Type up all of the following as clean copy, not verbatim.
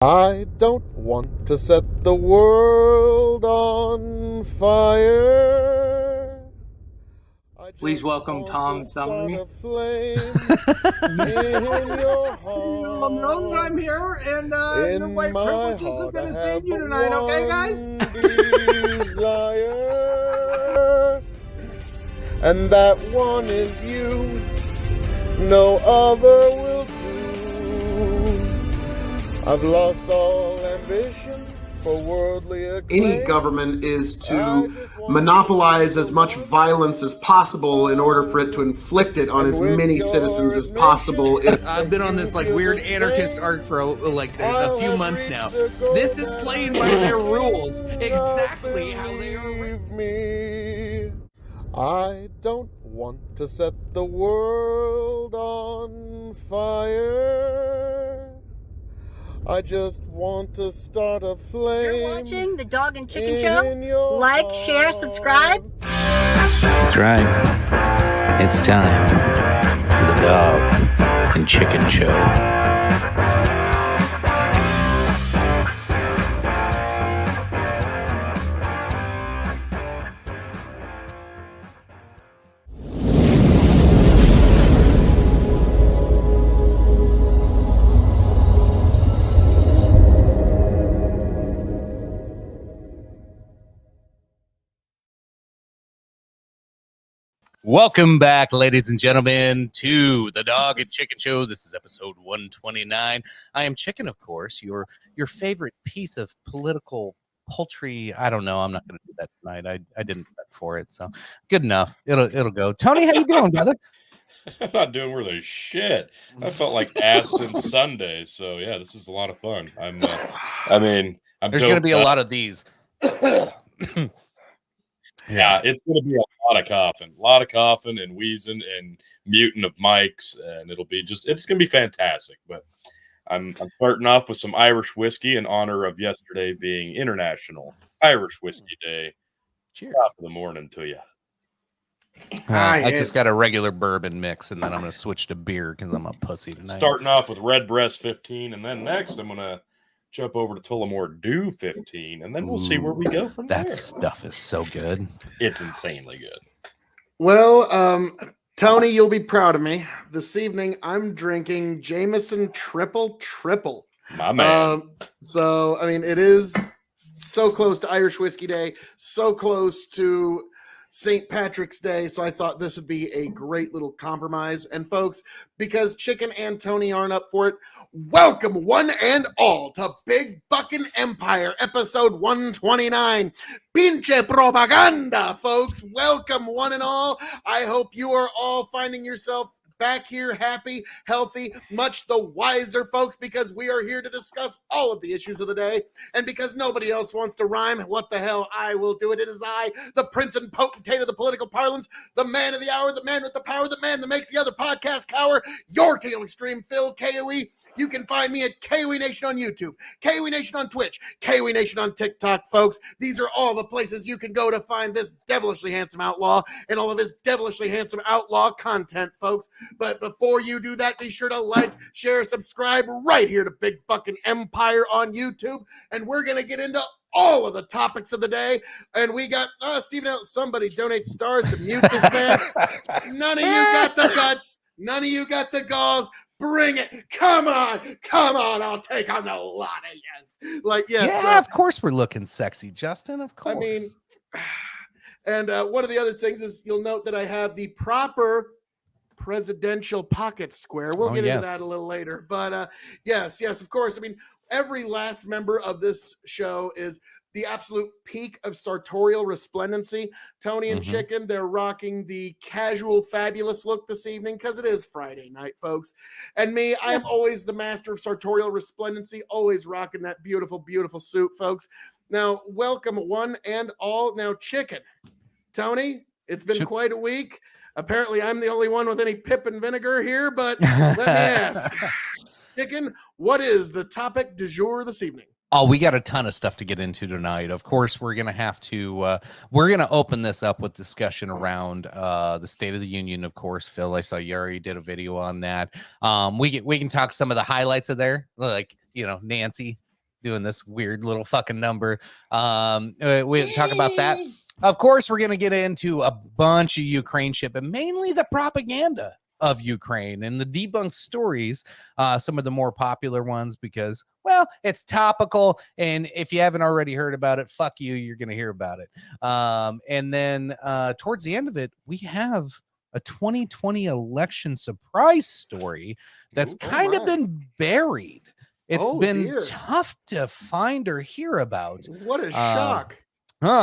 I don't want to set the world on fire. I Please just welcome want Tom to start Montgomery. a flame in your heart. I'm here, and your In white my privileges have heart, I been seeing have you but tonight, okay, guys? one desire, and that one is you. No other will do. I've lost all ambition for worldly acclaim. Any government is to monopolize as much violence as possible in order for it to inflict it on as many citizens as possible. I've been on this like weird anarchist art for a few months now. This is playing by their rules, exactly how they are. Me. I don't want to set the world on fire. I just want to start a flame. You're watching the Dog and Chicken Show. Like, share, subscribe. That's right. It's time for the Dog and Chicken Show. Welcome back, ladies and gentlemen, to the Dog and Chicken Show. This is episode 129. I am Chicken, of course, your favorite piece of political poultry. I don't know. I'm not going to do that tonight. I didn't prep for it, so good enough. It'll go. Tony, how you doing, brother? I'm not doing worth a shit. I felt like ass since Sunday, so yeah, this is a lot of fun. I'm There's going to be a lot of these. Yeah, it's going to be a lot of coughing and wheezing and muting of mics, and it's going to be fantastic. But I'm starting off with some Irish whiskey in honor of yesterday being International Irish Whiskey Day. Cheers. Top of the morning to you. I just got a regular bourbon mix, and then I'm going to switch to beer because I'm a pussy tonight. Starting off with Redbreast 15, and then next I'm going to jump over to Tullamore Dew 15, and then we'll see where we go from there. That stuff is so good. It's insanely good. Well, Tony, you'll be proud of me. This evening, I'm drinking Jameson Triple. My man. So, I mean, it is so close to Irish Whiskey Day, so close to St. Patrick's Day, so I thought this would be a great little compromise. And folks, because Chicken and Tony aren't up for it, welcome one and all to Big Buckin' Empire, episode 129. Pinche propaganda, folks. Welcome one and all. I hope you are all finding yourself back here happy, healthy, much the wiser, folks, because we are here to discuss all of the issues of the day. And because nobody else wants to rhyme, what the hell, I will do it. It is I, the prince and potentate of the political parlance, the man of the hour, the man with the power, the man that makes the other podcast cower, your King of Extreme, Phil KOE. You can find me at KOE Nation on YouTube, KOE Nation on Twitch, KOE Nation on TikTok, folks. These are all the places you can go to find this devilishly handsome outlaw and all of his devilishly handsome outlaw content, folks. But before you do that, be sure to like, share, subscribe right here to Big Buckin' Empire on YouTube. And we're going to get into all of the topics of the day. And we got, Stephen, somebody donate stars to mute this man. None of you got the guts. None of you got the galls. Bring it. Come on. I'll take on the lot of yes. Yeah, of course we're looking sexy, Justin. Of course. I mean, and one of the other things is you'll note that I have the proper presidential pocket square. We'll get into that a little later. But yes, of course. I mean, every last member of this show is the absolute peak of sartorial resplendency. Tony and Chicken, they're rocking the casual, fabulous look this evening because it is Friday night, folks. And me, I'm always the master of sartorial resplendency, always rocking that beautiful, beautiful suit, folks. Now, welcome one and all. Now, Chicken, Tony, it's been quite a week. Apparently, I'm the only one with any pip and vinegar here, but let me ask. Chicken, what is the topic du jour this evening? Oh, we got a ton of stuff to get into tonight. Of course, we're going to have to, we're going to open this up with discussion around the State of the Union. Of course, Phil, I saw Yuri did a video on that. We can talk some of the highlights of there, like, you know, Nancy doing this weird little fucking number. We talk about that. Of course, we're going to get into a bunch of Ukraine shit, but mainly the propaganda of Ukraine and the debunked stories, some of the more popular ones, because, well, it's topical. And if you haven't already heard about it, fuck you, you're going to hear about it. And then towards the end of it, we have a 2020 election surprise story that's kind of been buried. It's been tough to find or hear about. What a shock.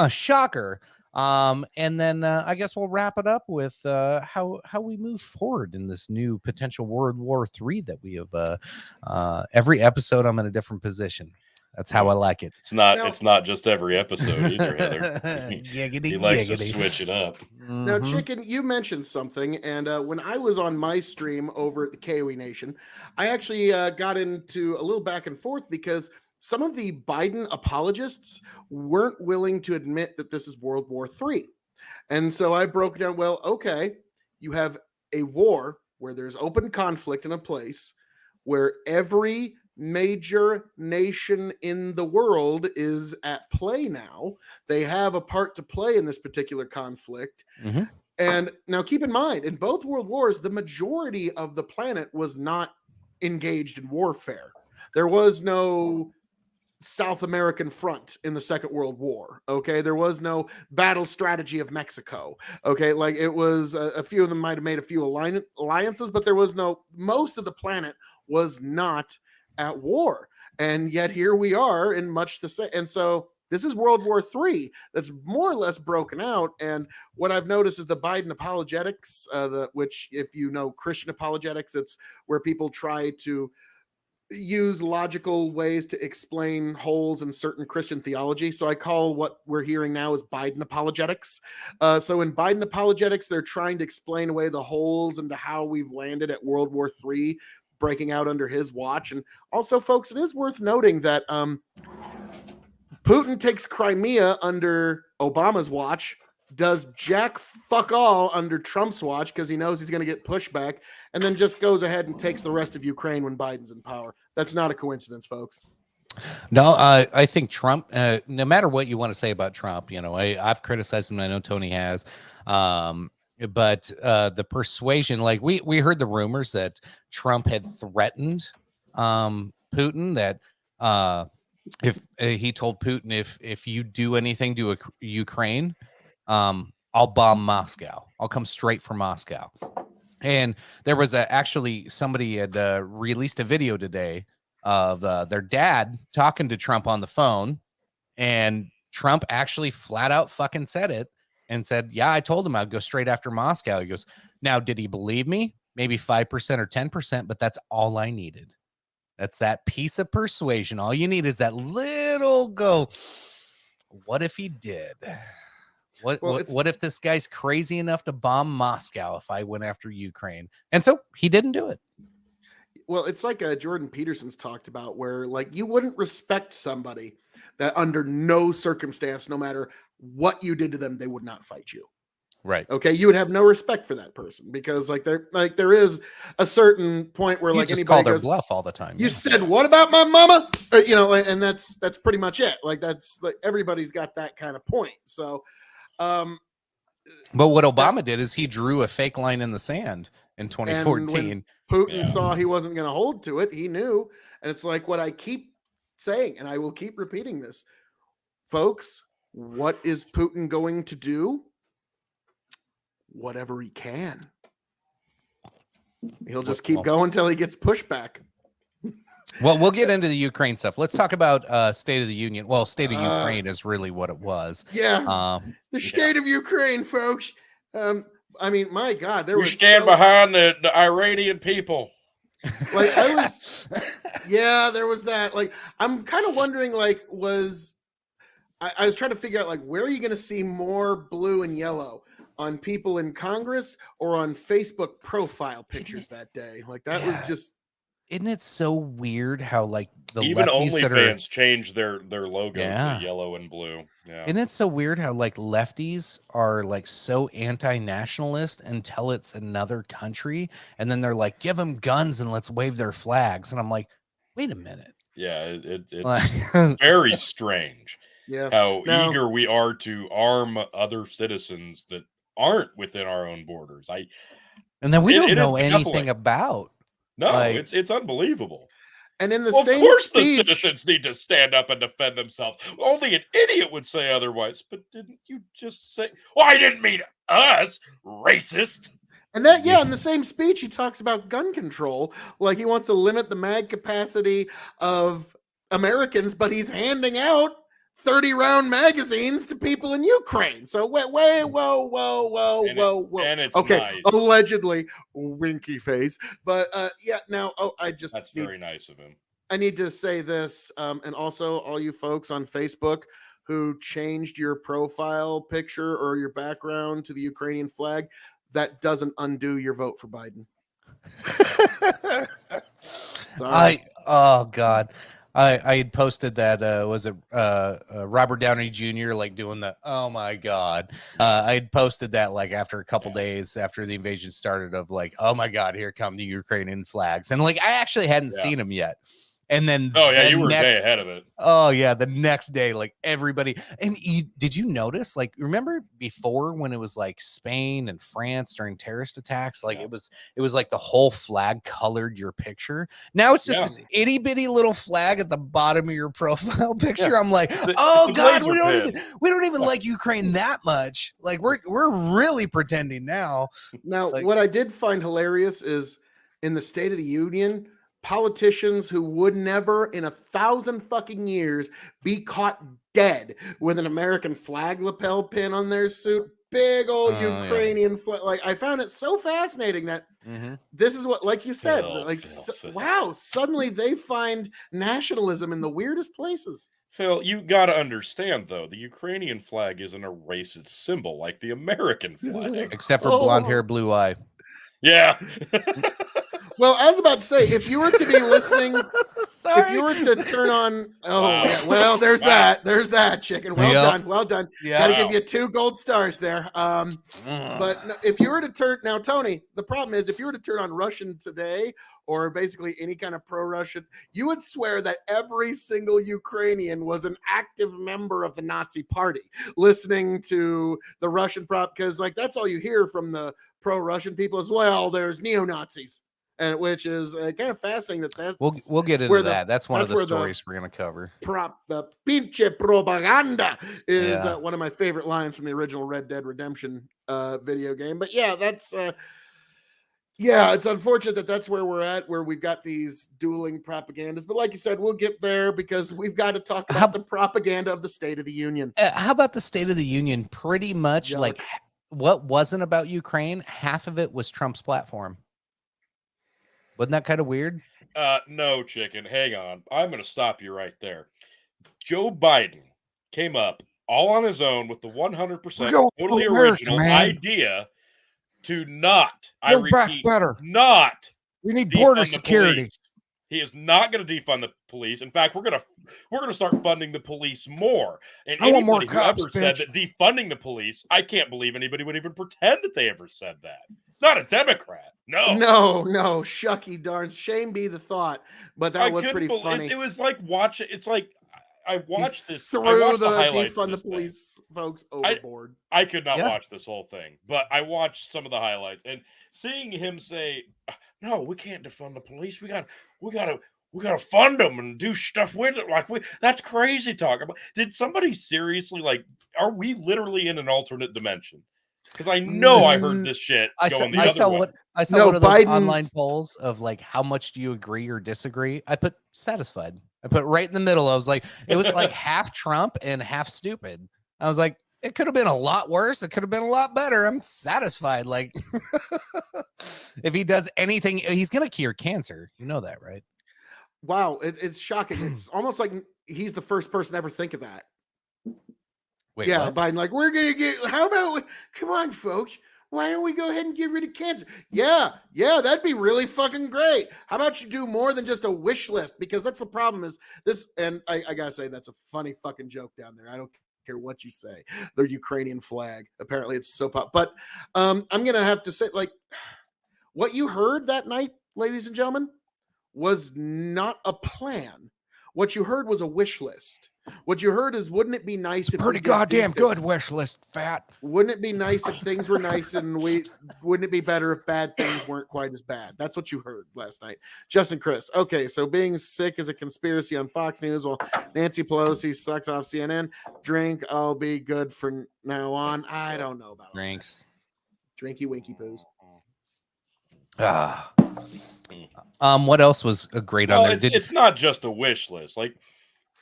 Shocker. And then I guess we'll wrap it up with how we move forward in this new potential World War III that we have. Every episode, I'm in a different position. That's how I like it. It's not just every episode either, Heather. He likes to switch it up. Now, Chicken, you mentioned something, and when I was on my stream over at the KOE Nation, I actually got into a little back and forth because some of the Biden apologists weren't willing to admit that this is World War III. And so I broke down, well, okay, you have a war where there's open conflict in a place where every major nation in the world is at play now. They have a part to play in this particular conflict. And now keep in mind, in both world wars, the majority of the planet was not engaged in warfare. There was no South American front in the Second World War. Okay. There was no battle strategy of Mexico. Okay. Like it was a few of them might have made a few alliances, but there was most of the planet was not at war. And yet here we are in much the same. And so this is World War III that's more or less broken out. And what I've noticed is the Biden apologetics, which if you know Christian apologetics, it's where people try to use logical ways to explain holes in certain Christian theology. So I call what we're hearing now is Biden apologetics. So in Biden apologetics, they're trying to explain away the holes into how we've landed at World War III, breaking out under his watch. And also, folks, it is worth noting that Putin takes Crimea under Obama's watch, does jack fuck all under Trump's watch because he knows he's going to get pushback, and then just goes ahead and takes the rest of Ukraine when Biden's in power. That's not a coincidence, folks. No, I think Trump, no matter what you want to say about Trump, you know, I've criticized him. I know Tony has. But the persuasion, like we heard the rumors that Trump had threatened Putin, that if he told Putin, if you do anything to Ukraine, I'll bomb Moscow. I'll come straight for Moscow. And there was actually somebody had released a video today of their dad talking to Trump on the phone, and Trump actually flat out fucking said it. And said, yeah, I told him I'd go straight after Moscow. He goes, now, did he believe me? Maybe 5% or 10%, but that's all I needed. That's that piece of persuasion. All you need is that little go. What if he did? What if this guy's crazy enough to bomb Moscow if I went after Ukraine? And so he didn't do it. Well, it's like Jordan Peterson's talked about, where like you wouldn't respect somebody that under no circumstance, no matter what you did to them, they would not fight you. Right. Okay. You would have no respect for that person because there is a certain point where you like just anybody call their goes, bluff all the time. You said, what about my mama? Or, you know, and that's pretty much it. Like that's like everybody's got that kind of point. So, but what Obama did is he drew a fake line in the sand in 2014. Putin saw he wasn't going to hold to it. He knew. And it's like what I keep saying, and I will keep repeating this, folks. What is Putin going to do? Whatever he can. He'll just keep going until he gets pushback. Well, we'll get into the Ukraine stuff. Let's talk about State of the Union. Well, State of Ukraine is really what it was. Yeah. The State of Ukraine, folks. I mean, my God, we stand behind the Iranian people. Like there was that. Like, I'm kind of wondering, like, I was trying to figure out, like, where are you going to see more blue and yellow? On people in Congress or on Facebook profile pictures that day? Like, that was just... Isn't it so weird how, like, the even OnlyFans changed their logo to yellow and blue? Yeah. Isn't it so weird how, like, lefties are, like, so anti-nationalist until it's another country, and then they're like, give them guns and let's wave their flags. And I'm like, wait a minute. Yeah, it's Like- very strange Yeah. how Now- eager we are to arm other citizens that aren't within our own borders. and then we It don't is know anything baffling. about. No, Like- it's unbelievable. And in the Well, of same course, speech, the citizens need to stand up and defend themselves. Only an idiot would say otherwise. But didn't you just say? Well, I didn't mean us, racist. and that, yeah, in the same speech, he talks about gun control. Like he wants to limit the mag capacity of Americans, but he's handing out 30-round magazines to people in Ukraine. So whoa. And it's Okay, nice. allegedly, winky face. But yeah, now, That's very nice of him. I need to say this, and also all you folks on Facebook who changed your profile picture or your background to the Ukrainian flag, that doesn't undo your vote for Biden. Sorry. Oh God. I had posted that was it Robert Downey Jr. like doing the oh my God. I had posted that like after a couple days after the invasion started of like, oh my God, here come the Ukrainian flags. And like I actually hadn't seen them yet. And then Oh yeah, the you were next, way ahead of it. Oh yeah, the next day, like everybody. And did you notice? Like, remember before when it was like Spain and France during terrorist attacks? Like it was like the whole flag colored your picture. Now it's just this itty bitty little flag at the bottom of your profile picture. Yeah. I'm like, The God, blazer we don't even like Ukraine that much. Like we're really pretending now. Now, Like- what I did find hilarious is in the State of the Union, politicians who would never in 1,000 fucking years be caught dead with an American flag lapel pin on their suit. Big old Ukrainian flag. Like I found it so fascinating that this is what, like you said, wow, suddenly they find nationalism in the weirdest places. Phil, you got to understand though, the Ukrainian flag isn't a racist symbol like the American flag. Except for blonde hair, blue eye. Yeah. Well, I was about to say, if you were to be listening, if you were to turn on, well, there's that chicken. Well done. Yeah. Got to give you 2 gold stars there. But no, if you were to turn now, Tony, the problem is if you were to turn on Russian Today or basically any kind of pro-Russian, you would swear that every single Ukrainian was an active member of the Nazi party, listening to the Russian because like that's all you hear from the pro-Russian people as well. There's neo-Nazis. And which is kind of fascinating that's we'll get into that. That's one of the stories we're going to cover. The pinche propaganda is one of my favorite lines from the original Red Dead Redemption video game. But yeah, that's it's unfortunate that that's where we're at, where we've got these dueling propagandas. But like you said, we'll get there because we've got to talk about the propaganda of the State of the Union. How about the State of the Union? Pretty much like what wasn't about Ukraine, half of it was Trump's platform. Wasn't that kind of weird? No, chicken. Hang on. I'm going to stop you right there. Joe Biden came up all on his own with the 100% totally original idea to not, I repeat, not we need border security. Police. He is not going to defund the police. In fact, we're going to start funding the police more. And I want more anybody who cops, ever said that defunding the police, I can't believe anybody would even pretend that they ever said that. Not a Democrat. No, shucky darns. Shame be the thought. But that was pretty funny. It was like it's like I watched this. Threw I watched the highlights defund the thing. police folks overboard. I could not watch this whole thing, but I watched some of the highlights and seeing him say, "No, we can't defund the police. We got to fund them and do stuff with it." Like that's crazy talk. Did somebody seriously are we literally in an alternate dimension? Because I know I heard this shit. I saw one of those online polls of like, how much do you agree or disagree? I put satisfied. I put right in the middle. I was like, it was like half Trump and half stupid. I was like, it could have been a lot worse. It could have been a lot better. I'm satisfied. Like, if he does anything, he's going to cure cancer. You know that, right? Wow. It's shocking. It's almost like he's the first person to ever think of that. Wait, yeah, what? Biden, like, we're going to get, how about, come on, folks. Why don't we go ahead and get rid of cancer? Yeah, that'd be really fucking great. How about you do more than just a wish list? Because that's the problem is this, and I got to say, that's a funny fucking joke down there. I don't care what you say. The Ukrainian flag. Apparently it's so pop. But I'm going to have to say, like, what you heard that night, ladies and gentlemen, was not a plan. what you heard was a wish list. What you heard is, wouldn't it be nice if Pretty we did these goddamn good things? wish list, fat. Wouldn't it be nice if things were nice, and wouldn't it be better if bad things weren't quite as bad? That's what you heard last night. Justin Chris. Okay, so being sick is a conspiracy on Fox News. Well, Nancy Pelosi sucks off CNN. Drink, I'll be good from now on. I don't know about Drinks. Drinky winky poos. Ah. What else was a great on there? It's not just a wish list. Like,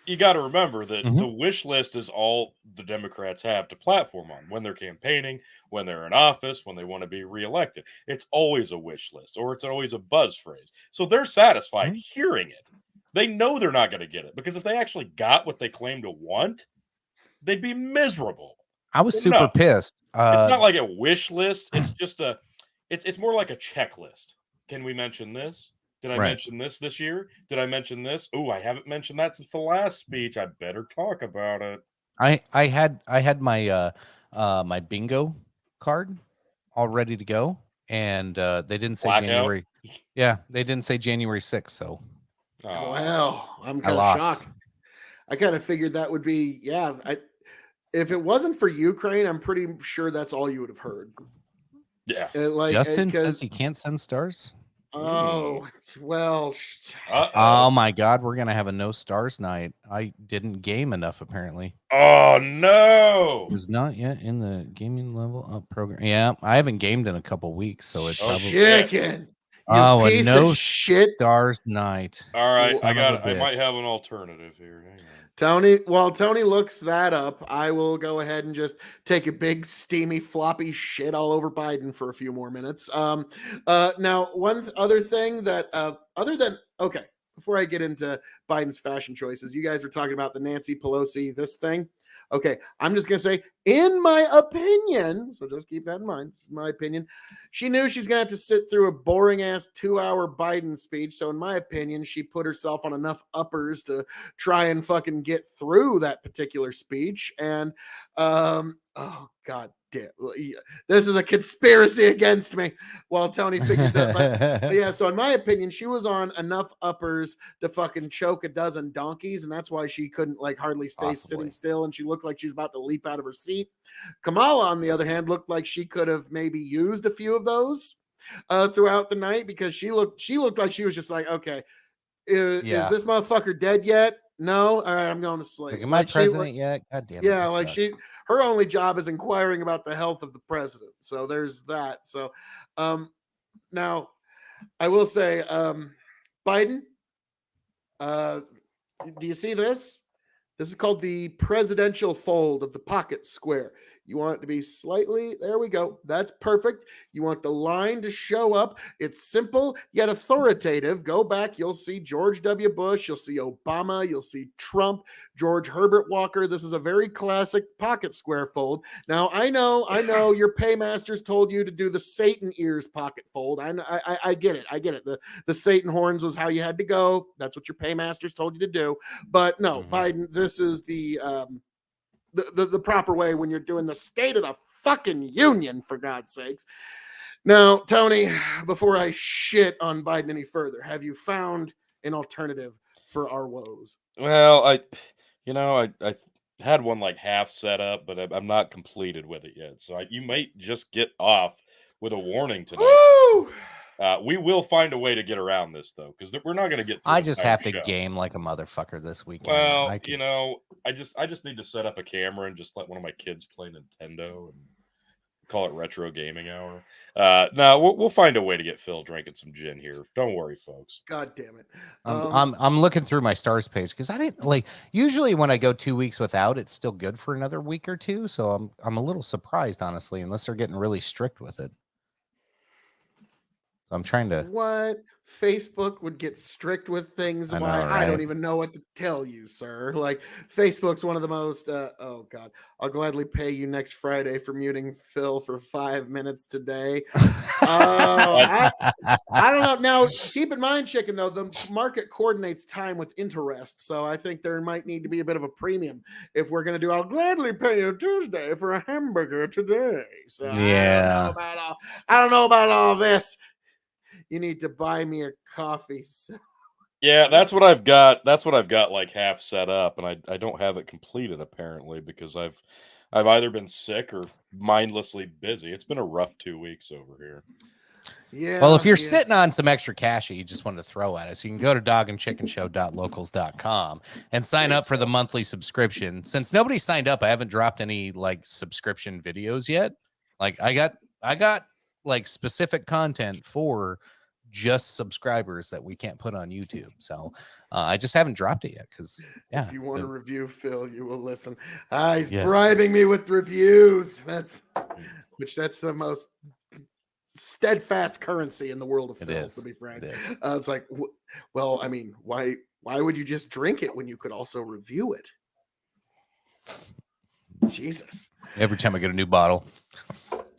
you got to remember that the wish list is all the Democrats have to platform on when they're campaigning, when they're in office, when they want to be reelected. It's always a wish list, or it's always a buzz phrase. So they're satisfied hearing it. They know they're not going to get it, because if they actually got what they claim to want, they'd be miserable. I was super pissed. It's not like a wish list. It's just it's more like a checklist. Can we mention this? Did I mention this year? Did I mention this? Oh, I haven't mentioned that since the last speech. I better talk about it. I had my my bingo card all ready to go, and they didn't say Blackout? January. Yeah, they didn't say January 6th. So Well, I'm kind of shocked. I kind of figured that would be if it wasn't for Ukraine, I'm pretty sure that's all you would have heard. Yeah. Justin says he can't send stars. Oh, well. Oh my God, we're gonna have a no stars night. I didn't game enough, apparently. Oh no, it's not yet in the gaming level up program. Yeah, I haven't gamed in a couple weeks, so it's probably chicken. Oh, piece a no of shit. stars night. All right, Son of a I bitch. might have an alternative here. Hang on. Tony, while Tony looks that up, I will go ahead and just take a big steamy floppy shit all over Biden for a few more minutes. Now, one other thing that before I get into Biden's fashion choices, you guys were talking about the Nancy Pelosi this thing. Okay, I'm just gonna say, in my opinion, so just keep that in mind. This is my opinion. She knew she's gonna have to sit through a boring ass 2-hour Biden speech. So, in my opinion, she put herself on enough uppers to try and fucking get through that particular speech. And oh god damn, this is a conspiracy against me. While Tony figures that, but yeah. So, in my opinion, she was on enough uppers to fucking choke a dozen donkeys, and that's why she couldn't hardly stay sitting still, and she looked like she was about to leap out of her seat. Kamala, on the other hand, looked like she could have maybe used a few of those throughout the night, because she looked like she was just like, okay, is this motherfucker dead yet? No, all right, I'm going to sleep. Am I president yet? God damn it. Yeah, like her only job is inquiring about the health of the president. So there's that. So now I will say, Biden, do you see this? This is called the presidential fold of the pocket square. You want it to be slightly, there we go. That's perfect. You want the line to show up. It's simple yet authoritative. Go back. You'll see George W. Bush. You'll see Obama. You'll see Trump, George Herbert Walker. This is a very classic pocket square fold. Now, I know your paymasters told you to do the Satan ears pocket fold. I get it. I get it. The Satan horns was how you had to go. That's what your paymasters told you to do. But no, Biden, this is the proper way when you're doing the State of the fucking Union, for God's sakes. Now, Tony, before I shit on Biden any further, have you found an alternative for our woes? Well, I had one like half set up, but I'm not completed with it yet. So you might just get off with a warning tonight. Woo! We will find a way to get around this, though, because we're not going to get. I just have to game like a motherfucker this weekend. Well, I just need to set up a camera and just let one of my kids play Nintendo and call it retro gaming hour. No, we'll find a way to get Phil drinking some gin here. Don't worry, folks. God damn it! I'm looking through my stars page because I didn't usually when I go 2 weeks without, it's still good for another week or two. So I'm a little surprised, honestly, unless they're getting really strict with it. So I'm trying to. What? Facebook would get strict with things. I know, I right? don't even know what to tell you, sir. Like, Facebook's one of the most. Oh God, I'll gladly pay you next Friday for muting Phil for 5 minutes today. I don't know. Now, keep in mind, chicken, though, the market coordinates time with interest, so I think there might need to be a bit of a premium if we're going to do. I'll gladly pay you Tuesday for a hamburger today. So yeah, I don't know about all this. You need to buy me a coffee. So. Yeah, that's what I've got. That's what I've got like half set up, and I don't have it completed apparently because I've either been sick or mindlessly busy. It's been a rough 2 weeks over here. Yeah. Well, if you're sitting on some extra cash that you just wanted to throw at us, you can go to dogandchickenshow.locals.com and sign up for the monthly subscription. Since nobody signed up, I haven't dropped any like subscription videos yet. Like I got like specific content for just subscribers that we can't put on YouTube. So I just haven't dropped it yet because if you want to review Phil, you will listen. He's bribing me with reviews. That's the most steadfast currency in the world of Phil, to be frank. It's like, well, I mean, why would you just drink it when you could also review it? Jesus. Every time I get a new bottle,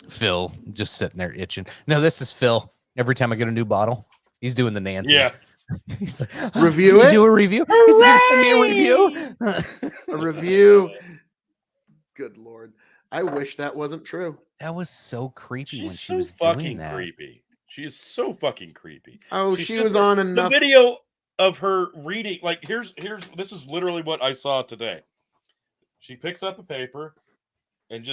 Phil just sitting there itching. No, this is Phil. Every time I get a new bottle, he's doing the Nancy. Yeah. He's like, review it? Do a review? He's going to send me a review? A review. Good Lord. I wish that wasn't true. That was so creepy when She's she so was fucking doing that. creepy. She is so fucking creepy. Oh, she was there- on enough. The video of her reading, like here's this is literally what I saw today. She picks up a paper and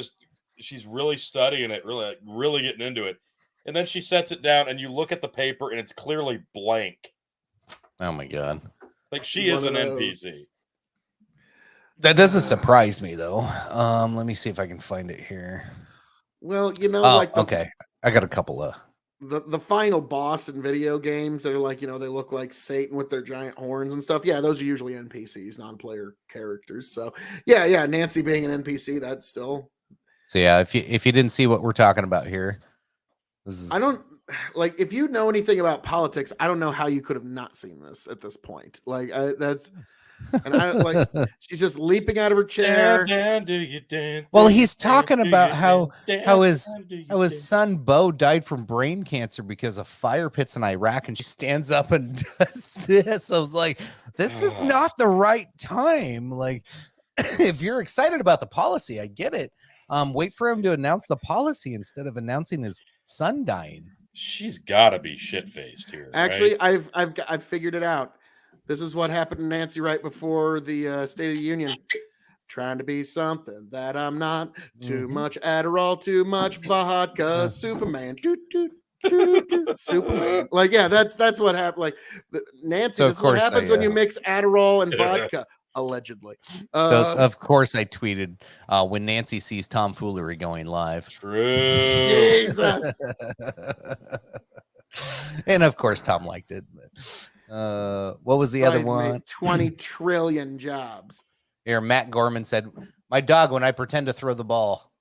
she's really studying it, really getting into it. And then she sets it down and you look at the paper and it's clearly blank. Oh my God. Like she is an NPC. That doesn't surprise me though. Let me see if I can find it here. Well, you know, okay. I got a couple of the final boss in video games that are like, you know, they look like Satan with their giant horns and stuff. Yeah, those are usually NPCs, non-player characters. So yeah, Nancy being an NPC, that's still. So yeah, if you didn't see what we're talking about here, I don't like if you know anything about politics, I don't know how you could have not seen this at this point. Like that's. And I like she's just leaping out of her chair. Well, he's talking about how his son Bo died from brain cancer because of fire pits in Iraq, and she stands up and does this. I was like, this is not the right time. Like, if you're excited about the policy, I get it. Wait for him to announce the policy instead of announcing his son dying. She's got to be shit-faced here. Actually, right? I've figured it out. This is what happened to Nancy right before the State of the Union. Trying to be something that I'm not. Too much Adderall, too much vodka. Superman. Superman. Like, yeah, that's what happened. Like, Nancy, so this is what happens when you mix Adderall and vodka. Allegedly. So of course I tweeted when Nancy sees tomfoolery going live. True. Jesus. And of course Tom liked it. What was the other one? 20 trillion jobs. Here, Matt Gorman said, "My dog when I pretend to throw the ball."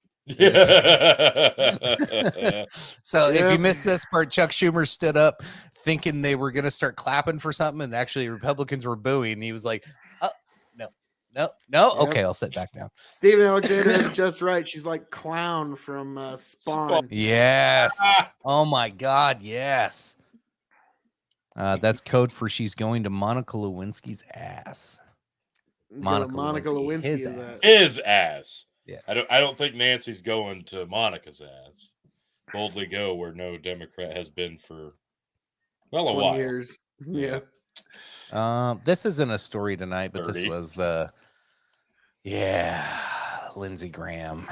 So if you missed this part, Chuck Schumer stood up thinking they were going to start clapping for something, and actually Republicans were booing. And he was like, "Oh, no. Yep. Okay, I'll sit back down." Stephen Alexander is just right. She's like Clown from Spawn. Yes. Oh my God. Yes. That's code for she's going to Monica Lewinsky's ass. Monica Lewinsky his ass. Yes. I don't think Nancy's going to Monica's ass. Boldly go where no Democrat has been for a 20 while. years. Yeah. This isn't a story tonight, but 30. this was Lindsey Graham.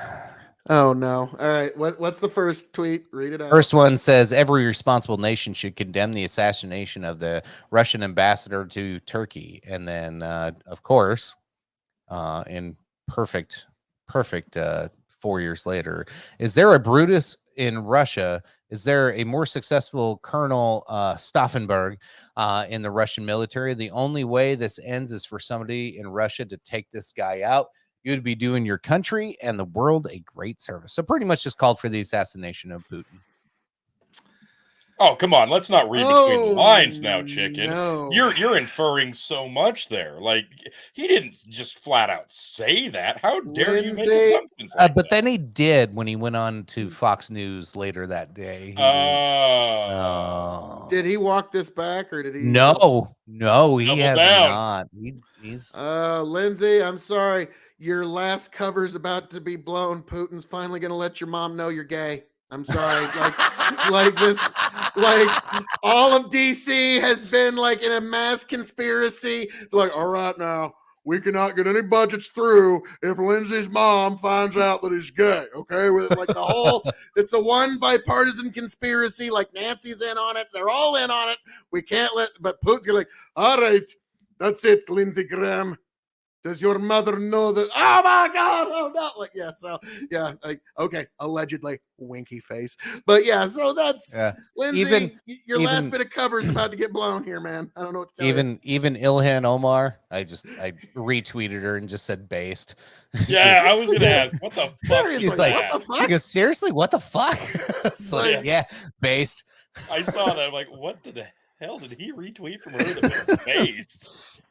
Oh no. All right. What's the first tweet? Read it out. First one says every responsible nation should condemn the assassination of the Russian ambassador to Turkey. And then of course, in perfect 4 years later, is there a Brutus in Russia? Is there a more successful Colonel Stauffenberg in the Russian military? The only way this ends is for somebody in Russia to take this guy out. You'd be doing your country and the world a great service. So pretty much just called for the assassination of Putin. Oh, come on. Let's not read between the lines now, chicken. No. You're inferring so much there. Like, he didn't just flat out say that. How dare you make assumptions like But that? then he did when he went on to Fox News later that day. He Did he walk this back or did he? No, he Double has down. not. He's Lindsay, I'm sorry. Your last cover's about to be blown. Putin's finally going to let your mom know you're gay. I'm sorry. Like this, like all of DC has been like in a mass conspiracy. They're like, all right, now we cannot get any budgets through if Lindsay's mom finds out that he's gay. Okay, with like the whole, it's the one bipartisan conspiracy. Like Nancy's in on it. They're all in on it. We can't let, but Putin's like, all right, that's it, Lindsey Graham. Does your mother know that? Oh my God! Oh no! Like yeah, like okay, allegedly, winky face. But yeah, so that's Lindsay. Your last bit of cover is about to get blown here, man. I don't know what to tell you. Even Ilhan Omar, I retweeted her and just said based. Yeah, I was gonna ask, what the fuck? She's like, she goes, seriously, what the fuck? It's like, yeah, based. I saw that. I'm like, what the hell did he retweet from her that was based?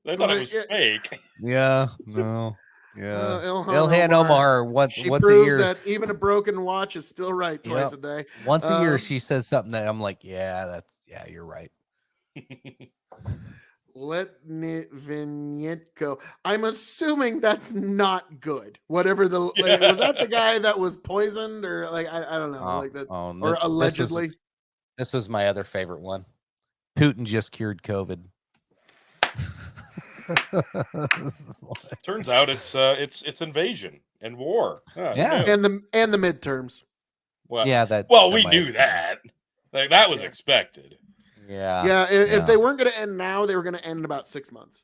I thought it was fake. Yeah, no. Yeah. Ilhan Omar once a year. That even a broken watch is still right twice a day. Once a year, she says something that I'm like, yeah, you're right. Let vignette go. I'm assuming that's not good. Whatever the was that the guy that was poisoned or like I don't know like that or allegedly. This was my other favorite one. Putin just cured COVID. Turns out it's invasion and war. Yeah, and the midterms. Well, yeah, we knew that. Like that was expected. Yeah. If they weren't going to end now, they were going to end in about 6 months.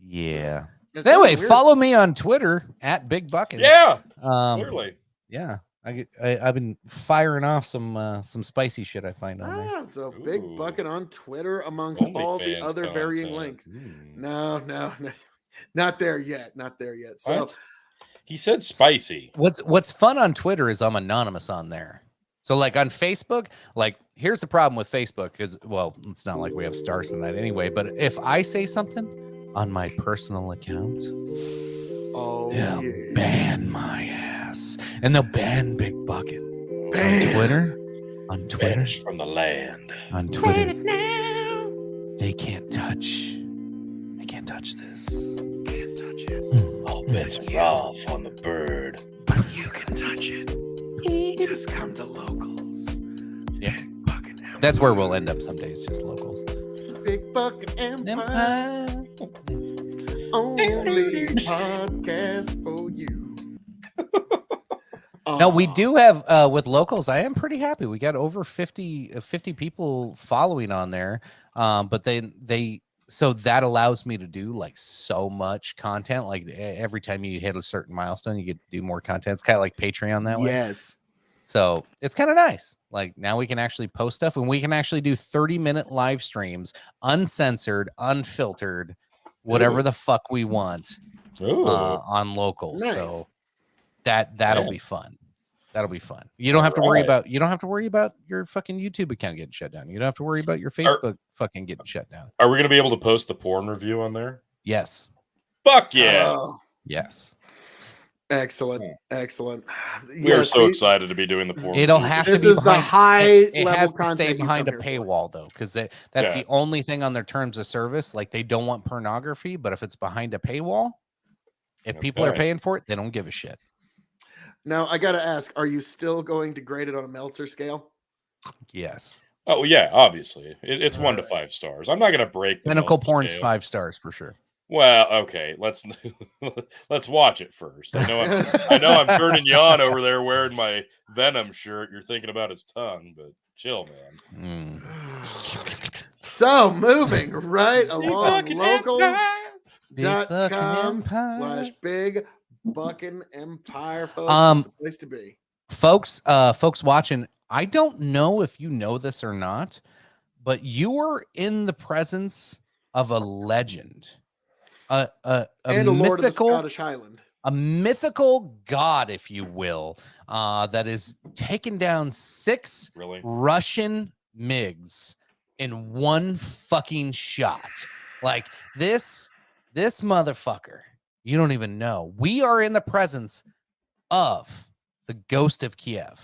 Yeah. Anyway, follow me on Twitter at Big Bucket. Yeah. Clearly. Yeah. I've been firing off some spicy shit I find on there. So Big Bucket on Twitter amongst all the other varying links. No, not there yet. Not there yet. So what? He said spicy. What's fun on Twitter is I'm anonymous on there. So like on Facebook, like here's the problem with Facebook because it's not like we have stars in that anyway. But if I say something on my personal account, they'll ban my ass. And they'll ban Big Bucket. On Twitter. Banished from the land. On Twitter. They can't touch this. Can't touch it. All bets are off on the bird. But you can touch it. Just come to locals. Yeah. That's where we'll end up some days, just locals. Big Bucket Empire. Only podcast for you. No, we do have with locals. I am pretty happy. We got over 50 people following on there. But so that allows me to do like so much content. Like every time you hit a certain milestone, you get to do more content. It's kind of like Patreon that way. Yes. So it's kind of nice. Like now we can actually post stuff and we can actually do 30-minute live streams, uncensored, unfiltered, whatever the fuck we want on locals. Nice. So that'll be fun. That'll be fun. You don't have to worry about your fucking YouTube account getting shut down. You don't have to worry about your Facebook fucking getting shut down. Are we going to be able to post the porn review on there? Yes. Fuck yeah. Yes. Excellent. We are so excited to be doing the porn. It'll have to be the high it level has to content. Stay behind a paywall though, because that's the only thing on their terms of service. Like they don't want pornography, but if it's behind a paywall, if people are paying for it, they don't give a shit. Now I gotta ask: are you still going to grade it on a Meltzer scale? Yes. Oh yeah, obviously it's 1 to 5 stars. I'm not gonna break the Pinnacle Porn's scale. 5 stars for sure. Well, okay, let's watch it first. I know I'm turning you on over there wearing my Venom shirt. You're thinking about his tongue, but chill, man. So moving right along, locals.com/Big Bucking Empire, folks. It's a place to be. Folks watching, I don't know if you know this or not, but you are in the presence of a legend. A Lord of the Scottish Highland. A mythical god, if you will, that is taken down 6 Russian MiGs in one fucking shot. Like this motherfucker. You don't even know. We are in the presence of the Ghost of Kiev.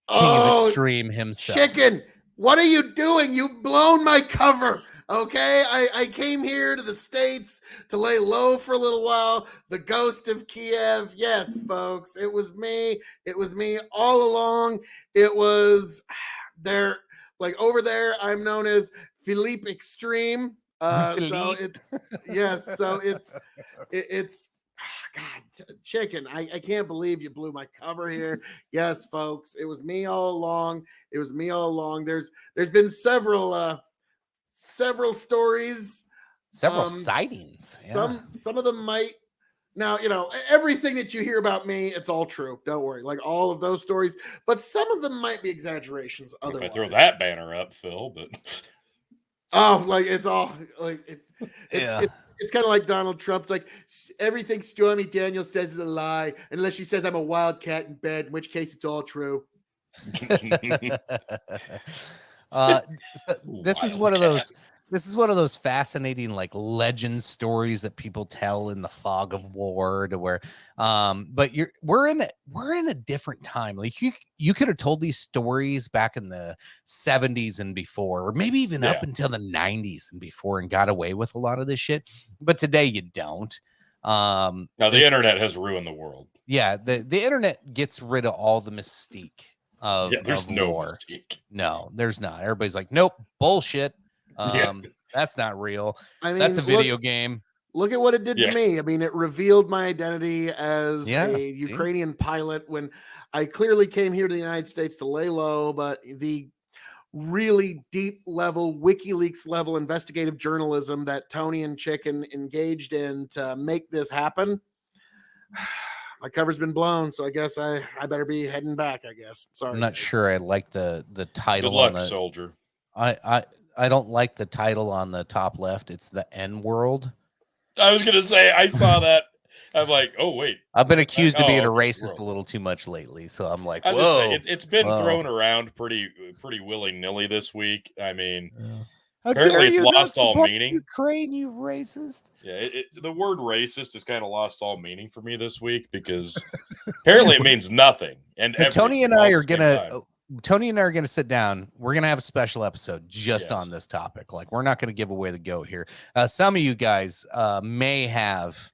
King of Extreme himself. Chicken, what are you doing? You've blown my cover. Okay, I came here to the States to lay low for a little while. The ghost of Kiev. Yes, folks, it was me. It was me all along. It was there, like over there. I'm known as Philippe Extreme. So Philippe. it, yes, so it's God, chicken. I can't believe you blew my cover here. Yes, folks, it was me all along. It was me all along. There's been several stories, Several sightings. Yeah. Some of them might. Now, everything that you hear about me, it's all true. Don't worry. Like all of those stories, but some of them might be exaggerations. If Otherwise, I throw that banner up, Phil, but oh, like it's all like Yeah. it's kind of like Donald Trump's like everything Stormy Daniels says is a lie unless she says I'm a wildcat in bed, in which case it's all true. So this is one of Wildcat. those fascinating like legend stories that people tell in the fog of war to where but we're in a different time. Like you could have told these stories back in the 70s and before, or maybe even up until the 90s and before, and got away with a lot of this shit, but today you don't. Now the internet has ruined the world. Yeah, the internet gets rid of all the mystique of There's no war. mystique. No, there's not. Everybody's like, nope, bullshit. That's not real. I mean, That's a video game. Look at what it did to me. I mean, it revealed my identity as a Ukrainian pilot when I clearly came here to the United States to lay low, but the really deep level, WikiLeaks level investigative journalism that Tony and Chicken engaged in to make this happen, my cover's been blown, so I guess I better be heading back, I guess. Sorry. I'm not sure I like the title. Good luck, on the, soldier. I don't like the title on the top left. It's the N world. I was gonna say I saw that. I'm like, oh wait. I've been accused of being a okay, racist a little too much lately, so I'm like, I was whoa. gonna say, it's been thrown around pretty willy nilly this week. I mean, How apparently dare it's you lost not all support meaning. Ukraine, you racist. Yeah, the word racist has kind of lost all meaning for me this week because apparently it means nothing. And So Tony and I are gonna gonna sit down. We're gonna have a special episode just on this topic. Like, we're not gonna give away the goat here. Some of you guys may have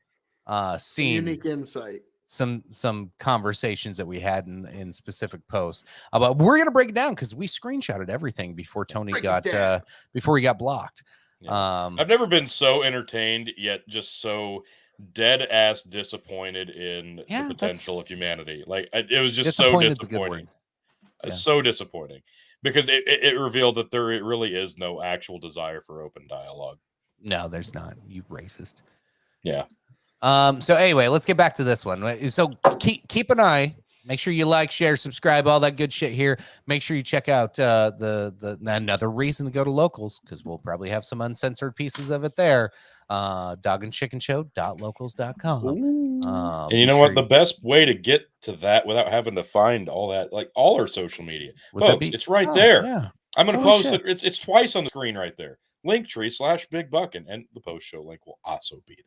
seen unique insight, some conversations that we had in specific posts about. We're gonna break it down because we screenshotted everything before Tony before he got blocked. Yeah. I've never been so entertained yet just so dead ass disappointed in the potential of humanity. Like it was just so disappointing. So disappointing because it revealed that there really is no actual desire for open dialogue. No, there's not. You racist. Yeah. So anyway, let's get back to this one. So keep an eye. Make sure you like, share, subscribe, all that good shit here. Make sure you check out the another reason to go to Locals, because we'll probably have some uncensored pieces of it there. dogandchickenshow.locals.com. And you know what? The best way to get to that without having to find all that, like all our social media, folks, it's right there. Yeah. I'm going to post it. It's twice on the screen right there. Linktree/Big Buckin, and the post show link will also be there.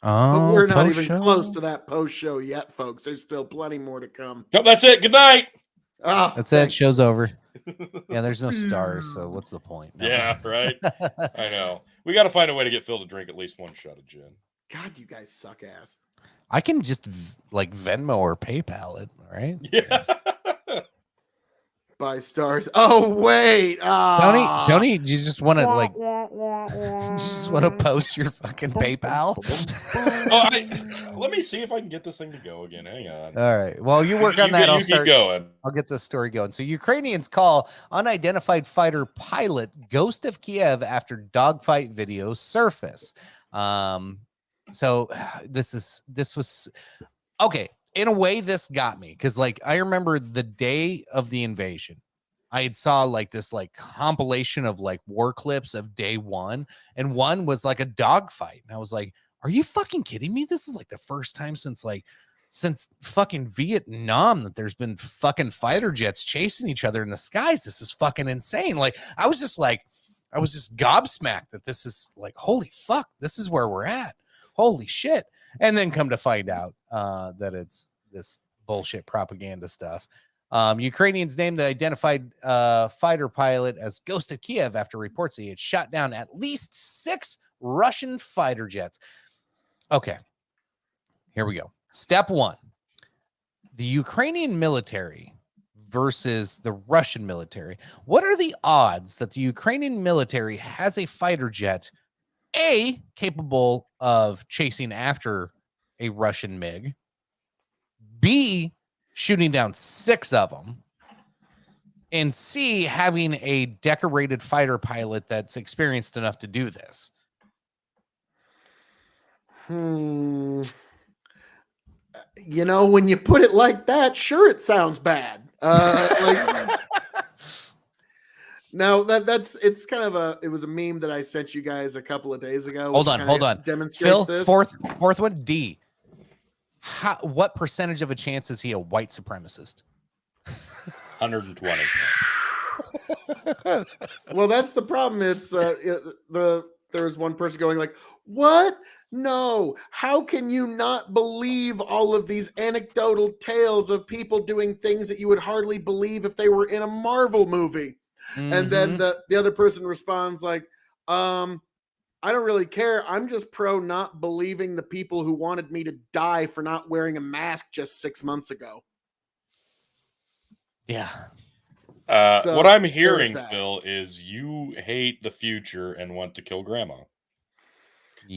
But we're not even close to that post show yet, folks. There's still plenty more to come. Nope, that's it. Good night. That's it. Show's over. Yeah, there's no stars, so what's the point? No. Yeah, right. I know. We got to find a way to get Phil to drink at least one shot of gin. God, you guys suck ass. I can just like Venmo or PayPal it, right? Yeah. Buy stars. Oh wait, Tony, you just want to like, you just want to post your fucking PayPal. Let me see if I can get this thing to go again. Hang on. All right. Well, you work on that. I'll start going. I'll get this story going. So Ukrainians call unidentified fighter pilot ghost of Kiev after dogfight videos surface. So this was okay. In a way, this got me because, like, I remember the day of the invasion, I had saw like this like compilation of like war clips of day one, and one was like a dogfight, and I was like, "Are you fucking kidding me? This is like the first time since fucking Vietnam that there's been fucking fighter jets chasing each other in the skies. This is fucking insane." Like, I was just gobsmacked that this is like, holy fuck, this is where we're at. Holy shit. And then come to find out that it's this bullshit propaganda stuff. Ukrainians named the identified fighter pilot as Ghost of Kiev after reports that he had shot down at least 6 Russian fighter jets. Okay, here we go. Step 1. The Ukrainian military versus the Russian military. What are the odds that the Ukrainian military has a fighter jet, A, capable of chasing after a Russian MiG, B, shooting down 6 of them, and C, having a decorated fighter pilot that's experienced enough to do this? You know, when you put it like that, sure, it sounds bad. No, it's kind of it was a meme that I sent you guys a couple of days ago. Hold on. Demonstrates Phil, this. fourth one, D. What percentage of a chance is he a white supremacist? 120. Well, that's the problem. It's there was one person going like, "What? No, how can you not believe all of these anecdotal tales of people doing things that you would hardly believe if they were in a Marvel movie?" And then the other person responds like, I don't really care. I'm just pro not believing the people who wanted me to die for not wearing a mask just 6 months ago. Yeah. So, what I'm there's hearing, that. Phil, is you hate the future and want to kill grandma.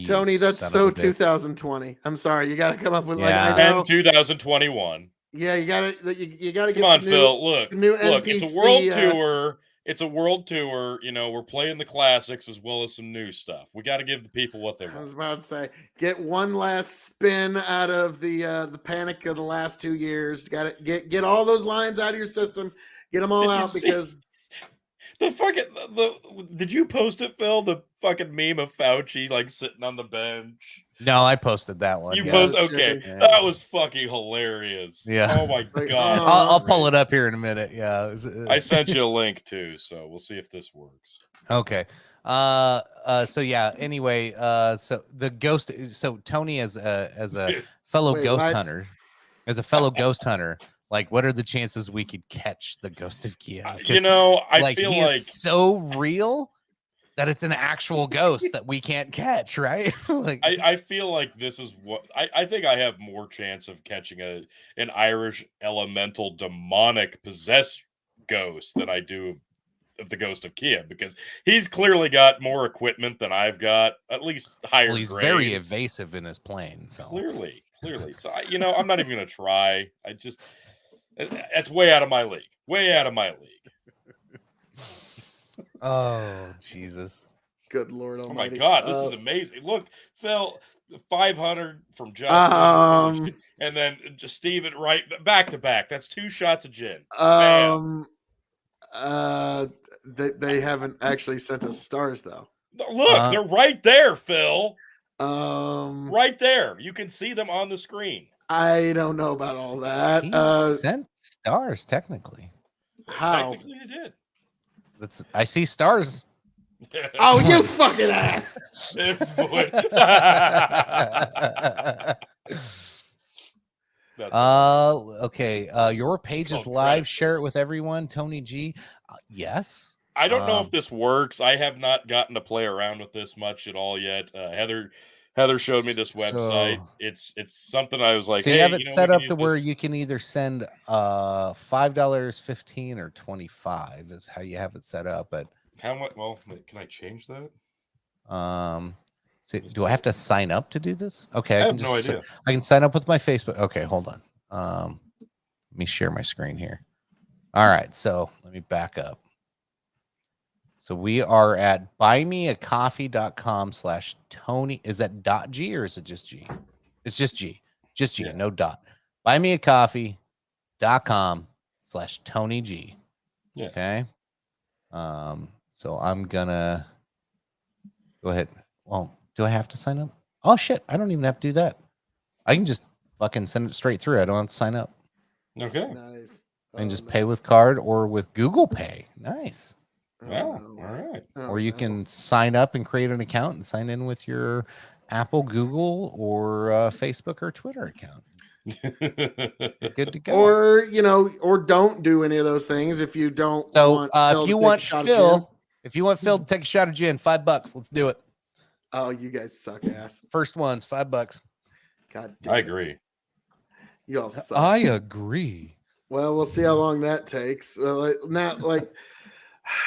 Tony, that's son so of a bitch. 2020. I'm sorry. You got to come up with Yeah. like, I know. And 2021. Yeah, you got to get Come on, some Phil. Look, new it's a NPC, world tour. It's a world tour. You know, we're playing the classics as well as some new stuff. We got to give the people what they I was want. about to say, get one last spin out of the panic of the last 2 years. Got to get all those lines out of your system. Get them all Did you out see- because The fucking did you post it, Phil? The fucking meme of Fauci like sitting on the bench. No, I posted that one. You yeah. post was okay. joking. That was fucking hilarious. Yeah. Oh my Like, god. I'll pull it up here in a minute. Yeah. I sent you a link too, so we'll see if this works. Okay. So yeah, anyway, so the ghost, so Tony as a fellow Wait, ghost what? hunter, like what are the chances we could catch the Ghost of Kiev? 'Cause, You know, I like feel he like is so real that it's an actual ghost that we can't catch, right? Like I feel like this is what I think I have more chance of catching an Irish elemental demonic possessed ghost than I do of the Ghost of Kiev, because he's clearly got more equipment than I've got, at least higher well, he's grade. very evasive in his plane. So Clearly. So I'm not even gonna try. It's way out of my league. Way out of my league. oh Jesus. good Lord Oh my Almighty. god, this is amazing. Look, Phil, 500 from Justin, and then just Steven right back to back. That's 2 shots of gin. Bam. They haven't actually sent us stars though. Look, they're right there, Phil. Right there. You can see them on the screen. I don't know about all that. He sent stars technically. How? Technically, they did. I see stars. Oh, you fucking ass! Okay. Your page is called live. credit. Share it with everyone. Tony G. Yes. I don't know if this works. I have not gotten to play around with this much at all yet. Heather showed me this website. It's something I was like, so hey, you have it set up to use where this. you can either send $5, $15, or $25 is how you have it set up. But How much? Well, can I change that? so do I have to sign up to do this? Okay, I have no idea. I can sign up with my Facebook. Okay, hold on. Let me share my screen here. All right, so let me back up. So we are at buymeacoffee.com/Tony. Is that .g or is it just G? It's just G. Just G, Yeah. no dot. Buymeacoffee.com/Tony G. Yeah. Okay. So I'm gonna go ahead. Well, do I have to sign up? Oh shit, I don't even have to do that. I can just fucking send it straight through. I don't have to sign up. Okay. Nice. And just pay with card or with Google Pay. Nice. Well, all right. Or you can sign up and create an account and sign in with your Apple, Google, or Facebook or Twitter account. Good to go. Or or don't do any of those things if you don't. So want Phil if to you take want a shot of gin. Phil to take a shot of gin, $5. Let's do it. Oh, you guys suck ass. First one's $5. God damn I it. agree. Y'all suck. I agree. Well, we'll see how long that takes.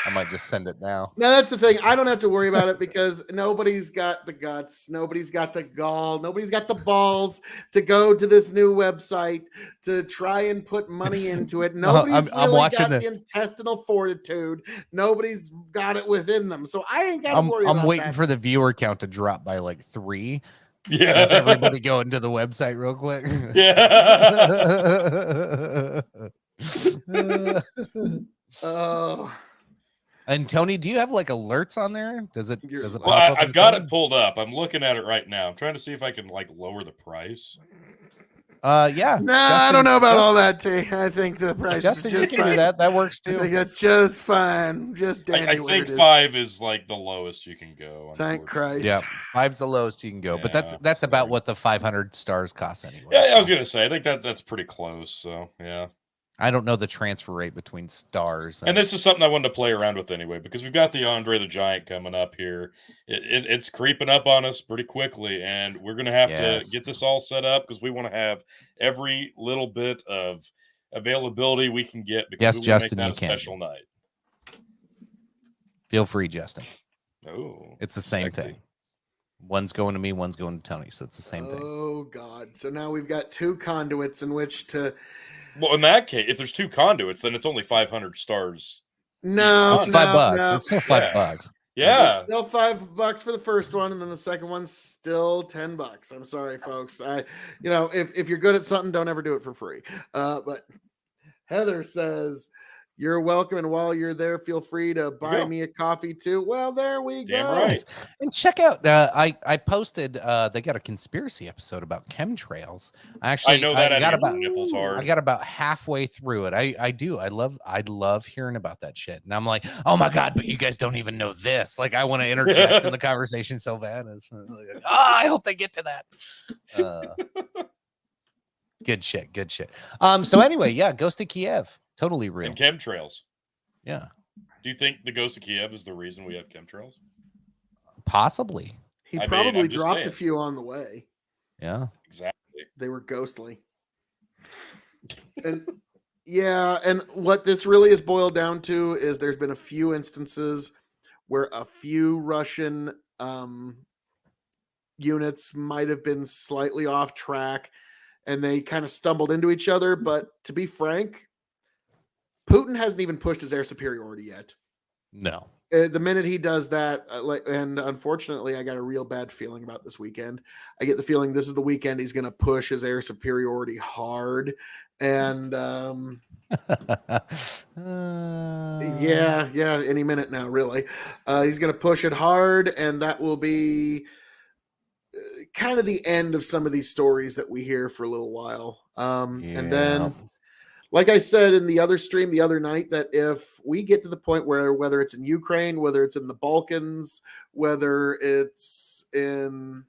I might just send it now. Now that's the thing. I don't have to worry about it because nobody's got the guts, nobody's got the gall, nobody's got the balls to go to this new website to try and put money into it. Nobody's I'm really watching got the intestinal fortitude. Nobody's got it within them. So I ain't got to worry about I'm waiting that. for the viewer count to drop by like 3. Yeah. That's everybody going to the website real quick. Yeah. Oh. And Tony, do you have like alerts on there? Does it Well, pop Well, up? I've got it pulled up. I'm looking at it right now. I'm trying to see if I can like lower the price. Yeah. No, I don't know about all that, T. I think the price Justin, is you just can fine. do that. That works I too. think that's just fine. Just I dandy where think it is. 5 is like the lowest you can go. Thank unfortunately. Christ. Yeah, 5's the lowest you can go, but Yeah, that's about sorry. what the 500 stars cost anyway. Yeah, I was so. gonna say. I think that's pretty close. So yeah. I don't know the transfer rate between stars. And this is something I wanted to play around with anyway, because we've got the Andre the Giant coming up here. It's creeping up on us pretty quickly, and we're going to have to get this all set up because we want to have every little bit of availability we can get because Yes, we want Justin, to make you that a can. special night. Feel free, Justin. Oh, It's the same sexy. thing. One's going to me, one's going to Tony, so it's the same thing. Oh God! So now we've got 2 conduits in which to. Well, in that case, if there's 2 conduits, then it's only 500 stars. No, It's It's $5. No. It's still Yeah. $5. Yeah. It's still $5 for the first one, and then the second one's still $10. I'm sorry, folks. If you're good at something, don't ever do it for free. But Heather says you're welcome, and while you're there, feel free to buy go. me a coffee too. Well, there we Damn go. right. And check out, I posted, they got a conspiracy episode about chemtrails. Actually, I know that got out of about, your nipples hard. I got about halfway through it. I do. I love hearing about that shit. And I'm like, oh my God, but you guys don't even know this. Like, I want to interject in the conversation so bad. It's like, I hope they get to that. Good shit. Good shit. So anyway, yeah, Ghost of Kiev. Totally real. And chemtrails. Yeah. Do you think the Ghost of Kiev is the reason we have chemtrails? Possibly. He I mean, probably I'm just dropped a saying. few on the way. Yeah. Exactly. They were ghostly. And yeah, and what this really is boiled down to is there's been a few instances where a few Russian units might have been slightly off track and they kind of stumbled into each other. But to be frank, Putin hasn't even pushed his air superiority yet. No. The minute he does that, and unfortunately, I got a real bad feeling about this weekend. I get the feeling this is the weekend he's going to push his air superiority hard, and yeah, any minute now, really, he's going to push it hard, and that will be kind of the end of some of these stories that we hear for a little while. And then, like I said in the other stream the other night, that if we get to the point where whether it's in Ukraine, whether it's in the Balkans, whether it's in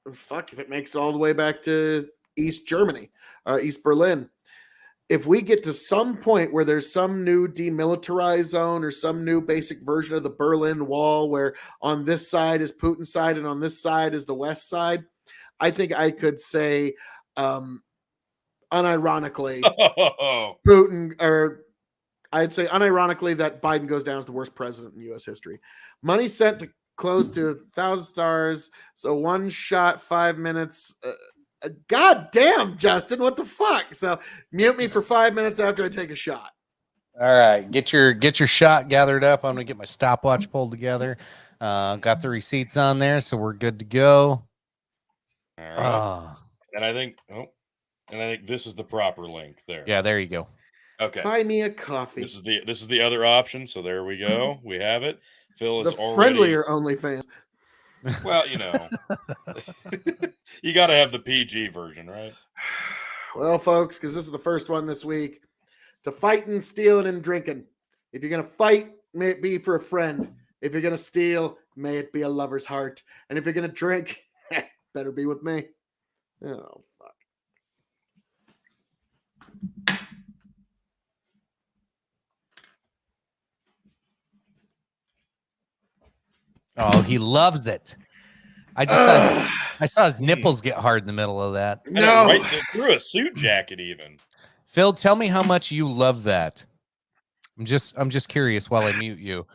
if it makes all the way back to East Germany, East Berlin, if we get to some point where there's some new demilitarized zone or some new basic version of the Berlin Wall where on this side is Putin's side and on this side is the West side, I think I could say unironically, Putin, or I'd say unironically that Biden goes down as the worst president in U.S. history. Money sent to close to 1,000 stars. So one shot, 5 minutes. God damn, Justin, what the fuck? So mute me for 5 minutes after I take a shot. All right, get your shot gathered up. I'm gonna get my stopwatch pulled together. Got the receipts on there, so we're good to go. All right. And I think this is the proper link there. Yeah, there you go. Okay. Buy me a coffee. This is the other option. So there we go. We have it. Phil is the already friendlier OnlyFans. Well, you got to have the PG version, right? Well, folks, because this is the first one this week. To fighting, stealing, and drinking. If you're gonna fight, may it be for a friend. If you're gonna steal, may it be a lover's heart. And if you're gonna drink, better be with me. Oh, fuck. Oh, he loves it. I saw his nipples get hard in the middle of that. No. Right through a suit jacket, even. Phil, tell me how much you love that. I'm just curious while I mute you.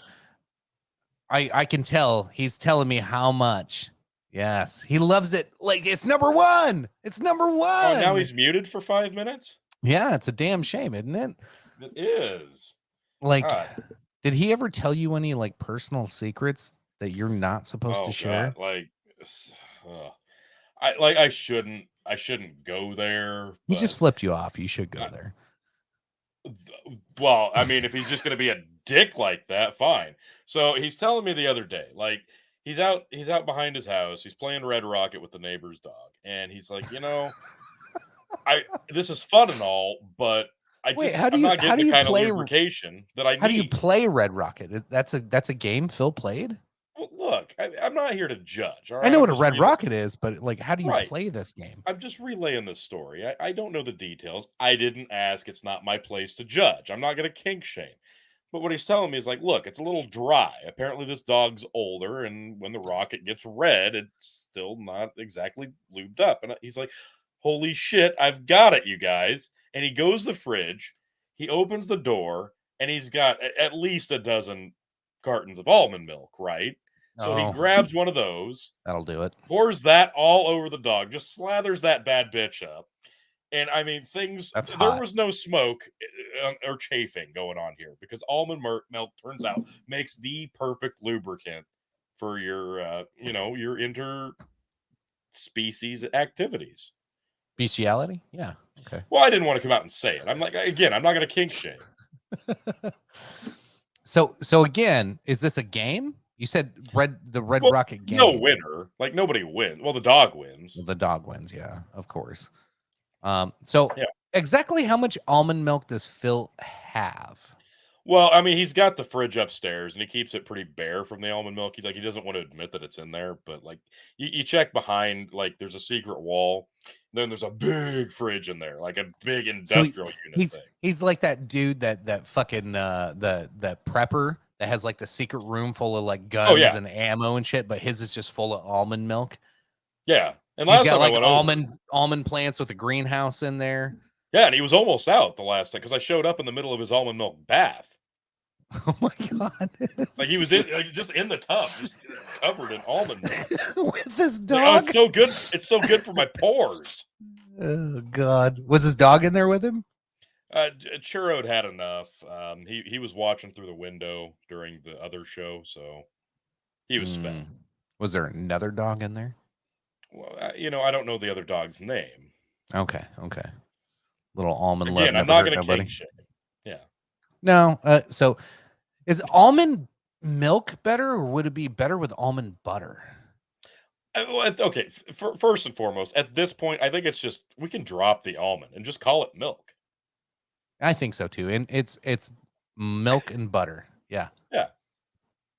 I can tell he's telling me how much. Yes, he loves it. Like it's number one. It's number one. Oh, now he's muted for 5 minutes? Yeah, it's a damn shame, isn't it? It is. Like, God. did he ever tell you any like personal secrets that you're not supposed to share? God, I shouldn't go there. He just flipped you off. You should go there. Well, I mean, if he's just going to be a dick like that, fine. So he's telling me the other day, like he's out behind his house. He's playing Red Rocket with the neighbor's dog, and he's like, this is fun and all, but I'm not getting the kind of lubrication that I need. How do you play Red Rocket? That's a game Phil played? Well, look, I'm not here to judge. All right? I know what a Red Rocket is, but like, how do you Right. play this game? I'm just relaying this story. I don't know the details. I didn't ask. It's not my place to judge. I'm not going to kink shame. But what he's telling me is like, look, it's a little dry. Apparently this dog's older, and when the rocket gets red, it's still not exactly lubed up. And he's like, holy shit, I've got it, you guys. And he goes to the fridge, he opens the door, and he's got at least a dozen cartons of almond milk, right? So he grabs one of those. That'll do it. Pours that all over the dog, just slathers that bad bitch up. And I mean, there was no smoke or chafing going on here because almond milk turns out makes the perfect lubricant for your, your interspecies activities. Bestiality? Yeah. Okay. Well, I didn't want to come out and say it. I'm like, again, I'm not going to kink shame. So again, is this a game? You said the Red Rocket game. No winner. Like nobody wins. Well, the dog wins. The dog wins, yeah, of course. Exactly how much almond milk does Phil have? Well, I mean, he's got the fridge upstairs, and he keeps it pretty bare from the almond milk. He doesn't want to admit that it's in there, but like you check behind, like there's a secret wall. Then there's a big fridge in there, like a big industrial unit thing. He's like that dude that fucking the prepper that has like the secret room full of like guns and ammo and shit, but his is just full of almond milk. Yeah. And he's got like almond plants with a greenhouse in there. Yeah, and he was almost out the last time because I showed up in the middle of his almond milk bath. Oh my god! Like he was just in the tub, just covered in almond milk with this dog. Like, it's so good. It's so good for my pores. Oh god! Was his dog in there with him? Churro'd had enough. He was watching through the window during the other show, so he was spent. Was there another dog in there? Well, I don't know the other dog's name. Okay. Little almond. Again, I'm not going to kink shame. Yeah. No. So, is almond milk better, or would it be better with almond butter? Okay. First and foremost, at this point, I think it's just we can drop the almond and just call it milk. I think so too, and it's milk and butter. Yeah. Yeah.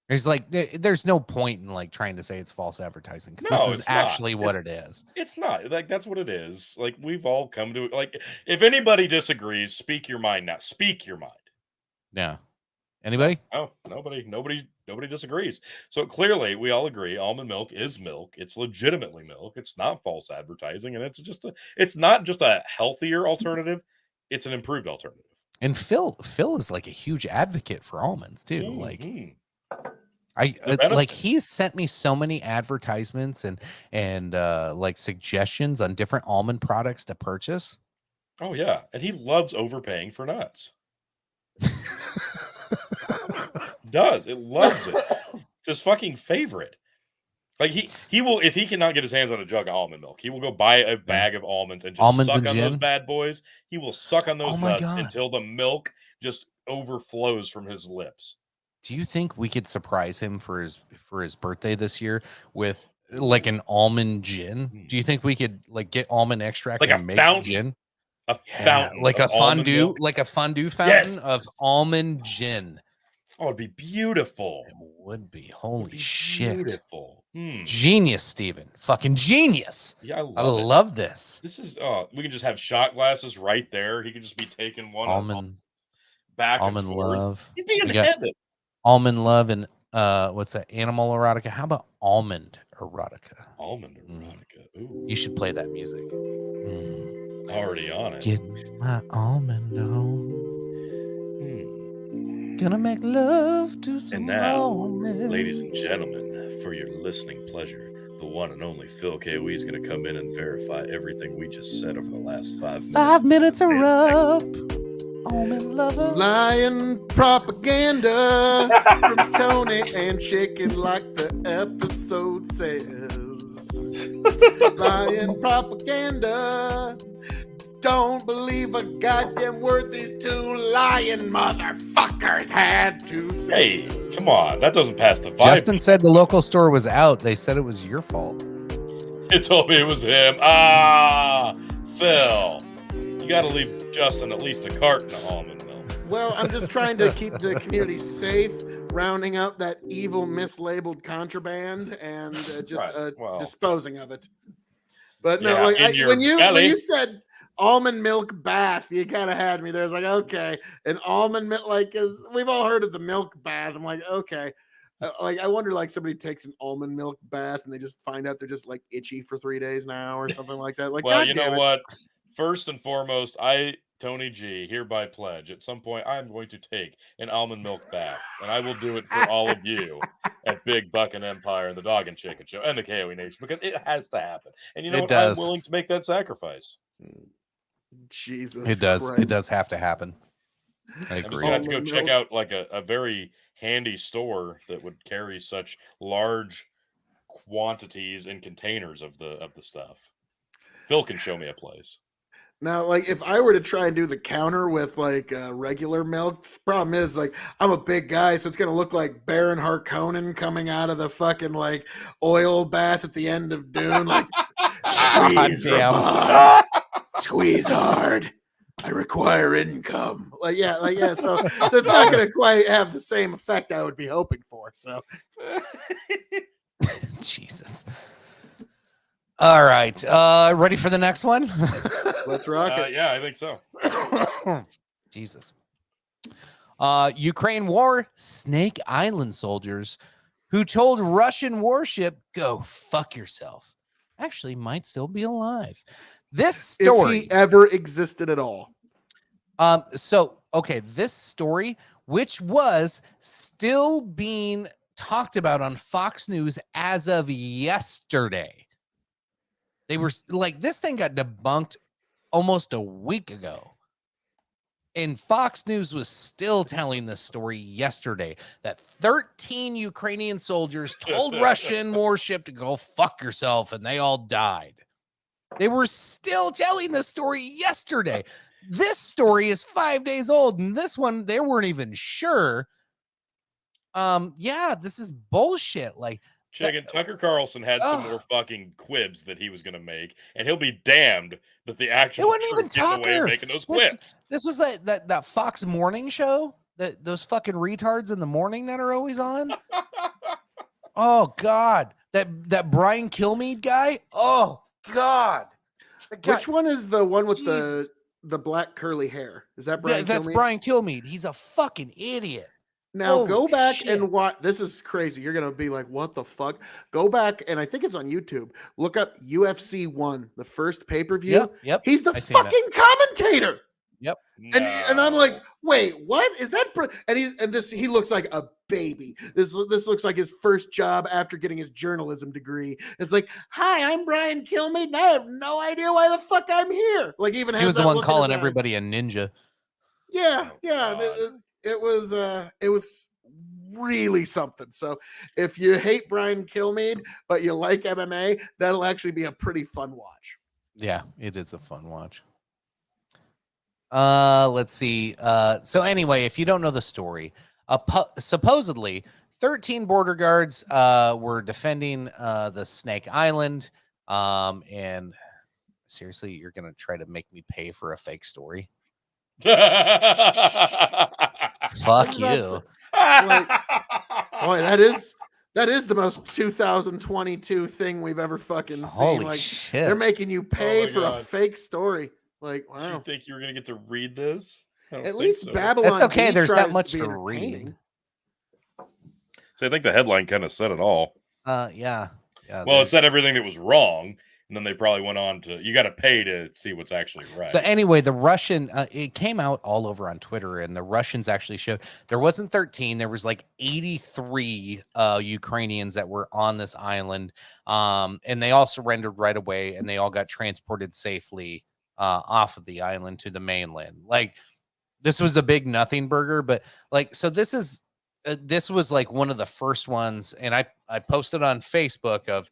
There's no point in like trying to say it's false advertising because this is actually what it is. It's not like that's what it is. Like we've all come to like if anybody disagrees, speak your mind now. Speak your mind. Yeah. Anybody? Oh, nobody disagrees. So clearly we all agree almond milk is milk. It's legitimately milk. It's not false advertising, and it's not just a healthier alternative, it's an improved alternative. And Phil is like a huge advocate for almonds too. Mm-hmm. Like he's sent me so many advertisements and like suggestions on different almond products to purchase. Oh yeah, and he loves overpaying for nuts. It loves it. It's his fucking favorite. Like he will, if he cannot get his hands on a jug of almond milk, he will go buy a bag of almonds and just suck on those bad boys. He will suck on those nuts until the milk just overflows from his lips. Do you think we could surprise him for his birthday this year with like an almond gin? Do you think we could like get almond extract like and make gin? Fountain, like a fondue fountain of almond gin. Oh, it'd be beautiful. It would be. Holy shit. Beautiful. Genius, Steven. Fucking genius. Yeah, I love this. This is we can just have shot glasses right there. He could just be taking one Almond back Almond and forth. Love. He'd be in heaven. Almond Love and what's that? Animal erotica. How about almond erotica? Almond erotica. Ooh. You should play that music. Already on it. Get my almond on. Gonna make love to some And now, almonds. ladies and gentlemen, for your listening pleasure, the one and only Phil KOE is going to come in and verify everything we just said over the last 5 minutes. 5 minutes are up. Almond lover. Lying propaganda from Tony and Chicken, like the episode says. Lying propaganda. Don't believe a goddamn word these two lying motherfuckers had to say. Hey, come on. That doesn't pass the vibe. Justin said the local store was out. They said it was your fault. He told me it was him. Ah, Phil. You got to leave Justin at least a carton of almond milk. Well, I'm just trying to keep the community safe, rounding out that evil mislabeled contraband and disposing of it. But no, Yeah, like in when your you belly. said almond milk bath, you kind of had me there. It's like, okay, an almond milk, like, is we've all heard of the milk bath. I'm like, okay. Like, I wonder, like, somebody takes an almond milk bath and they just find out they're just like itchy for 3 days now or something like that. Like, Well, God you know damn it. what? First and foremost, I, Tony G, hereby pledge at some point I'm going to take an almond milk bath, and I will do it for all of you at Big Buck and Empire and the Dog and Chicken Show and the KOE Nation, because it has to happen. And you know It what? does. I'm willing to make that sacrifice. Jesus, It does. Christ. It does have to happen. I I'm just agree. gonna have to go Almond check milk. out like a very handy store that would carry such large quantities and containers of the stuff. Phil can show me a place. Now, like, if I were to try and do the counter with like regular milk, the problem is, like, I'm a big guy, so it's gonna look like Baron Harkonnen coming out of the fucking like oil bath at the end of Dune, like squeeze, damn. Ramon. Squeeze hard. I require income. Like, yeah. So it's not gonna quite have the same effect I would be hoping for. So Jesus. All right. Ready for the next one? let's rock it. Yeah, I think so. Jesus. Ukraine war, Snake Island soldiers who told Russian warship, go fuck yourself, actually might still be alive. This story, If he ever existed at all. This story, which was still being talked about on Fox News as of yesterday. They were like, this thing got debunked almost a week ago. And Fox News was still telling this story yesterday that 13 Ukrainian soldiers told Russian warship to go fuck yourself and they all died. They were still telling this story yesterday. This story is 5 days old, and this one, they weren't even sure. This is bullshit. Like, Chicken, Tucker Carlson had some more fucking quibs that he was going to make, and he'll be damned that the actual it wasn't even truth gets in the way of Tucker. making those quibs. This was that Fox morning show, that those fucking retards in the morning that are always on. Oh God, that Brian Kilmeade guy. Oh God, Which one is the one with the black curly hair? Is that Brian? That's Kilmeade? Brian Kilmeade. He's a fucking idiot. Now Holy go back shit. and watch. This is crazy. You're gonna be like, "What the fuck?" Go back, and I think it's on YouTube. Look up UFC 1, the first pay-per-view. Yep. He's the I seen that. fucking commentator. Yep. And I'm like, wait, what is that? He looks like a baby. This looks like his first job after getting his journalism degree. It's like, hi, I'm Brian Kilmeade, and I have no idea why the fuck I'm here. Like, even He has was the that one look in calling his eyes. everybody a ninja. Yeah, Oh, yeah. God. It was really something. So if you hate Brian Kilmeade but you like MMA, that'll actually be a pretty fun watch. Yeah, it is a fun watch. Let's see. So anyway, if you don't know the story, supposedly 13 border guards were defending the Snake Island. And seriously, you're gonna try to make me pay for a fake story? Fuck What does that you. say? Boy, that is the most 2022 thing we've ever fucking seen. Holy like shit. they're making you pay my for God. a fake story. Like, Did you wow. think you were gonna get to read this? I don't At think least so. Babylon. It's okay, Bee there's not tries much be to entertaining. read. So I think the headline kind of said it all. Yeah. Well, it said everything that was wrong, and then they probably went on to you got to pay to see what's actually right. So anyway, the Russian, it came out all over on Twitter, and the Russians actually showed there wasn't 13, there was like 83 Ukrainians that were on this island, and they all surrendered right away, and they all got transported safely off of the island to the mainland. Like, this was a big nothing burger, but like, so this was like one of the first ones, and I posted on Facebook of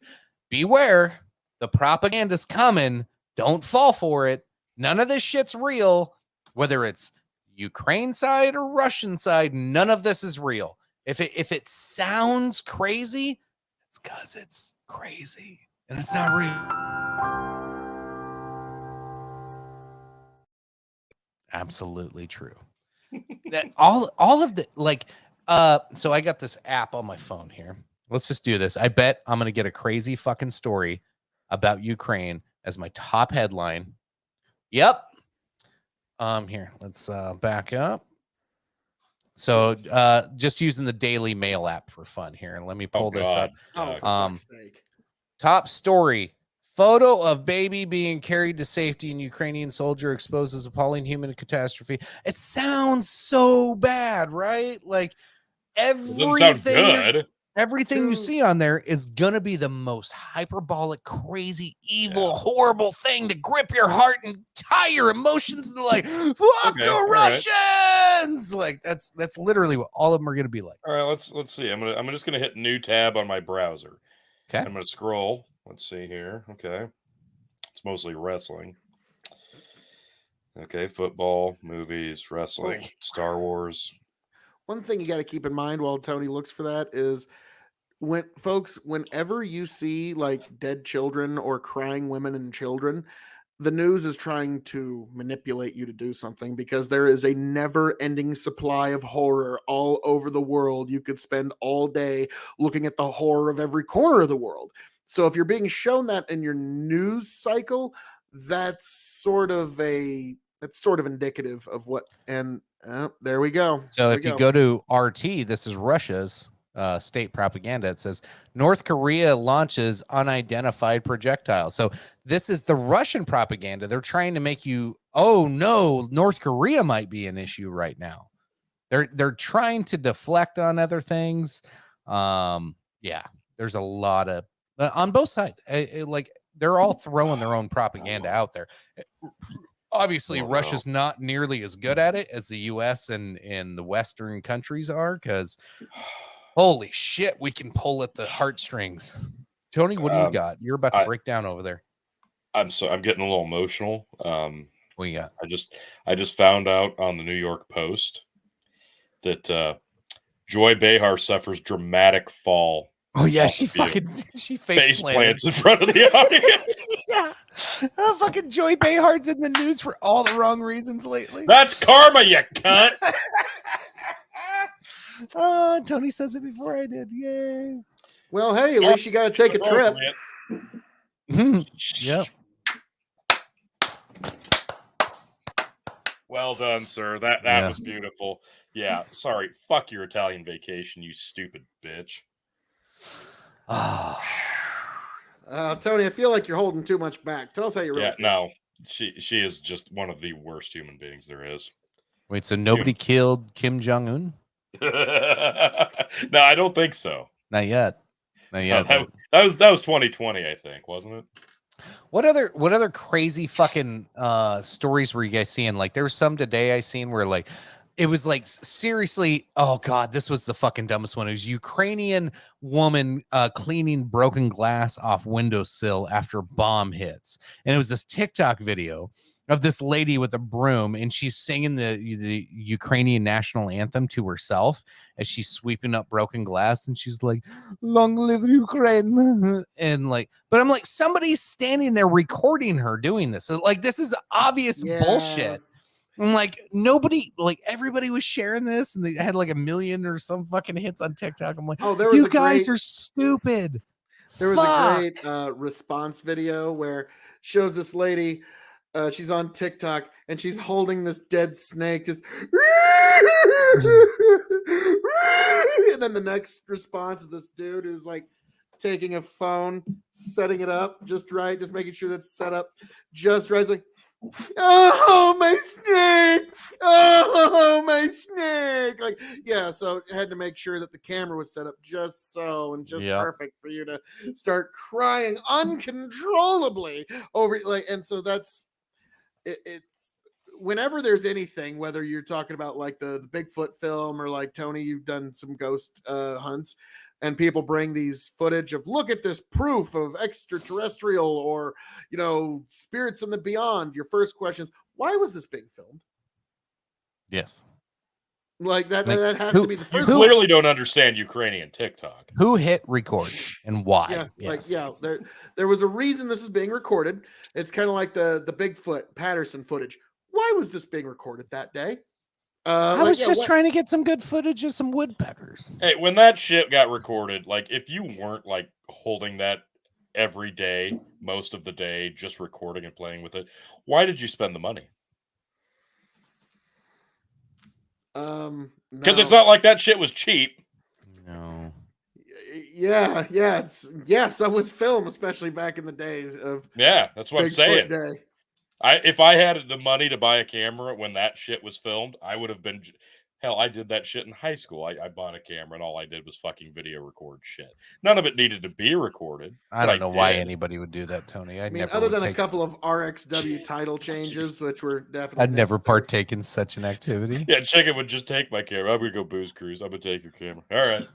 beware, the propaganda's coming, don't fall for it, none of this shit's real, whether it's Ukraine side or Russian side, none of this is real. If it sounds crazy, it's because it's crazy and it's not real. Absolutely true. That all of the like so I got this app on my phone here. Let's just do this. I bet I'm gonna get a crazy fucking story about Ukraine as my top headline. Yep. Here, let's back up. So just using the Daily Mail app for fun here. And let me pull this up. Oh, for fuck's sake. Top story. Photo of baby being carried to safety in Ukrainian soldier exposes appalling human catastrophe. It sounds so bad, right? Like It doesn't sound good. everything you see on there is gonna be the most hyperbolic, crazy, evil, horrible thing to grip your heart and tie your emotions into like fuck the Russians. Like that's literally what all of them are gonna be like. All right, let's see. I'm just gonna hit new tab on my browser. Okay. I'm gonna scroll. Let's see here. Okay. It's mostly wrestling. Okay, football, movies, wrestling, Star Wars. One thing you got to keep in mind while Tony looks for that is whenever you see like dead children or crying women and children, the news is trying to manipulate you to do something because there is a never-ending supply of horror all over the world. You could spend all day looking at the horror of every corner of the world. So if you're being shown that in your news cycle, that's sort of indicative of what. And there we go. So if you go to RT, this is Russia's state propaganda. It says North Korea launches unidentified projectile. So this is the Russian propaganda. They're trying to make you, oh no, North Korea might be an issue right now. They're trying to deflect on other things. Yeah, there's a lot of on both sides. Like they're all throwing their own propaganda out there. Obviously, Russia's not nearly as good at it as the U.S. and the Western countries are, because holy shit, we can pull at the heartstrings. Tony, what do you got? You're about to break down over there. I'm getting a little emotional. What you got? I just found out on the New York Post that Joy Behar suffers dramatic fall. Oh yeah, she face plants in front of the audience. Yeah. Fucking Joy Behar's in the news for all the wrong reasons lately. That's karma, you cunt. Tony says it before I did. Yay. Well, hey, at least you got to take a trip. Yep. Well done, sir. That was beautiful. Yeah. Sorry. Fuck your Italian vacation, you stupid bitch. Tony, I feel like you're holding too much back. Tell us how you really feel. No. She is just one of the worst human beings there is. Wait, so nobody killed Kim Jong-un? No, I don't think so. Not yet. That was 2020, I think, wasn't it? What other crazy fucking stories were you guys seeing? Like there was some today I seen where like it was like seriously, oh god, this was the fucking dumbest one. It was Ukrainian woman cleaning broken glass off windowsill after bomb hits. And it was this TikTok video of this lady with a broom, and she's singing the Ukrainian national anthem to herself as she's sweeping up broken glass, and she's like, "Long live Ukraine!" And like, but I'm like, somebody's standing there recording her doing this. So, like, this is obvious bullshit. I'm like, nobody, like everybody was sharing this, and they had like 1 million or some fucking hits on TikTok. I'm like, Oh, there was you a guys great- are stupid. There was Fuck. a great response video where shows this lady. She's on TikTok and she's holding this dead snake, just. And then the next response is this dude who's like taking a phone, setting it up just right, just making sure that's set up just right. It's like, oh my snake! Oh my snake! Like, yeah, so it had to make sure that the camera was set up just so and just perfect for you to start crying uncontrollably over like, and so that's it's whenever there's anything, whether you're talking about like the Bigfoot film or like Tony, you've done some ghost hunts, and people bring these footage of look at this proof of extraterrestrial or spirits from the beyond. Your first question is, why was this being filmed? Yes. Like that has who- to be the You first. clearly don't understand Ukrainian TikTok. Who hit record and why? Yeah, Yes. there was a reason this is being recorded. It's kind of like the Bigfoot Patterson footage. Why was this being recorded that day? I was just trying to get some good footage of some woodpeckers. Hey, when that shit got recorded, like if you weren't like holding that every day, most of the day, just recording and playing with it, why did you spend the money? Because it's not like that shit was cheap. No. Yeah, that was film, especially back in the days of Yeah, that's what I'm Bigfoot saying. Day. If I had the money to buy a camera when that shit was filmed, I would have been. Hell, I did that shit in high school. I bought a camera and all I did was fucking video record shit. None of it needed to be recorded. I but don't know why did. anybody would do that, Tony. I mean, other than a couple of RXW title changes, which were definitely I'd never necessary. partake in such an activity. Yeah, Chicken would just take my camera. I'm gonna go booze cruise. I'm gonna take your camera. All right.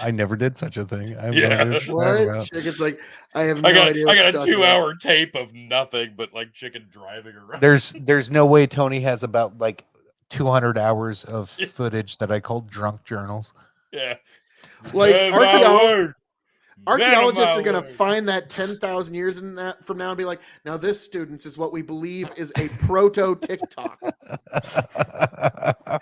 I never did such a thing. I have Yeah. no idea what you're What? talking about. Chicken's like, I have no I idea. what got you're a talking 2-hour tape of nothing but like Chicken driving around. There's no way Tony has about like 200 hours of footage that I call drunk journals. Yeah. about. Like Archaeologists archaeologists are going to find that 10,000 years in that from now and be like, now this, students, is what we believe is a proto TikTok.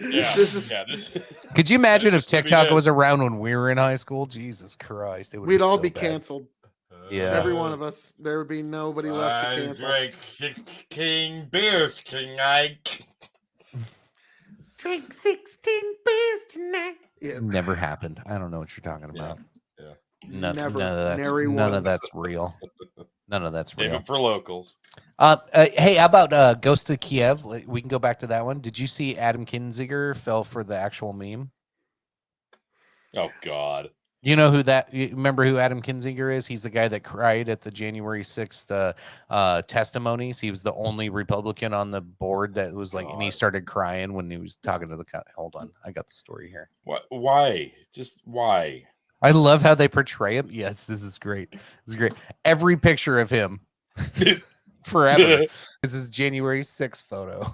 Yeah, This is- Could you imagine if This is gonna be TikTok it. was around when we were in high school? Jesus Christ. It would We'd all so be bad. canceled. Yeah. Every one of us. There would be nobody left to I cancel. drank 16 beers tonight. Drink 16 beers tonight. Yeah, Never happened. I don't know what you're talking about. Yeah. None, Never. none of that's Nary none of once. that's real. None of that's Save real. it for locals. Hey, how about Ghost of Kiev? We can go back to that one. Did you see Adam Kinzinger fell for the actual meme? Oh, God. You know who that? You remember who Adam Kinzinger is? He's the guy that cried at the January 6th testimonies. He was the only Republican on the board that was like, and he God. started crying when he was talking to the. Hold on, I got the story here. Why? Just why? I love how they portray him. Yes, this is great. This is great. Every picture of him forever. This is January 6th photo.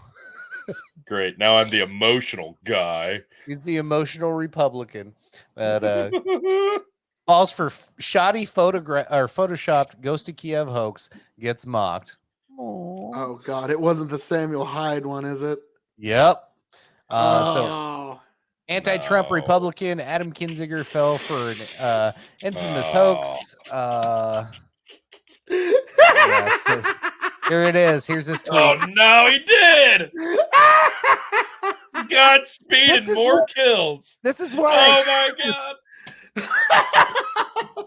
Great. Now I'm the emotional guy. He's the emotional Republican. But falls for shoddy photograph or photoshopped Ghost of Kiev hoax, gets mocked. Oh God, it wasn't the Samuel Hyde one, is it? Yep. So Oh, anti-Trump No. Republican Adam Kinzinger fell for an infamous Oh. hoax. Yeah, so here it is. Here's this tweet. Oh, no, he did. Godspeed This and is more what- kills. This is why. Oh, my God.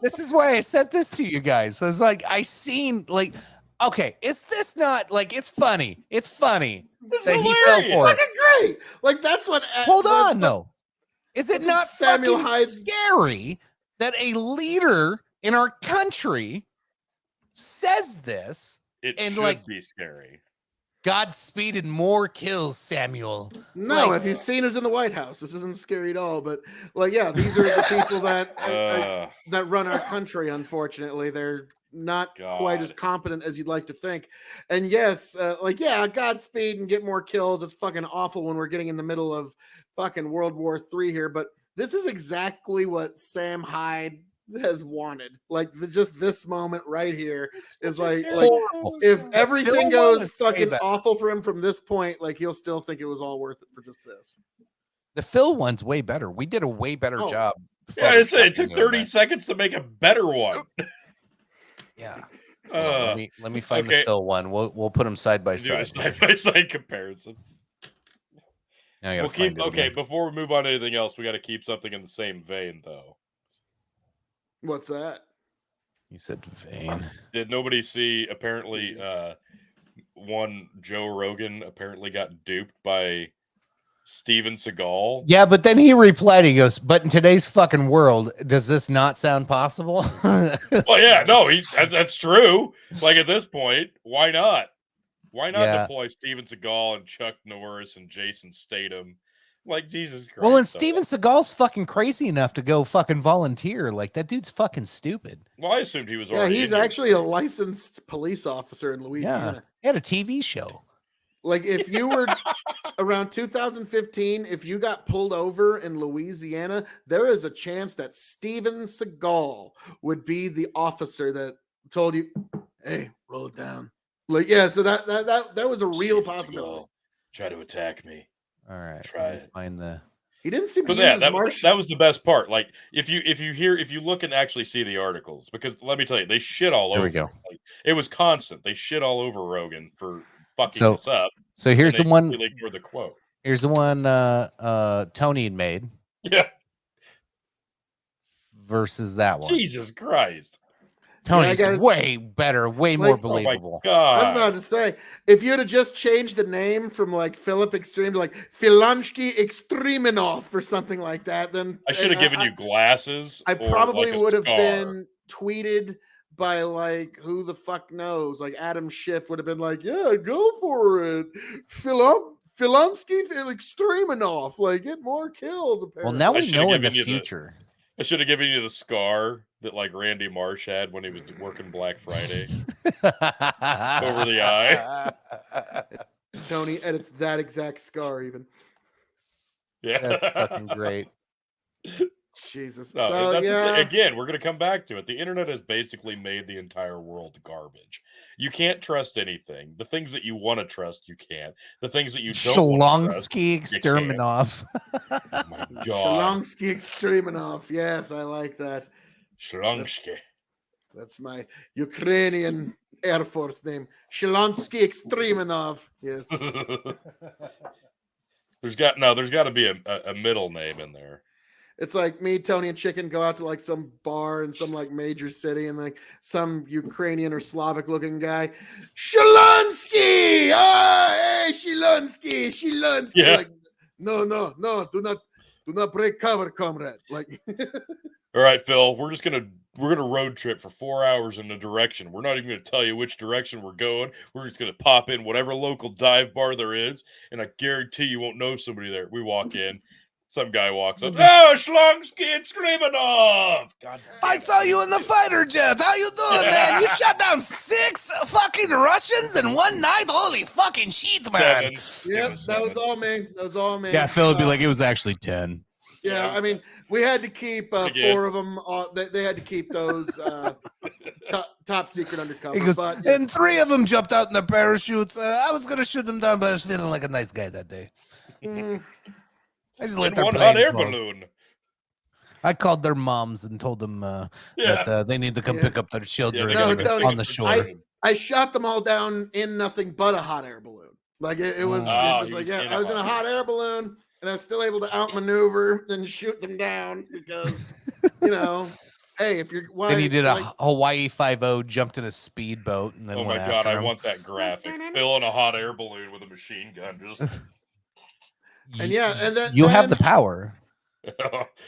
This is why I sent this to you guys. So it's like I seen like, okay, is this not like it's funny? It's funny It's that he fell hilarious. for it. fucking great! Like that's what. Hold that's on, what- though. Is it that's what not Samuel fucking Hyde- scary that a leader in our country says this? It And, should like- be scary. Godspeed and more kills, Samuel. No, Like- if you've seen us in the White House, this isn't scary at all. But like, yeah, these are the people that that run our country. Unfortunately, they're not quite as God. competent as you'd like to think. And yes, like yeah, Godspeed and get more kills. It's fucking awful when we're getting in the middle of fucking World War III here. But this is exactly what Sam Hyde has wanted. Like just this moment right here is like Horrible. if everything Phil one goes is way fucking better. awful for him from this point, like he'll still think it was all worth it for just this. The Phil one's way better. We did a way better Oh. job. Yeah, it took photoshopping 30 that. seconds to make a better one. Yeah. Hold on, let me find the okay. Phil one. We'll put them side by Do a side. side-by-side comparison. Now I gotta We'll find keep it okay. again. Before we move on to anything else, we got to keep something in the same vein, though. What's that? You said vein. Did nobody see? Apparently, one Joe Rogan apparently got duped by Steven Seagal. Yeah, but then he replied. He goes, "But in today's fucking world, does this not sound possible?" Well, yeah, no, that's true. Like at this point, why not? Why not Yeah. deploy Steven Seagal and Chuck Norris and Jason Statham? Like Jesus Christ. Well, and though. Steven Seagal's fucking crazy enough to go fucking volunteer. Like that dude's fucking stupid. Well, I assumed he was. Yeah, already he's in here. actually a licensed police officer in Louisiana. He had a TV show. Like if you were around 2015, if you got pulled over in Louisiana, there is a chance that Steven Seagal would be the officer that told you, "Hey, roll it down." Like, yeah, so that was a real Steven possibility. Seagal, try to attack me. All right, Try let me it. find the. He didn't seem to But use yeah, his that was the best part. Like if you look and actually see the articles, because let me tell you, they shit all There over. we go. Like, it was constant. They shit all over Rogan for fucking So- this up. So here's the and they one. completely ignored the quote. Here's the one. Tony had made Yeah, versus that one. Jesus Christ. Tony's gotta- way better, way more Like- Oh my believable. I was God. about to say, if you'd have just changed the name from like Philip Extreme to like Filansky Extreminov or something like that, then I should have given you glasses. I or, probably like, a would have scar. been tweeted by like who the fuck knows, like Adam Schiff would have been like, "Yeah, go for it, Filansky Extreminov, like get more kills." Well, Apparently. now I we should've know in the given you the- future. I should have given you the scar that like Randy Marsh had when he was working Black Friday. Over the eye. Tony edits that exact scar even. Yeah, That's fucking great. Jesus. No, So that's yeah, again, we're gonna come back to it. The internet has basically made the entire world garbage. You can't trust anything. The things that you want to trust, you can't. The things that you don't want to trust. Shalonsky Exterminov. Oh my God, Shalonsky Extreminov. Yes, I like that. Shalonsky. That's my Ukrainian Air Force name. Shalonsky Extreminov. Yes. there's got to be a middle name in there. It's like me, Tony, and Chicken go out to like some bar in some like major city, and like some Ukrainian or Slavic looking guy, Shalonsky! Ah, hey, Shalonsky! Yeah. Like, no, do not break cover, comrade. Like, All right, Phil, we're gonna road trip for 4 hours in a direction. We're not even gonna tell you which direction we're going. We're just gonna pop in whatever local dive bar there is, and I guarantee you won't know somebody there. We walk in, some guy walks up. Oh, Shlonsky and Skribanov! God, I saw you in the fighter jet. How you doing, man? You shot down 6 fucking Russians in one night. Holy fucking shit, man. yep, that was all me. That was all me. Yeah, Phil would be like, it was actually 10. Yeah, I mean, we had to keep Again. 4 of them. They had to keep those top secret undercover. He goes, but, yeah. and 3 of them jumped out in their parachutes. I was gonna shoot them down, but I was feeling like a nice guy that day. Mm, I just let And their one hot plane air fall. balloon. I called their moms and told them Yeah. that they need to come Yeah. pick up their children No, gotta Tony, on the shore. I shot them all down in nothing but a hot air balloon. Like it was, Oh, it's just he like, was yeah, in I a was in a hot hot air balloon, and I was still able to outmaneuver and shoot them down because, hey, if you're why, Then you did a like, Hawaii 5-0, jumped in a speedboat, and then Oh my went God, after I him. want that graphic. Phil in a hot air balloon with a machine gun. Just and yeah, and then you have the power. Yes,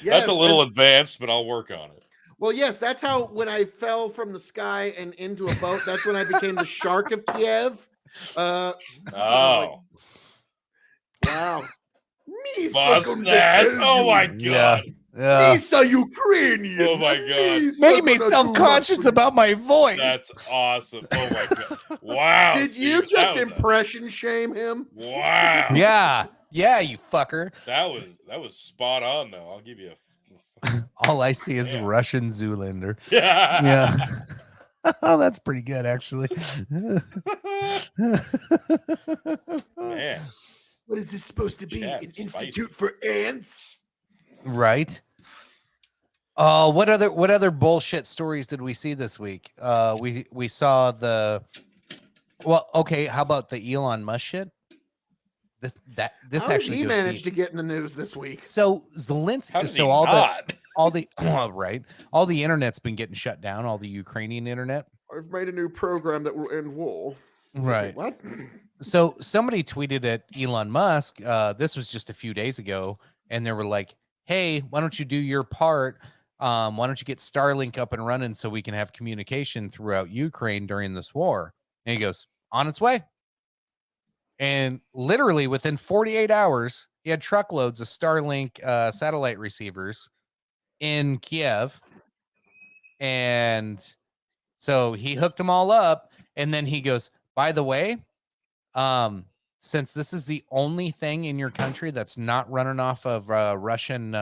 That's a little advanced, but I'll work on it. Well, yes, that's how when I fell from the sky and into a boat, that's when I became the Shark of Kiev. So I was Oh, like, wow. Misa mustache! Oh my God! Yeah. Yeah. Misa Ukrainian. Oh my God. Misa Making me gonna self-conscious do about my voice. That's awesome! Oh my God! Wow! Did you Steve, just that was impression shame him? wow! Yeah. Yeah, you fucker. That was spot on though. I'll give you a. All I see is Russian Zoolander. Yeah. Yeah. Oh, that's pretty good, actually. Man. What is this supposed to be? Chat, An spicy. institute for ants? Right. What other bullshit stories did we see this week? We saw the. Well, okay. How about the Elon Musk shit? This How did actually he goes managed deep. to get in the news this week? So Zelensky. How did So he all not? the right, all the internet's been getting shut down. All the Ukrainian internet. I've made a new program that will end war. Right. What? So somebody tweeted at Elon Musk. This was just a few days ago, and they were like, "Hey, why don't you do your part? Why don't you get Starlink up and running so we can have communication throughout Ukraine during this war?" And he goes, "On its way." And literally within 48 hours, he had truckloads of Starlink satellite receivers in Kiev. And so he hooked them all up. And then he goes, by the way, since this is the only thing in your country that's not running off of Russian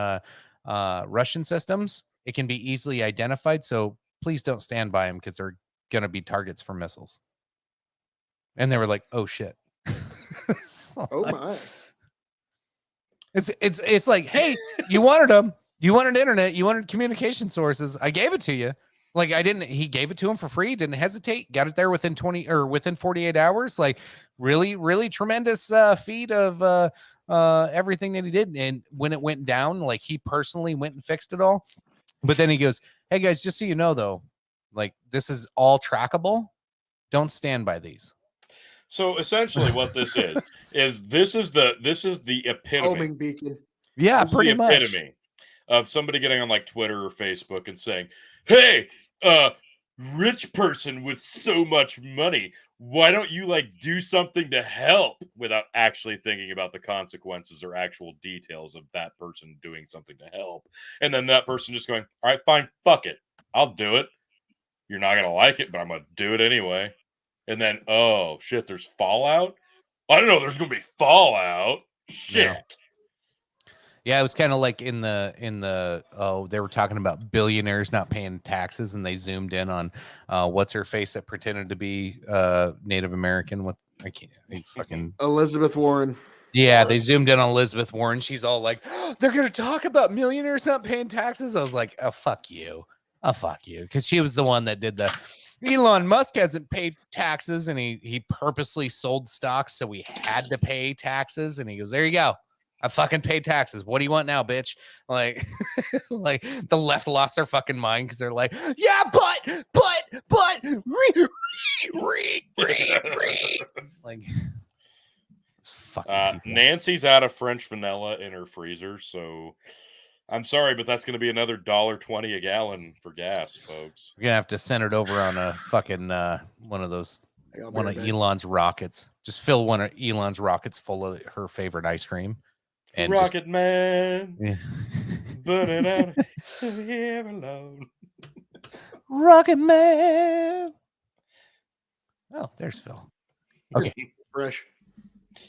systems, it can be easily identified. So please don't stand by them because they're going to be targets for missiles. And they were like, oh, shit. So, Oh my! It's like, hey, you wanted them, you wanted internet, you wanted communication sources. I gave it to you. Like he gave it to him for free, didn't hesitate, got it there within 48 hours. Like really, really tremendous feat of everything that he did. And when it went down, like he personally went and fixed it all. But then he goes, hey guys, just so you know though, like this is all trackable. Don't stand by these. So essentially, what this is this is the epitome. Homing beacon. Yeah, This is pretty the much. epitome of somebody getting on like Twitter or Facebook and saying, "Hey, rich person with so much money, why don't you like do something to help?" Without actually thinking about the consequences or actual details of that person doing something to help, and then that person just going, "All right, fine, fuck it, I'll do it. You're not gonna like it, but I'm gonna do it anyway." And then, oh shit, there's fallout. I didn't know there's gonna be fallout. Shit. Yeah, it was kind of like in the they were talking about billionaires not paying taxes, and they zoomed in on what's her face that pretended to be Native American. What I fucking Elizabeth Warren. yeah, they zoomed in on Elizabeth Warren. She's all like, oh, they're gonna talk about millionaires not paying taxes. I was like, oh fuck you, because she was the one that did the. Elon Musk hasn't paid taxes, and he purposely sold stocks, so we had to pay taxes. And he goes, "There you go, I fucking paid taxes. What do you want now, bitch?" Like, like the left lost their fucking mind because they're like, "Yeah, but, like, it's fucking people. Nancy's out of French vanilla in her freezer, so I'm sorry, but that's going to be another $1.20 a gallon for gas, folks. We're gonna have to send it over on a fucking one of Elon's rockets. Just fill one of Elon's rockets full of her favorite ice cream. And Rocket Man, yeah. burning out here alone. Rocket Man. Oh, there's Phil. Okay, Fresh.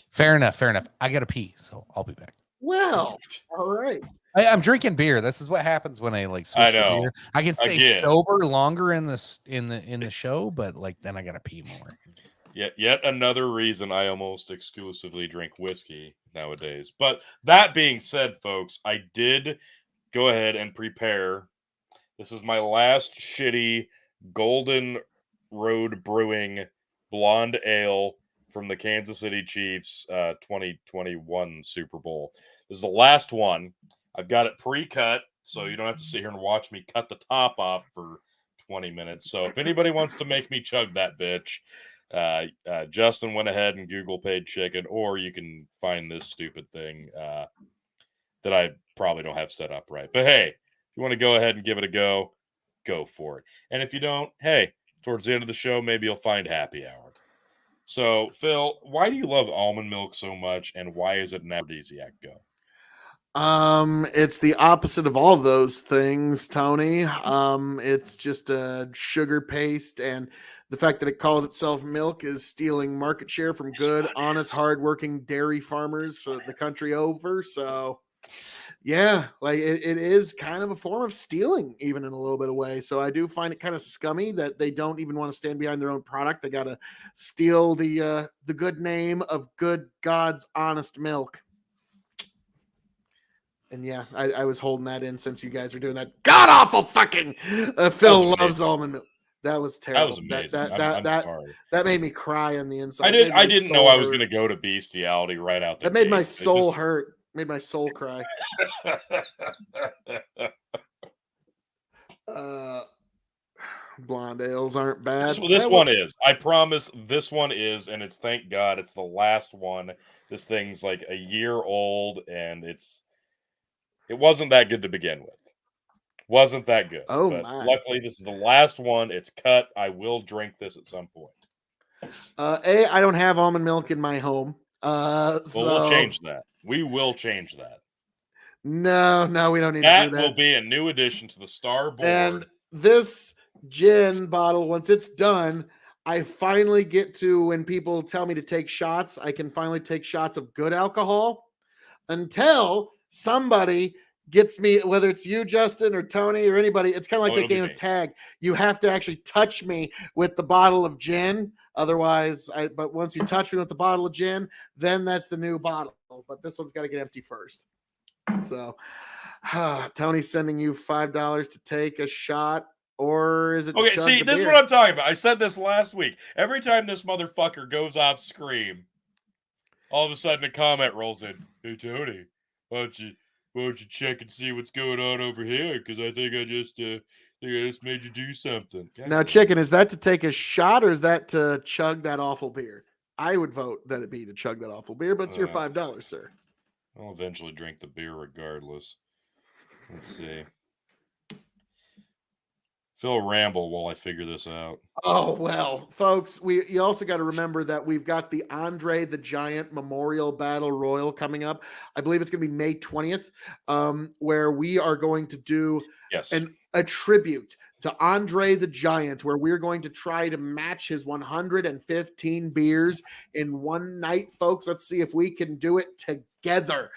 fair enough. I gotta pee, so I'll be back. Well, all right. I'm drinking beer. This is what happens when I like switch to beer. I can stay sober longer in the show, but like then I gotta pee more. Yet another reason I almost exclusively drink whiskey nowadays. But that being said, folks, I did go ahead and prepare. This is my last shitty Golden Road Brewing blonde ale from the Kansas City Chiefs 2021 Super Bowl. This is the last one. I've got it pre-cut, so you don't have to sit here and watch me cut the top off for 20 minutes. So if anybody wants to make me chug that bitch, Justin went ahead and Google paid chicken, or you can find this stupid thing that I probably don't have set up right. But hey, if you want to go ahead and give it a go for it. And if you don't, hey, towards the end of the show, maybe you'll find happy hour. So, Phil, why do you love almond milk so much, and why is it an aphrodisiac? Go. It's the opposite of all those things, Tony. It's just a sugar paste, and the fact that it calls itself milk is stealing market share from good, honest, hardworking dairy farmers the country over. So Yeah, like it is kind of a form of stealing, even in a little bit of way. So I do find it kind of scummy that they don't even want to stand behind their own product. They got to steal the good name of Good God's Honest Milk. And yeah, I was holding that in since you guys are doing that god awful fucking. Phil loves almond milk. That was terrible. That was amazing. I'm sorry. That made me cry on the inside. I didn't know I was going to go to bestiality right out there. That made my soul hurt. Made my soul cry. Blonde ales aren't bad. This one is. I promise this one is, and it's thank God it's the last one. This thing's like a year old, and it wasn't that good to begin with. Wasn't that good. Oh but my. Luckily, this is the last one. It's cut. I will drink this at some point. I don't have almond milk in my home. Well, we'll change that. We will change that. No, we don't need to do that. That will be a new addition to the Starboard. And this gin bottle, once it's done, I finally get to, when people tell me to take shots, I can finally take shots of good alcohol until somebody gets me, whether it's you, Justin, or Tony, or anybody. It's kind of like the game of tag. You have to actually touch me with the bottle of gin. Otherwise, but once you touch me with the bottle of gin, then that's the new bottle. But this one's got to get empty first. So, Tony's sending you $5 to take a shot, or is it? Okay, see, this is what I'm talking about. I said this last week. Every time this motherfucker goes off scream, all of a sudden a comment rolls in. Hey, Tony, why don't you check and see what's going on over here? Because I think I just made you do something. Now, Chicken, is that to take a shot or is that to chug that awful beer? I would vote that it be to chug that awful beer, but it's your $5, sir. I'll eventually drink the beer regardless. Let's see. Phil ramble while I figure this out. Oh, well, folks, you also got to remember that we've got the Andre the Giant Memorial Battle Royal coming up. I believe it's going to be May 20th, where we are going to do a tribute to Andre the Giant, where we're going to try to match his 115 beers in one night, folks. Let's see if we can do it together.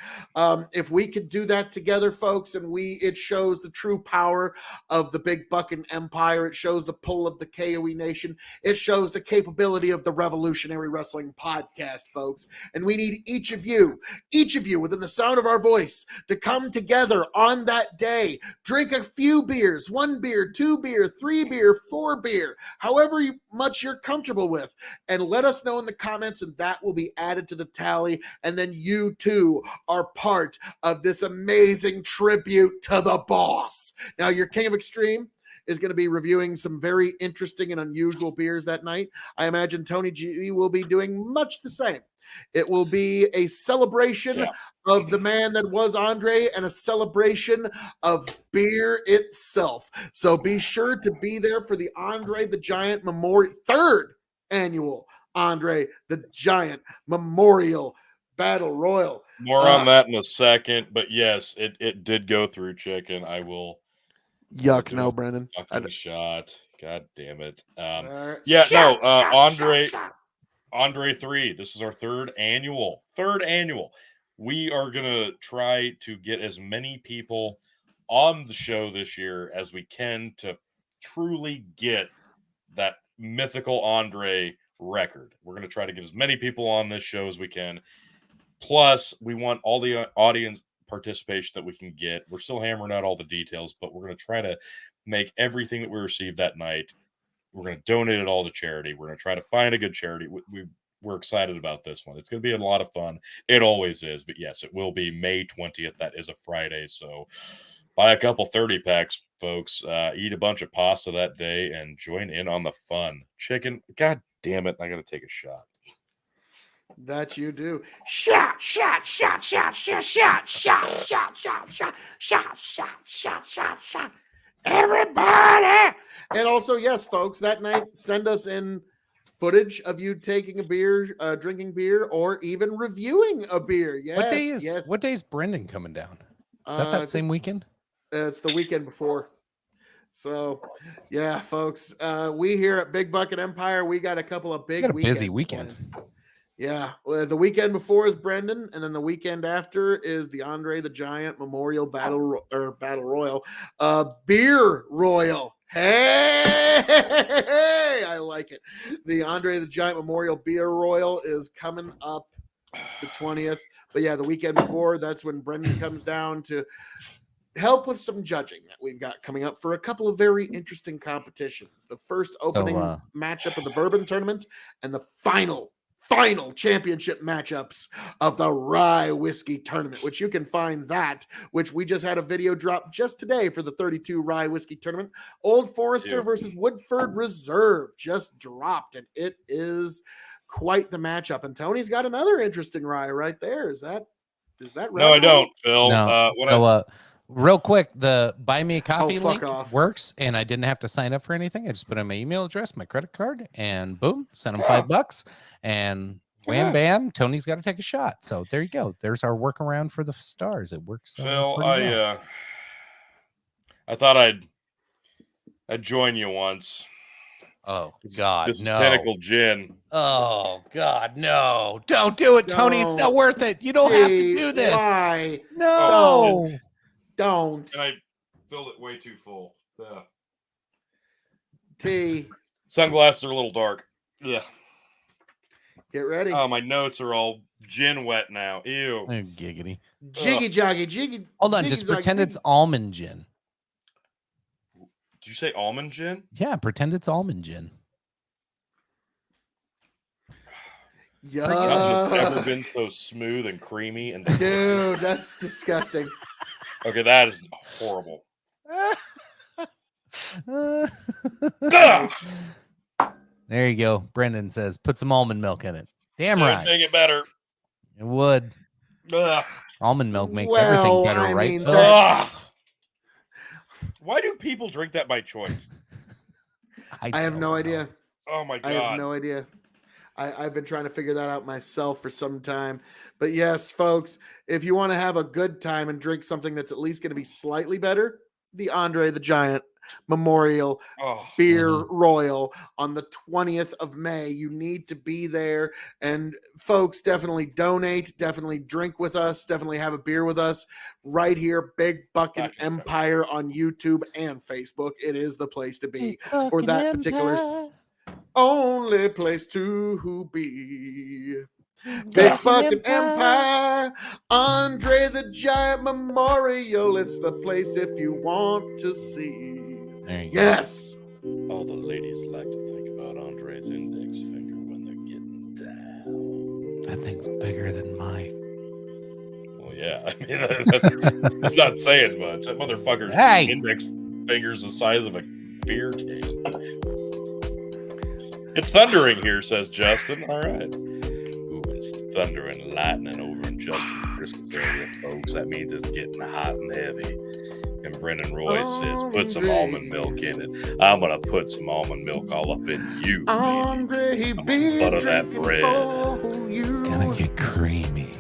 If we could do that together, folks, and it shows the true power of the Big Buckin' Empire. It shows the pull of the KOE Nation. It shows the capability of the Revolutionary Wrestling Podcast, folks. And we need each of you within the sound of our voice to come together on that day, drink a few beers, 1 beer, 2 beer, 3 beer, 4 beer, however much you're comfortable with, and let us know in the comments, and that will be added to the tally. And then you too are part of this amazing tribute to the boss. Now, your King of Extreme is going to be reviewing some very interesting and unusual beers that night. I imagine Tony G will be doing much the same. It will be a celebration of the man that was Andre and a celebration of beer itself. So be sure to be there for the Andre the Giant Memorial, 3rd annual Andre the Giant Memorial Battle Royal. More on that in a second, but yes, it did go through, Chicken. I will. Yuck, no, Brendan. Fucking shot. God damn it. Andre 3. This is our 3rd annual. We are gonna try to get as many people on the show this year as we can to truly get that mythical Andre record. We're gonna try to get as many people on this show as we can. Plus, we want all the audience participation that we can get. We're still hammering out all the details, but we're going to try to make everything that we receive that night. We're going to donate it all to charity. We're going to try to find a good charity. We're excited about this one. It's going to be a lot of fun. It always is. But yes, it will be May 20th. That is a Friday. So buy a couple 30 packs, folks. Eat a bunch of pasta that day and join in on the fun. Chicken, God damn it. I got to take a shot. That you do. Shot. Everybody. And also, yes, folks, that night, send us in footage of you taking a beer, drinking beer, or even reviewing a beer. Yes. What day is Brendan coming down? Is that same weekend? It's the weekend before. So, yeah, folks, we here at Big Buckin' Empire, we got a couple of big busy weekend. Yeah, well, the weekend before is Brendan, and then the weekend after is the Andre the Giant Memorial Battle Royal, Beer Royal. Hey, I like it. The Andre the Giant Memorial Beer Royal is coming up the 20th. But yeah, the weekend before, that's when Brendan comes down to help with some judging that we've got coming up for a couple of very interesting competitions. The first opening matchup of the bourbon tournament and the final championship matchups of the rye whiskey tournament, which you can find which we just had a video drop just today for the 32 rye whiskey tournament. Old Forester versus Woodford Reserve just dropped, and it is quite the matchup. And Tony's got another interesting rye right there. Is that right? No, I don't, Phil. No. Real quick, the buy me a coffee link off. works, and I didn't have to sign up for anything. I just put in my email address, my credit card, and boom, send them $5, and wham bam, Tony's got to take a shot. So there you go. There's our workaround for the stars. It works. Phil, I thought I'd join you once. Oh God, this no! Pinnacle Gin. Oh God, no! Don't do it, Tony. It's not worth it. You don't have to do this. Why? No. Don't. And I filled it way too full. T. Sunglasses are a little dark. Yeah. Get ready. Oh, my notes are all gin wet now. Ew. Oh, giggity. Jiggy joggy, jiggy. Hold on, jiggy, just pretend it's almond gin. Did you say almond gin? Yeah, pretend it's almond gin. Yeah. Nothing has ever been so smooth and creamy and dude, that's disgusting. Okay, that is horrible. There you go. Brendan says, put some almond milk in it. Damn right. Make it better. It would. Ugh. Almond milk makes everything better, right? Phil? Why do people drink that by choice? I have no idea. Oh my God. I have no idea. I've been trying to figure that out myself for some time. But yes, folks, if you want to have a good time and drink something that's at least going to be slightly better, the Andre the Giant Memorial Beer Royal on the 20th of May. You need to be there. And folks, definitely donate, definitely drink with us, definitely have a beer with us right here. Big Buckin' Empire on YouTube and Facebook. It is the place to be for that particular only place to be. Big Buckin' Empire, Andre the Giant Memorial. It's the place if you want to see. Yes. All the ladies like to think about Andre's index finger when they're getting down. That thing's bigger than mine. Well, yeah. I mean, that's not saying much. That motherfucker's index finger's the size of a beer can. It's thundering here, says Justin. All right. Ooh, it's thunder and lightning over in Justin Christmas area, folks. That means it's getting hot and heavy. And Brendan Roy says, put some almond milk in it. I'm going to put some almond milk all up in you, baby. I'm gonna butter that bread. It's going to get creamy.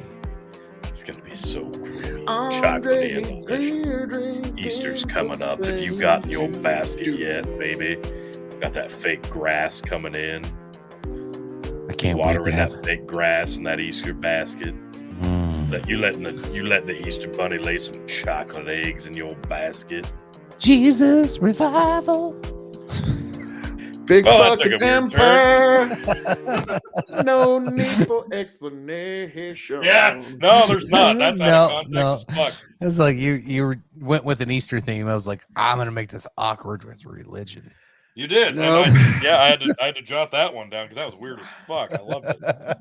It's going to be so creamy. Chocolatey and delicious. Easter's coming up. If you got in your basket yet, baby. Got that fake grass coming in. I can't watering that fake grass in that Easter basket. That you let the Easter bunny lay some chocolate eggs in your basket. Jesus revival. Big Buckin' Empire. No need for explanation. Yeah, no, there's not. That's out of context as fuck. It's like you went with an Easter theme. I was like, I'm gonna make this awkward with religion. You did. No. I had to jot that one down because that was weird as fuck. I loved it.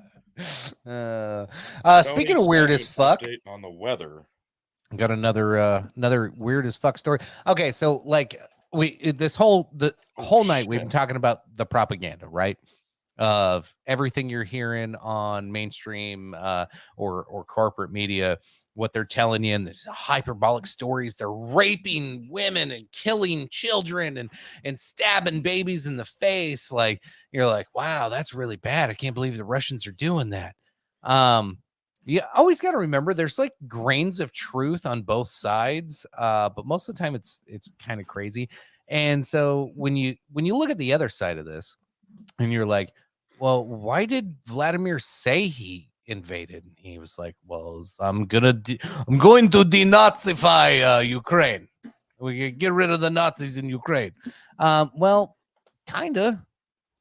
Speaking of weird as fuck, on the weather, got another weird as fuck story. Okay, so like the whole night we've been talking about the propaganda, right? Of everything you're hearing on mainstream or corporate media, what they're telling you, and these hyperbolic stories. They're raping women and killing children and stabbing babies in the face. Like, you're like, wow, that's really bad. I can't believe the Russians are doing that. You always got to remember there's like grains of truth on both sides, but most of the time it's kind of crazy. And so when you look at the other side of this and you're like, well, why did Vladimir say he invaded? He was like, well, I'm going to denazify Ukraine. We can get rid of the Nazis in Ukraine. Well, kind of.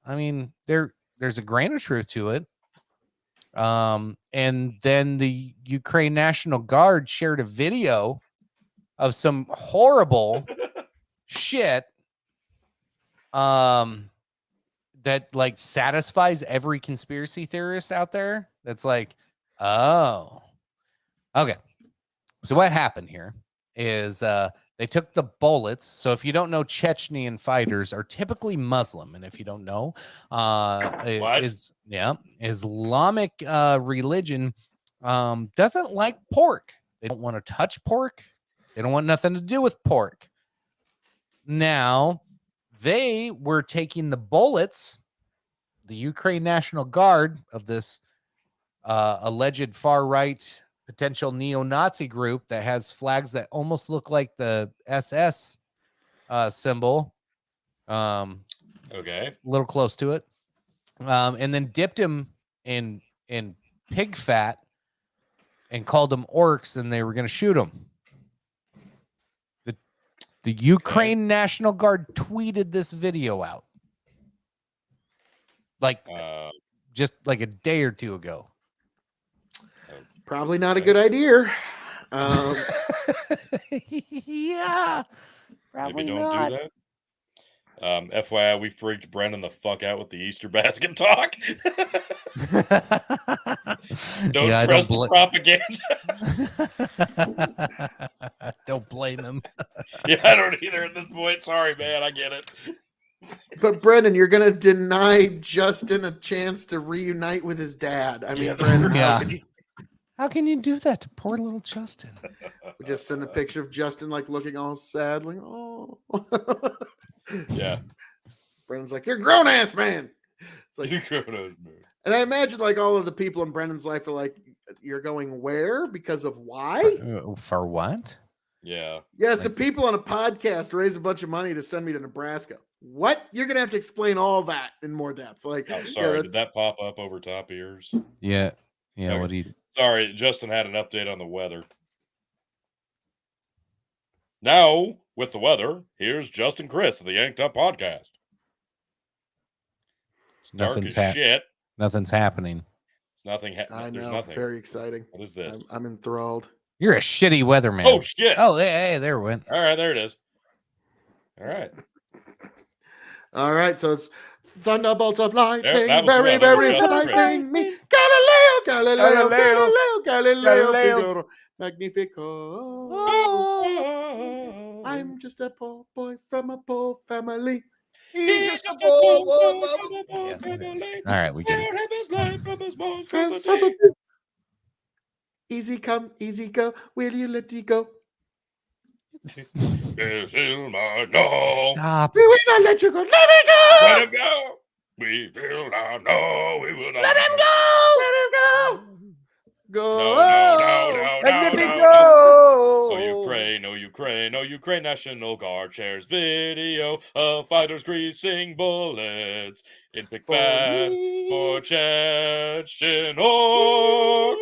I mean, there's a grain of truth to it. And then the Ukraine National Guard shared a video of some horrible shit that like satisfies every conspiracy theorist out there. That's like, oh, okay. So what happened here is they took the bullets. So if you don't know, Chechnyan fighters are typically Muslim, and if you don't know, Islamic religion doesn't like pork. They don't want to touch pork. They don't want nothing to do with pork. Now, they were taking the bullets, the Ukraine National Guard of this alleged far-right potential neo-Nazi group that has flags that almost look like the SS symbol. Okay. A little close to it. And then dipped him in pig fat and called them orcs, and they were going to shoot him. The Ukraine National Guard tweeted this video out. Like just like a day or two ago. Probably not a good idea. Yeah. Probably Maybe don't not. do that. FYI, we freaked Brendan the fuck out with the Easter basket talk. Don't trust the propaganda. Don't blame him. Yeah, I don't either at this point. Sorry, man. I get it. But Brendan, you're going to deny Justin a chance to reunite with his dad. I mean, Brendan, how can you do that to poor little Justin? We just send a picture of Justin like looking all sad, like, oh. Yeah. Brendan's like, you're a grown ass man. It's like, You're grown ass man. And I imagine like all of the people in Brendan's life are like, you're going where? Because of why? For what? Yeah. Yeah, some people on a podcast raise a bunch of money to send me to Nebraska. What? You're gonna have to explain all that in more depth. Like, I'm sorry, did that pop up over top of yours? Yeah. Okay. What do you? Sorry, Justin had an update on the weather. Now, with the weather, here's Justin Chris of the Yanked Up Podcast. It's dark as shit. Nothing's happening. Nothing. I know. There's nothing. Very exciting. What is this? I'm enthralled. You're a shitty weatherman. Oh shit! Oh, hey, there it went. All right, there it is. All right. All right, so it's thunderbolts of lightning, There, very, very frightening me. Galileo, Figaro, Magnifico. I'm just a poor boy from a poor family. He's just a poor boy. All right, we get it. Easy come, easy go. Will you let me go? Stop. We will not let you go. Let me go. Let him go. We will not know. We will not. Let him go. Let him go. Go. No. Magnifico. Oh, Ukraine, oh, Ukraine, oh, Ukraine National Guard shares video of fighters greasing bullets in big fat for Chechen orcs.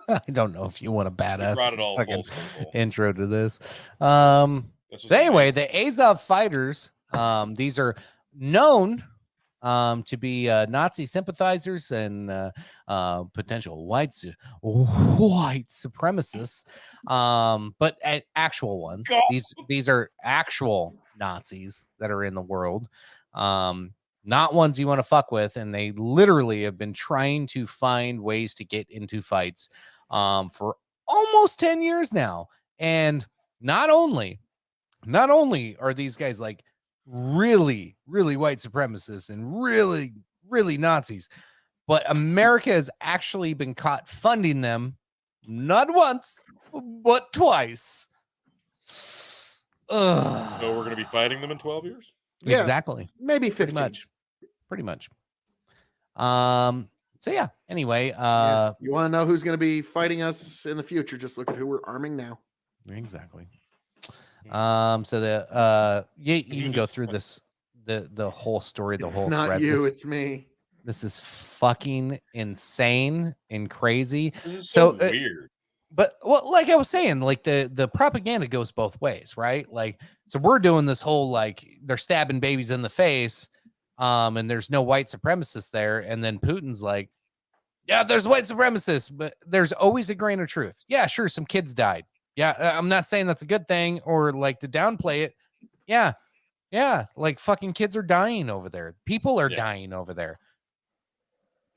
I don't know if you want a badass fucking full intro to this. circle. So anyway, the Azov fighters, these are known to be Nazi sympathizers and potential white supremacists, but actual ones. These are actual Nazis that are in the world, not ones you want to fuck with, and they literally have been trying to find ways to get into fights for almost 10 years now. And not only are these guys like really, really white supremacists and really, really Nazis, but America has actually been caught funding them not once, but twice. So we're going to be fighting them in 12 years? Yeah, exactly. Maybe 15. Pretty much. So yeah, anyway, you want to know who's going to be fighting us in the future? Just look at who we're arming now. Exactly. So the you can go through this the whole story, the It's whole not thread. you, it's me. This is fucking insane and crazy. This is So, so weird. But well, like I was saying, like the propaganda goes both ways, right? Like, so we're doing this whole like they're stabbing babies in the face, and there's no white supremacists there, and then Putin's like, yeah, there's white supremacists, but there's always a grain of truth. Yeah, sure, some kids died. Yeah, I'm not saying that's a good thing or like to downplay it. Yeah, like fucking kids are dying over there. People are dying over there.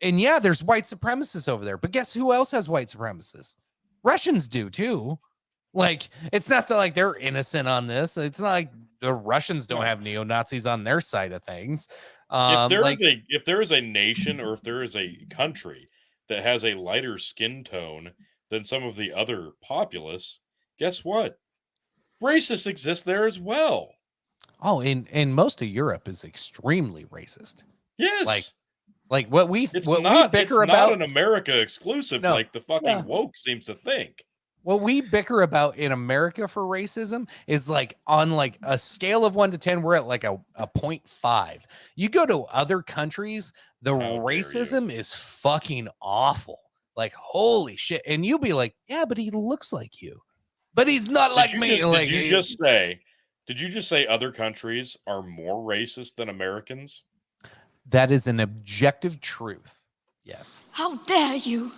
And yeah, there's white supremacists over there, but guess who else has white supremacists? Russians do too. Like, it's not that like they're innocent on this. It's not like the Russians don't have neo-Nazis on their side of things. If there is a nation or if there is a country that has a lighter skin tone than some of the other populace, guess what? Racists exist there as well. Oh, and most of Europe is extremely racist. Yes. Like what we It's what not, we bicker it's about not an America exclusive No. like the fucking woke seems to think. what we bicker about in America for racism is like on like a scale of 1 to 10, we're at like a 0.5. You go to other countries, the racism is fucking awful. Like, holy shit. And you'll be like, yeah, but he looks like you. But he's not like me. Did you just say other countries are more racist than Americans? That is an objective truth. Yes. How dare you?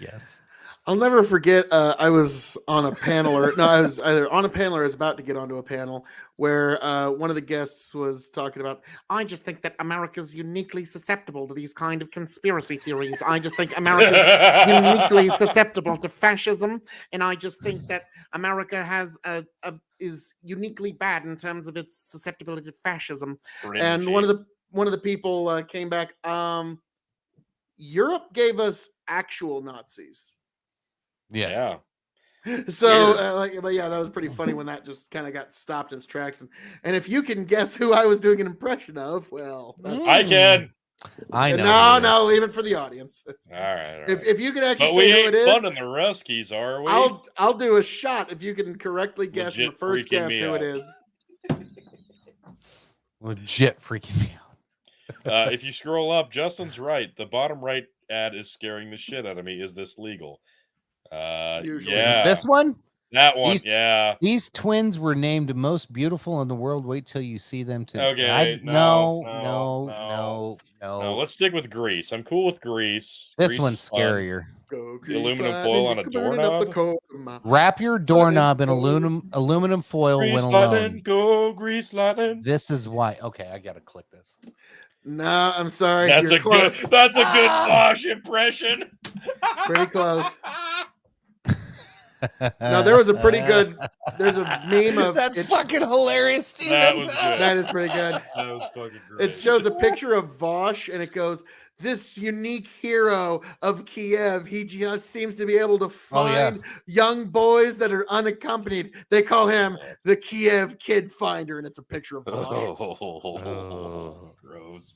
Yes. I'll never forget. I was on a panel, I was either on a panel or I was about to get onto a panel where one of the guests was talking about. I just think that America's uniquely susceptible to these kind of conspiracy theories. I just think America's uniquely susceptible to fascism, and I just think that America is uniquely bad in terms of its susceptibility to fascism. And one of the people came back. Europe gave us actual Nazis. Yes. Yeah. So, but yeah, that was pretty funny when that just kind of got stopped in its tracks. And if you can guess who I was doing an impression of, well, I can. I know. No, leave it for the audience. All right. If you can actually But say we who ain't it is, fun in the Ruskies, are we? I'll do a shot if you can correctly guess in the Legit first freaking guess me who out. it is. Legit freaking me out. If you scroll up, Justin's right. The bottom right ad is scaring the shit out of me. Is this legal? Usually. Yeah. This one? That one, These- yeah. These twins were named most beautiful in the world. Wait till you see them today. Okay, No. Let's stick with Greece. I'm cool with Greece. This Greece one's is fun. scarier. The aluminum foil on a doorknob? Wrap your doorknob in aluminum foil Grease when lightning, alone. go Grease lightning. This is why. Okay, I gotta click this. No, I'm sorry. That's You're a close. good. That's a good Bosch impression. Pretty close. No, there was a pretty good. There's a meme of That's fucking hilarious, Steven. That was good. That is pretty good. That was fucking great. It shows a picture of Vosh and it goes, this unique hero of Kiev, he just seems to be able to find young boys that are unaccompanied. They call him the Kiev Kid Finder, and it's a picture of Vosh. Oh, gross.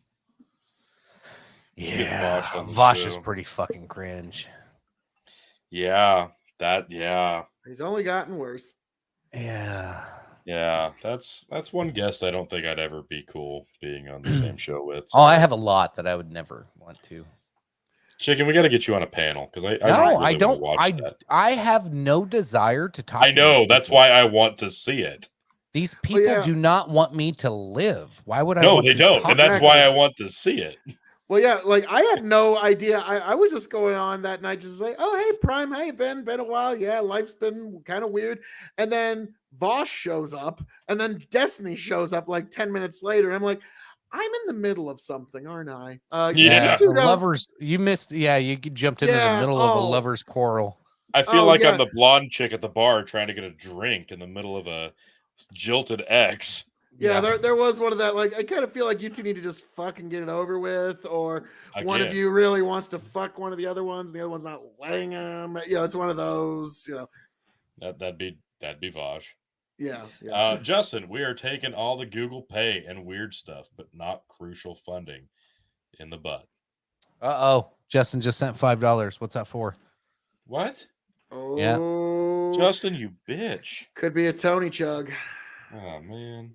Yeah, Vosh on the Vosh is show. pretty fucking cringe. Yeah, He's only gotten worse. Yeah. That's one guest I don't think I'd ever be cool being on the same show with. Oh, I have a lot that I would never want to. Chicken, we got to get you on a panel because I No, really I wanna don't. watch that. I have no desire to talk. I to know these that's people. why I want to see it. These people do not want me to live. Why would I? No, want they to don't, talk and that's to why them? I want to see it. Well, yeah, like I had no idea. I was just going on that night, just like, oh, hey, Prime, hey, been a while. Yeah, life's been kind of weird. And then Vosh shows up, and then Destiny shows up like 10 minutes later. I'm like, I'm in the middle of something, aren't I? Yeah. you two don't- Lovers. You missed. Yeah, you jumped into the middle of a lovers' quarrel. I feel Oh, like yeah. I'm the blonde chick at the bar trying to get a drink in the middle of a jilted ex. Yeah, there was one of that. Like, I kind of feel like you two need to just fucking get it over with, or one of Again. you really wants to fuck one of the other ones, and the other one's not letting him. You know, it's one of those. You know, That'd be Vosh. yeah. Justin, we are taking all the Google Pay and weird stuff, but not crucial funding in the butt. Justin just sent $5. What's that for? What? Oh, Yeah. Justin, you bitch. could be a Tony Chug. Oh man.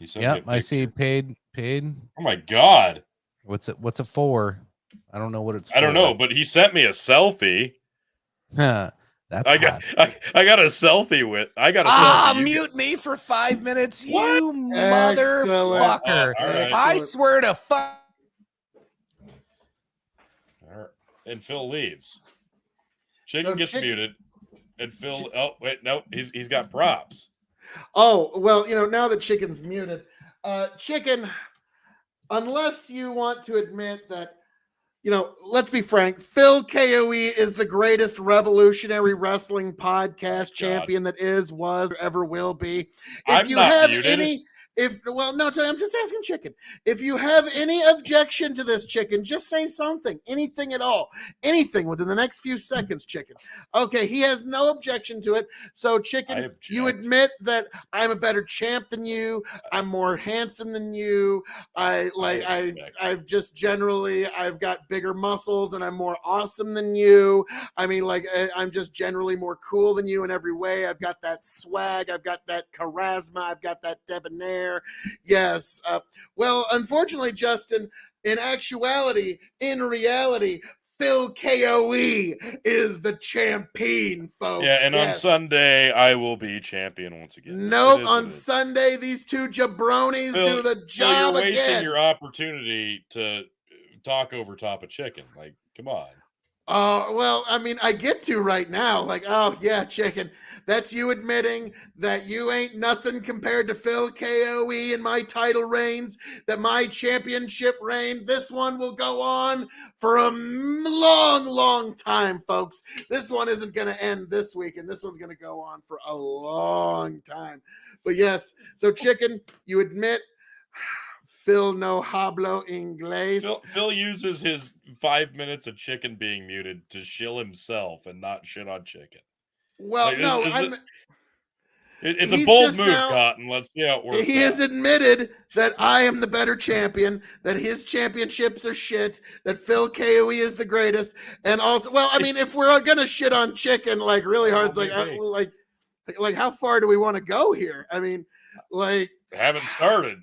Yep, I see paid. Oh my god. What's it for? I don't know what it's for. I don't know, but he sent me a selfie. Huh, that's I got a selfie with. I got a selfie. Mute me for 5 minutes, What? you motherfucker! All right. I swear to fuck. And Phil leaves. Chicken gets muted, and Phil. Oh wait, no, he's got props. Oh, well, now that Chicken's muted, Chicken, unless you want to admit that, let's be frank, Phil KOE is the greatest revolutionary wrestling podcast champion that was, or ever will be. I'm not muted. No, I'm just asking Chicken. If you have any objection to this, Chicken, just say something, anything at all, anything within the next few seconds, Chicken. Okay, he has no objection to it. So, Chicken, you admit that I'm a better champ than you. I'm more handsome than you. I've got bigger muscles and I'm more awesome than you. I mean, I'm just generally more cool than you in every way. I've got that swag. I've got that charisma. I've got that debonair. Yes. Well, unfortunately, Justin, in reality, Phil KOE is the champion, folks. Yeah, and on Sunday, I will be champion once again. Nope, on Sunday, these two jabronis do the job you're again. wasting your opportunity to talk over top of Chicken. Like, come on. Well, I mean, I get to right now. Oh, yeah, Chicken. That's you admitting that you ain't nothing compared to Phil KOE and my title reigns, that my championship reign, this one will go on for a long, long time, folks. This one isn't going to end this week, and this one's going to go on for a long time. But yes, so Chicken, you admit Phil no hablo inglés. Phil uses his 5 minutes of Chicken being muted to shill himself and not shit on Chicken. Well, it's a bold move, Cotton. Let's see how it works. He has admitted that I am the better champion, that his championships are shit, that Phil KOE is the greatest, and also, well, I mean, if we're gonna shit on Chicken really hard, it's like how far do we want to go here? I mean, haven't started.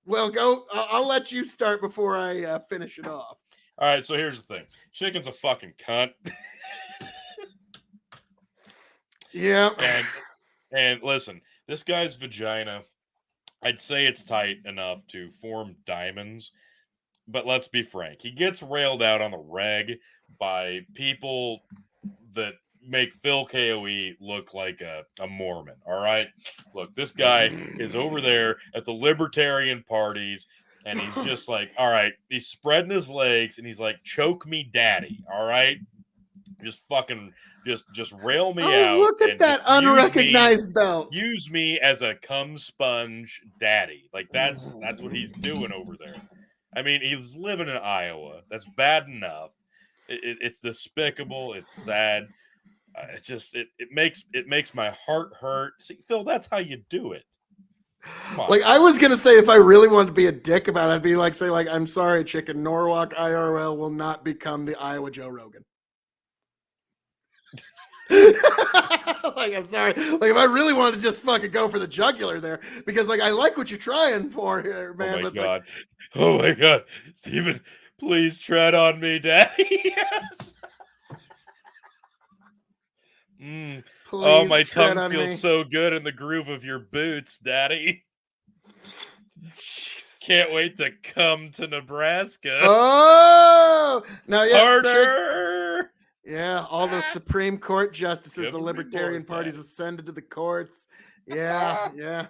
Well, go. I'll let you start before I finish it off. All right, so here's the thing. Chicken's a fucking cunt. Yeah. And listen, this guy's vagina, I'd say it's tight enough to form diamonds, but let's be frank. He gets railed out on the reg by people that make Phil KOE look like a Mormon, all right? Look, this guy is over there at the libertarian parties, and he's just like, all right, he's spreading his legs, and he's like, choke me daddy, all right? Just fucking, just rail me out. Look at that unrecognized belt. Use me as a cum sponge daddy. Like, that's what he's doing over there. I mean, he's living in Iowa. That's bad enough. It's despicable. It's sad. It makes my heart hurt. See, Phil, that's how you do it. I was gonna say, if I really wanted to be a dick about it, I'd be I'm sorry, Chicken. Norwalk IRL will not become the Iowa Joe Rogan. I'm sorry. If I really wanted to just fucking go for the jugular there, because I like what you're trying for here, man. Oh my god, Steven, please tread on me, Daddy. Oh, my tongue feels so good in the groove of your boots, Daddy. Jesus. Can't wait to come to Nebraska. Oh, now yeah, harder. Yeah, all those Supreme Court justices, the Libertarian Party's ascended to the courts. Yeah.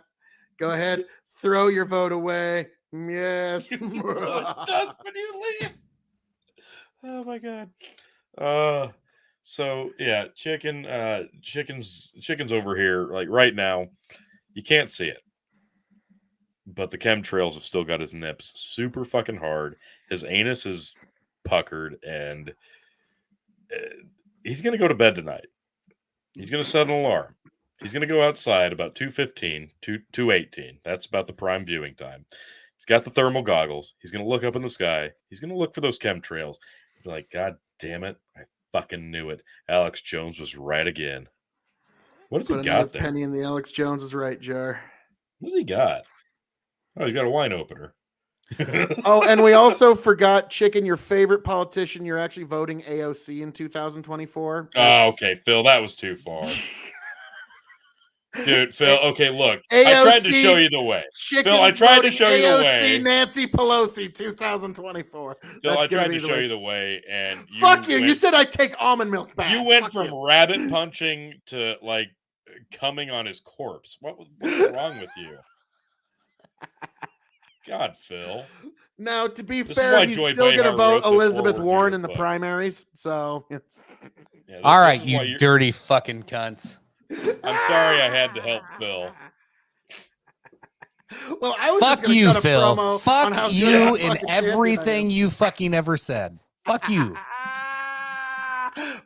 Go ahead, throw your vote away. Yes. Just when you leave. Oh my god. So yeah, chicken's over here. Right now, you can't see it, but the chemtrails have still got his nips super fucking hard. His anus is puckered, and he's gonna go to bed tonight. He's gonna set an alarm. He's gonna go outside about 2:15, 2:18. That's about the prime viewing time. He's got the thermal goggles. He's gonna look up in the sky. He's gonna look for those chemtrails. He's like, God damn it! I fucking knew it. Alex Jones was right again. What does he Put another got there? penny in the Alex Jones is right jar. What does he got? Oh, he got a wine opener. Oh, and we also forgot, Chicken, your favorite politician. You're actually voting AOC in 2024. Oh, okay, Phil, that was too far. Dude, Phil, okay, look. AOC, I tried to show you the way. Chicken Phil, I tried to show you the AOC way. Nancy Pelosi 2024. Phil, I tried to show you the way, and Fuck you. You said I'd take almond milk back. You went from rabbit punching to, like, coming on his corpse. What's wrong with you? God, Phil. Now, to be This is fair, why he's Joy still going to Behar vote wrote this Elizabeth forward Warren here, in the but- primaries. So it's Yeah, All this right, is why you dirty fucking cunts. I'm sorry I had to help Phil. Well, I was just Fuck gonna you, cut a Phil. promo on how Fuck good you of a and fucking champion I am. everything you fucking ever said. Fuck you.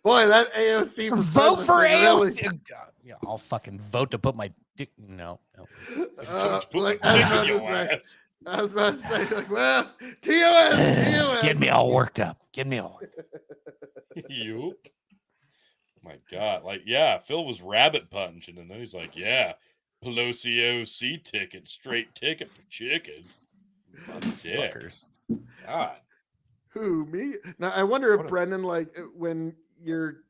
Boy, that AOC for Vote for president AOC. Yeah, I'll fucking vote to put my dick. No. Like, Dick in your ass. I was about to say, like, well, TOS. Get me all worked up. Get me all. You. My God. Like, yeah, Phil was rabbit punching, and then he's like, yeah, Pelosi OC ticket, straight ticket for chicken. Dick. Fuckers. God. Who, me? Now I wonder if What a- Brendan, like, when you're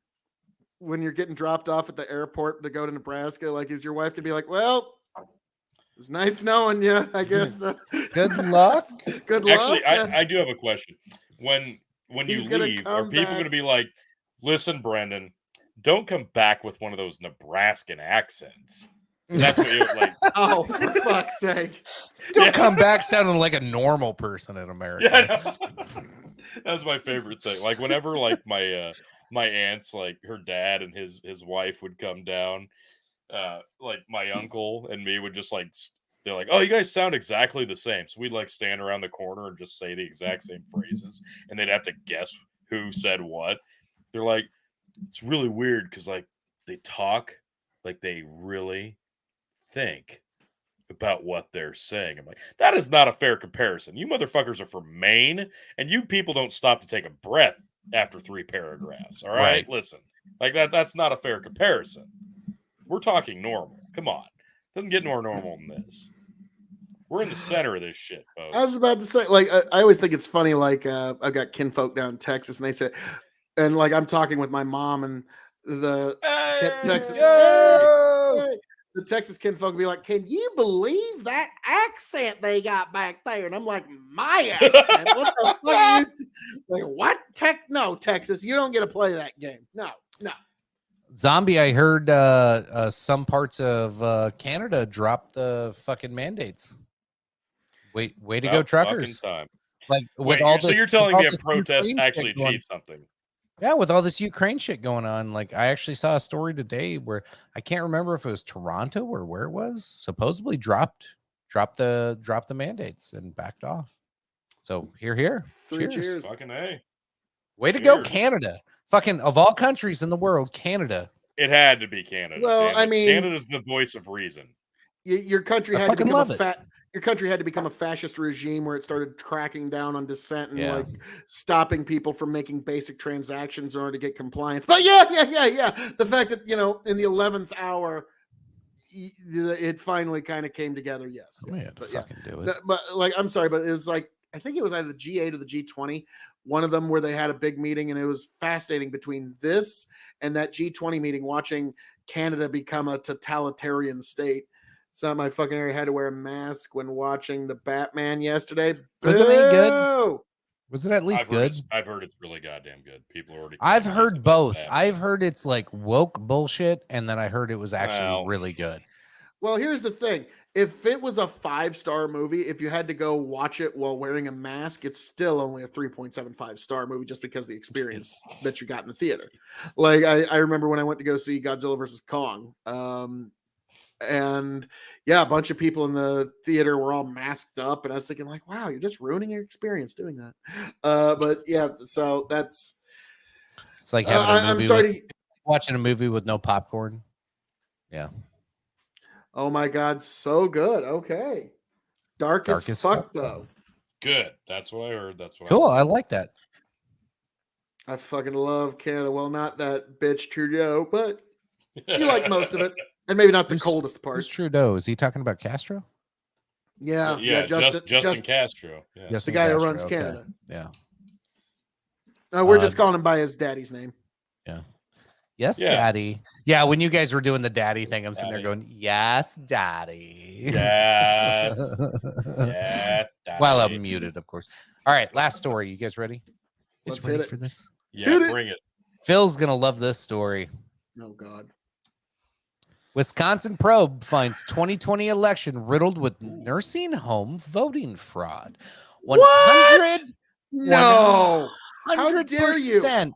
getting dropped off at the airport to go to Nebraska, like, is your wife gonna be like, well, it was nice knowing you, I guess. Good luck. Good luck. Actually, Yeah. I do have a question. When you He's gonna leave, are come people back. going to be like, listen, Brendan, don't come back with one of those Nebraskan accents? That's what you're like. Oh, for fuck's sake. Don't Yeah. come back sounding like a normal person in America. Yeah, I know. That's my favorite thing. Like whenever like my aunts, like her dad and his wife would come down, like my uncle and me would just like they're like, oh, you guys sound exactly the same. So we'd like stand around the corner and just say the exact same phrases, and they'd have to guess who said what. They're like, it's really weird because like they talk like they really think about what they're saying. I'm like, that is not a fair comparison. You motherfuckers are from Maine, and you people don't stop to take a breath after 3 paragraphs. All right, Right. listen, like that's not a fair comparison. We're talking normal. Come on, doesn't get more normal than this. We're in the center of this shit, folks. I was about to say, like, I always think it's funny. Like, I've got kinfolk down in Texas, and they say, and like, I'm talking with my mom, and the Texas, the Texas kinfolk will be like, "Can you believe that accent they got back there?" And I'm like, "My accent? What the fuck? Are you like, what? No, Texas, you don't get to play that game. No." Zombie, I heard some parts of Canada drop the fucking mandates. Way to go, About truckers! fucking time. Like with Wait, all so this, you're telling with all me a this protest Ukraine actually shit going- achieved something? Yeah, with all this Ukraine shit going on, like I actually saw a story today where I can't remember if it was Toronto or where it was, supposedly dropped the mandates and backed off. So here. Three cheers. Fucking A. Way to go, Cheers. Canada. Fucking of all countries in the world, Canada. It had to be Canada. Well, damn I it. mean- Canada's the voice of reason. Your country I had to fucking become love a it. your country had to become a fascist regime where it started cracking down on dissent and Yeah. like stopping people from making basic transactions in order to get compliance. But yeah. The fact that, you know, in the 11th hour, it finally kind of came together. Yes. We had to But yeah. fucking do it. No, but like, I'm sorry, but it was like, I think it was either the G8 or the G20, one of them where they had a big meeting, and it was fascinating between this and that G20 meeting, watching Canada become a totalitarian state. So my fucking area had to wear a mask when watching the Batman yesterday. Was it any good? Boo! Was it at least good? I've heard it's really goddamn good. People are already. I've convinced heard about both. that. I've heard it's like woke bullshit, and then I heard it was actually Well. really good. Well, here's the thing. If it was a 5-star movie, if you had to go watch it while wearing a mask, it's still only a 3.75 star movie just because of the experience that you got in the theater. Like I remember when I went to go see Godzilla versus Kong. And yeah, a bunch of people in the theater were all masked up, and I was thinking, like, wow, you're just ruining your experience doing that. But yeah, so that's It's like having a I'm movie sorry with- to, watching a movie with no popcorn. Yeah. oh my god, so good. Okay. Dark as fuck though. Good. That's what I heard. That's what. Cool. I like that. I fucking love Canada. Well, not that bitch Trudeau, but You like most of it, and maybe not the Who's- coldest Who's parts. Trudeau? Is he talking about Castro? Yeah, Justin Castro. Yeah. the guy who runs okay. Canada. Yeah. We're just calling him by his daddy's name. Yes, Yeah. daddy. Yeah, when you guys were doing the daddy thing, I'm sitting there Daddy. going, yes, daddy. Yes. Yes. While daddy. I'm muted, of course. All right, last story. You guys ready? Let's ready hit it. for this? Yeah, Hit it. bring it. Phil's gonna love this story. Oh God. Wisconsin probe finds 2020 election riddled with nursing home voting fraud. What? No. How dare you? 100%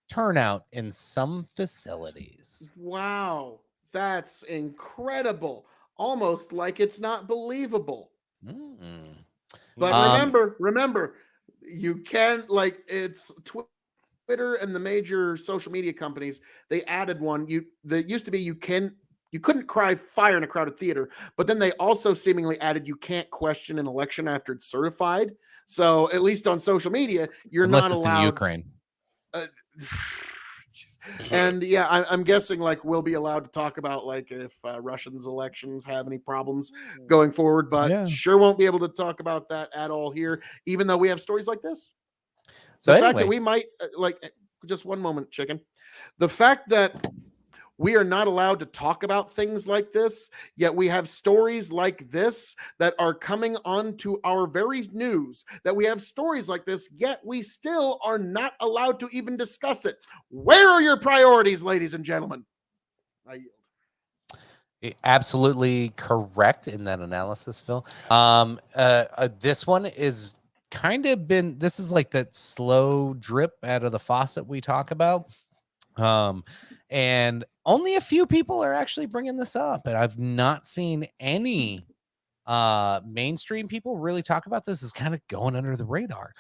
turnout in some facilities. Wow. That's incredible. Almost like it's not believable. Mm. But remember, you can it's Twitter and the major social media companies. They added one. That used to be you couldn't cry fire in a crowded theater, but then they also seemingly added you can't question an election after it's certified. So at least on social media, you're Unless not it's allowed. in Ukraine. And yeah, I'm guessing we'll be allowed to talk about if Russians elections have any problems going forward, but Yeah. sure won't be able to talk about that at all here, even though we have stories like this. So The fact that anyway, we might just one moment, chicken. The fact that we are not allowed to talk about things like this, yet we have stories like this that are coming onto our very news, that we have stories like this, yet we still are not allowed to even discuss it. Where are your priorities, ladies and gentlemen? I yield. absolutely correct in that analysis, Phil. This one is this is like that slow drip out of the faucet we talk about. And only a few people are actually bringing this up, and I've not seen any mainstream people really talk about this. Is kind of going under the radar,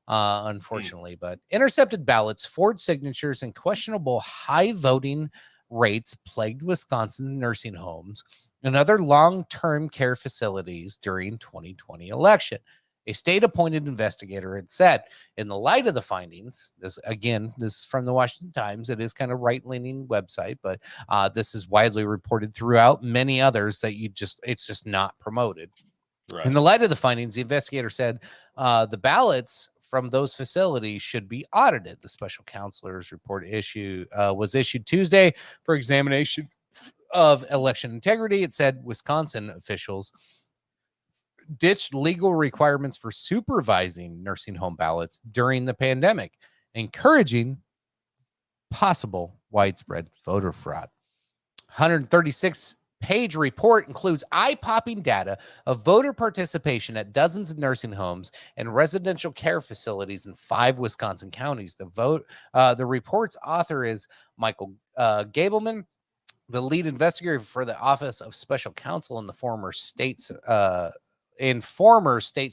unfortunately. But intercepted ballots, forged signatures, and questionable high voting rates plagued Wisconsin nursing homes and other long-term care facilities during 2020 election. A state-appointed investigator had said, in the light of the findings, this is from the Washington Times. It is kind of right-leaning website, but this is widely reported throughout many others that it's just not promoted. Right. In the light of the findings, the investigator said the ballots from those facilities should be audited. The special counselor's report was issued Tuesday for examination of election integrity. It said Wisconsin officials ditched legal requirements for supervising nursing home ballots during the pandemic, encouraging possible widespread voter fraud. 136-page report includes eye-popping data of voter participation at dozens of nursing homes and residential care facilities in 5 Wisconsin counties. The report's author is Michael Gableman, the lead investigator for the Office of Special Counsel in the former state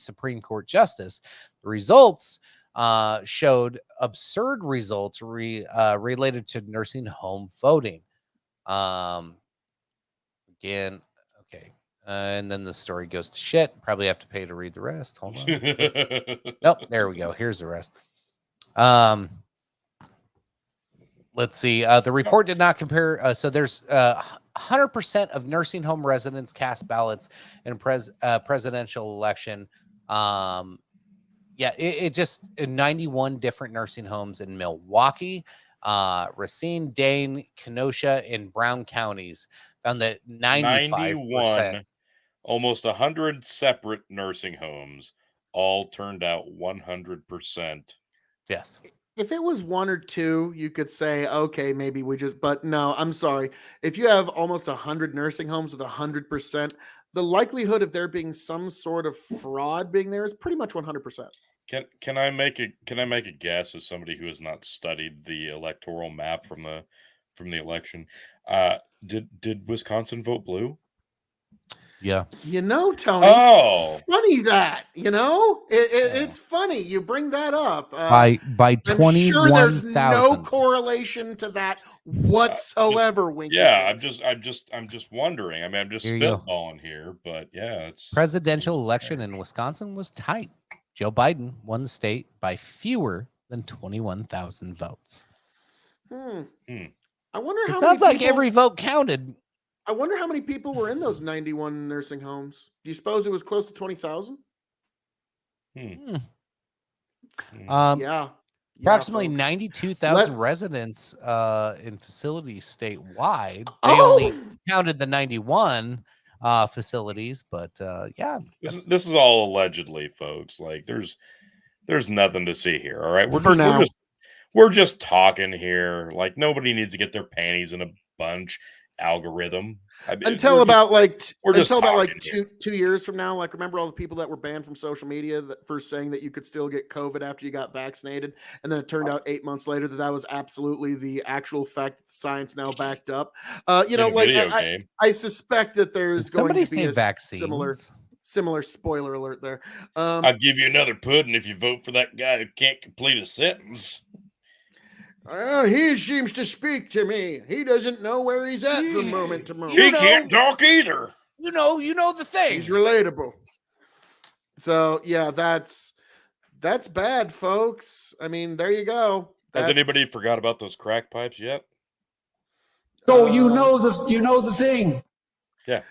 Supreme Court Justice. The results showed absurd results related to nursing home voting. And then the story goes to shit. Probably have to pay to read the rest. Hold on. Nope, there we go. Here's the rest. Let's see. The report did not compare. So there's 100% of nursing home residents cast ballots in presidential election. It just 91 different nursing homes in Milwaukee, Racine, Dane, Kenosha, and Brown counties found that 95%. Almost 100 separate nursing homes all turned out 100%. Yes. If it was 1 or 2, you could say, okay, maybe but no, I'm sorry. If you have almost 100 nursing homes with 100%, the likelihood of there being some sort of fraud being there is pretty much 100%. Can I make a guess as somebody who has not studied the electoral map from the election? Did Wisconsin vote blue? Yeah. Tony. Oh, funny that it's funny you bring that up. By 21,000. I'm sure there's no correlation to that whatsoever. I'm just wondering. I mean, I'm just Here you go. spitballing here, but yeah, it's Presidential election in Wisconsin was tight. Joe Biden won the state by fewer than 21,000 votes. I wonder It how sounds many like people, every vote counted. I wonder how many people were in those 91 nursing homes. Do you suppose it was close to 20,000? Hmm. Yeah. Yeah, Approximately folks. 92,000 Let- residents in facilities statewide. They Oh! only counted the 91 facilities, but yeah. This is all allegedly, folks. Like there's nothing to see here. All right, For now. we're just talking here. Like nobody needs to get their panties in a bunch. Algorithm. I mean, Until about we're just until about like talking here. 2 years from now, like remember all the people that were banned from social media for saying that you could still get COVID after you got vaccinated, and then it turned out 8 months later that was absolutely the actual fact that the science now backed up. You know, In a like video game. I suspect that there's Did going somebody to be say a vaccines? similar spoiler alert there. I'll give you another pudding if you vote for that guy who can't complete a sentence. He seems to speak to me. He doesn't know where he's at from moment to moment. He can't talk either. You know the thing. He's relatable. So yeah, that's bad, folks. I mean, there you go. Has anybody forgot about those crack pipes yet? So you know the thing. Yeah.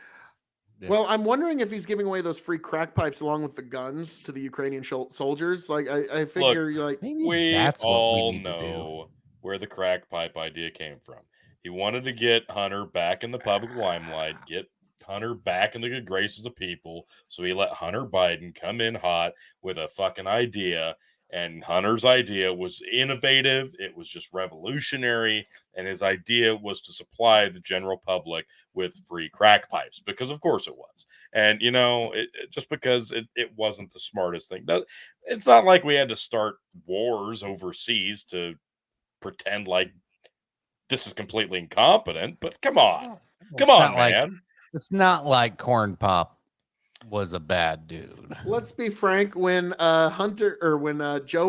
Well, I'm wondering if he's giving away those free crack pipes along with the guns to the Ukrainian soldiers. Like, I figure, like, Maybe We that's what all we need to do. know where the crack pipe idea came from. He wanted to get Hunter back in the public limelight, get Hunter back in the good graces of people. So he let Hunter Biden come in hot with a fucking idea. And Hunter's idea was innovative. It was just revolutionary. And his idea was to supply the general public with free crack pipes, because of course it was. And, you know, just because it wasn't the smartest thing. It's not like we had to start wars overseas to pretend like this is completely incompetent, but come on. Come on, man. It's not like Corn Pop was a bad dude. Let's be frank. When Joe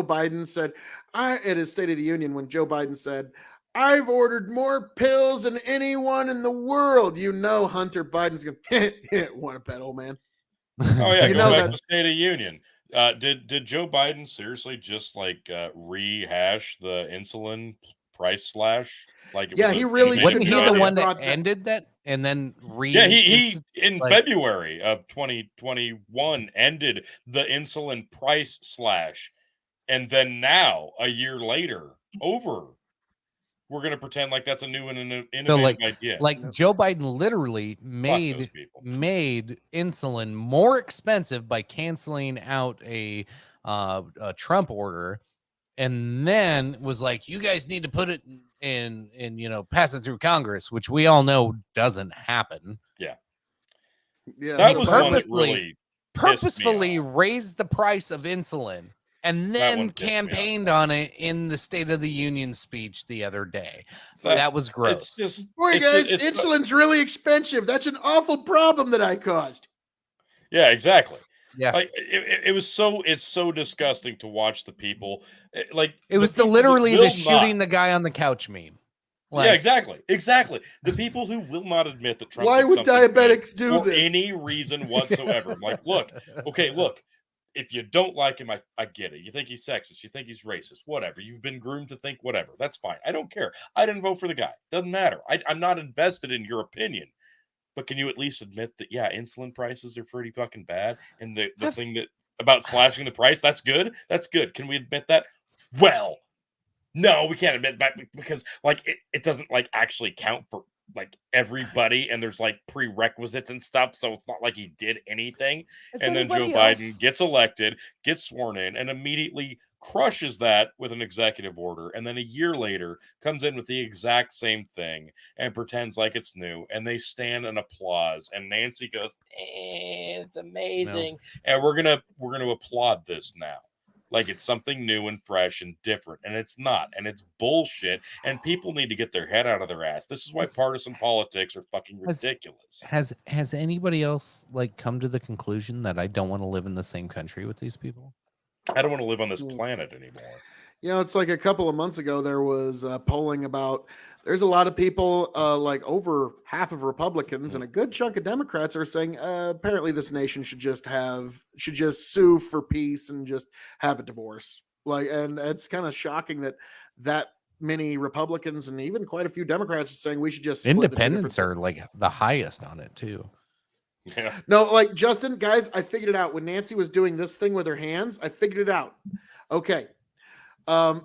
Biden said, at his State of the Union, when Joe Biden said, "I've ordered more pills than anyone in the world," you know Hunter Biden's going to want to bet, old man. Oh yeah, You go know back that- to State of Union. Did Joe Biden seriously just like rehash the insulin price slash? Like, Yeah, he really should Wasn't he know the that one brought that that- ended that and then Yeah, he in like- February of 2021 ended the insulin price slash, and then now a year later, we're gonna pretend like that's a new and innovative idea. Like Joe Biden literally those made people. insulin more expensive by canceling out a Trump order, and then was like, "You guys need to put it in pass it through Congress," which we all know doesn't happen. Yeah, That so was Biden- one that really Purposefully raised the price of insulin and That then one pissed me off. campaigned on it in the State of the Union speech the other day. So That- that was It's gross. just Boy, it's guys, just- it's- insulin's really expensive. That's an awful problem that I caused. yeah, exactly. Yeah. Like it's so disgusting to watch the people like It was people that literally will the shooting not- the guy on the couch meme. yeah, exactly. The people who will not admit that Trump. Why did would something good diabetics do for this? any reason whatsoever? I'm like, look, if you don't like him, I get it. You think he's sexist, you think he's racist, whatever. You've been groomed to think whatever. That's fine. I don't care. I didn't vote for the guy. Doesn't matter. I'm not invested in your opinion. But can you at least admit that, yeah, insulin prices are pretty fucking bad? And the thing that about slashing the price, that's good? That's good. Can we admit that? Well, no, we can't admit that because like it doesn't like actually count for like everybody, and there's like prerequisites and stuff, so it's not like he did anything. And then Joe Biden gets elected, gets sworn in, and immediately crushes that with an executive order, and then a year later comes in with the exact same thing and pretends like it's new, and they stand and applause, and Nancy goes, it's amazing, and we're gonna applaud this now like it's something new and fresh and different, and it's not, and it's bullshit, and people need to get their head out of their ass. This is why partisan politics are fucking ridiculous. Has anybody else like come to the conclusion that I don't want to live in the same country with these people? I don't want to live on this planet anymore. You know, it's like a couple of months ago, there was polling about there's a lot of people, like over half of Republicans and a good chunk of Democrats are saying apparently this nation should just sue for peace and just have a divorce. Like, and it's kind of shocking that many Republicans and even quite a few Democrats are saying we should just split the two different Independents are like the highest on it too. Yeah. No, like Justin, guys, I figured it out when Nancy was doing this thing with her hands. I figured it out. Okay.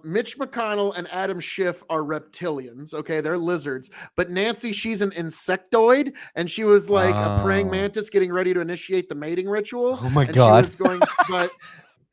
Mitch McConnell and Adam Schiff are reptilians. Okay, they're lizards. But Nancy, she's an insectoid, and she was like a praying mantis getting ready to initiate the mating ritual. Oh my and God.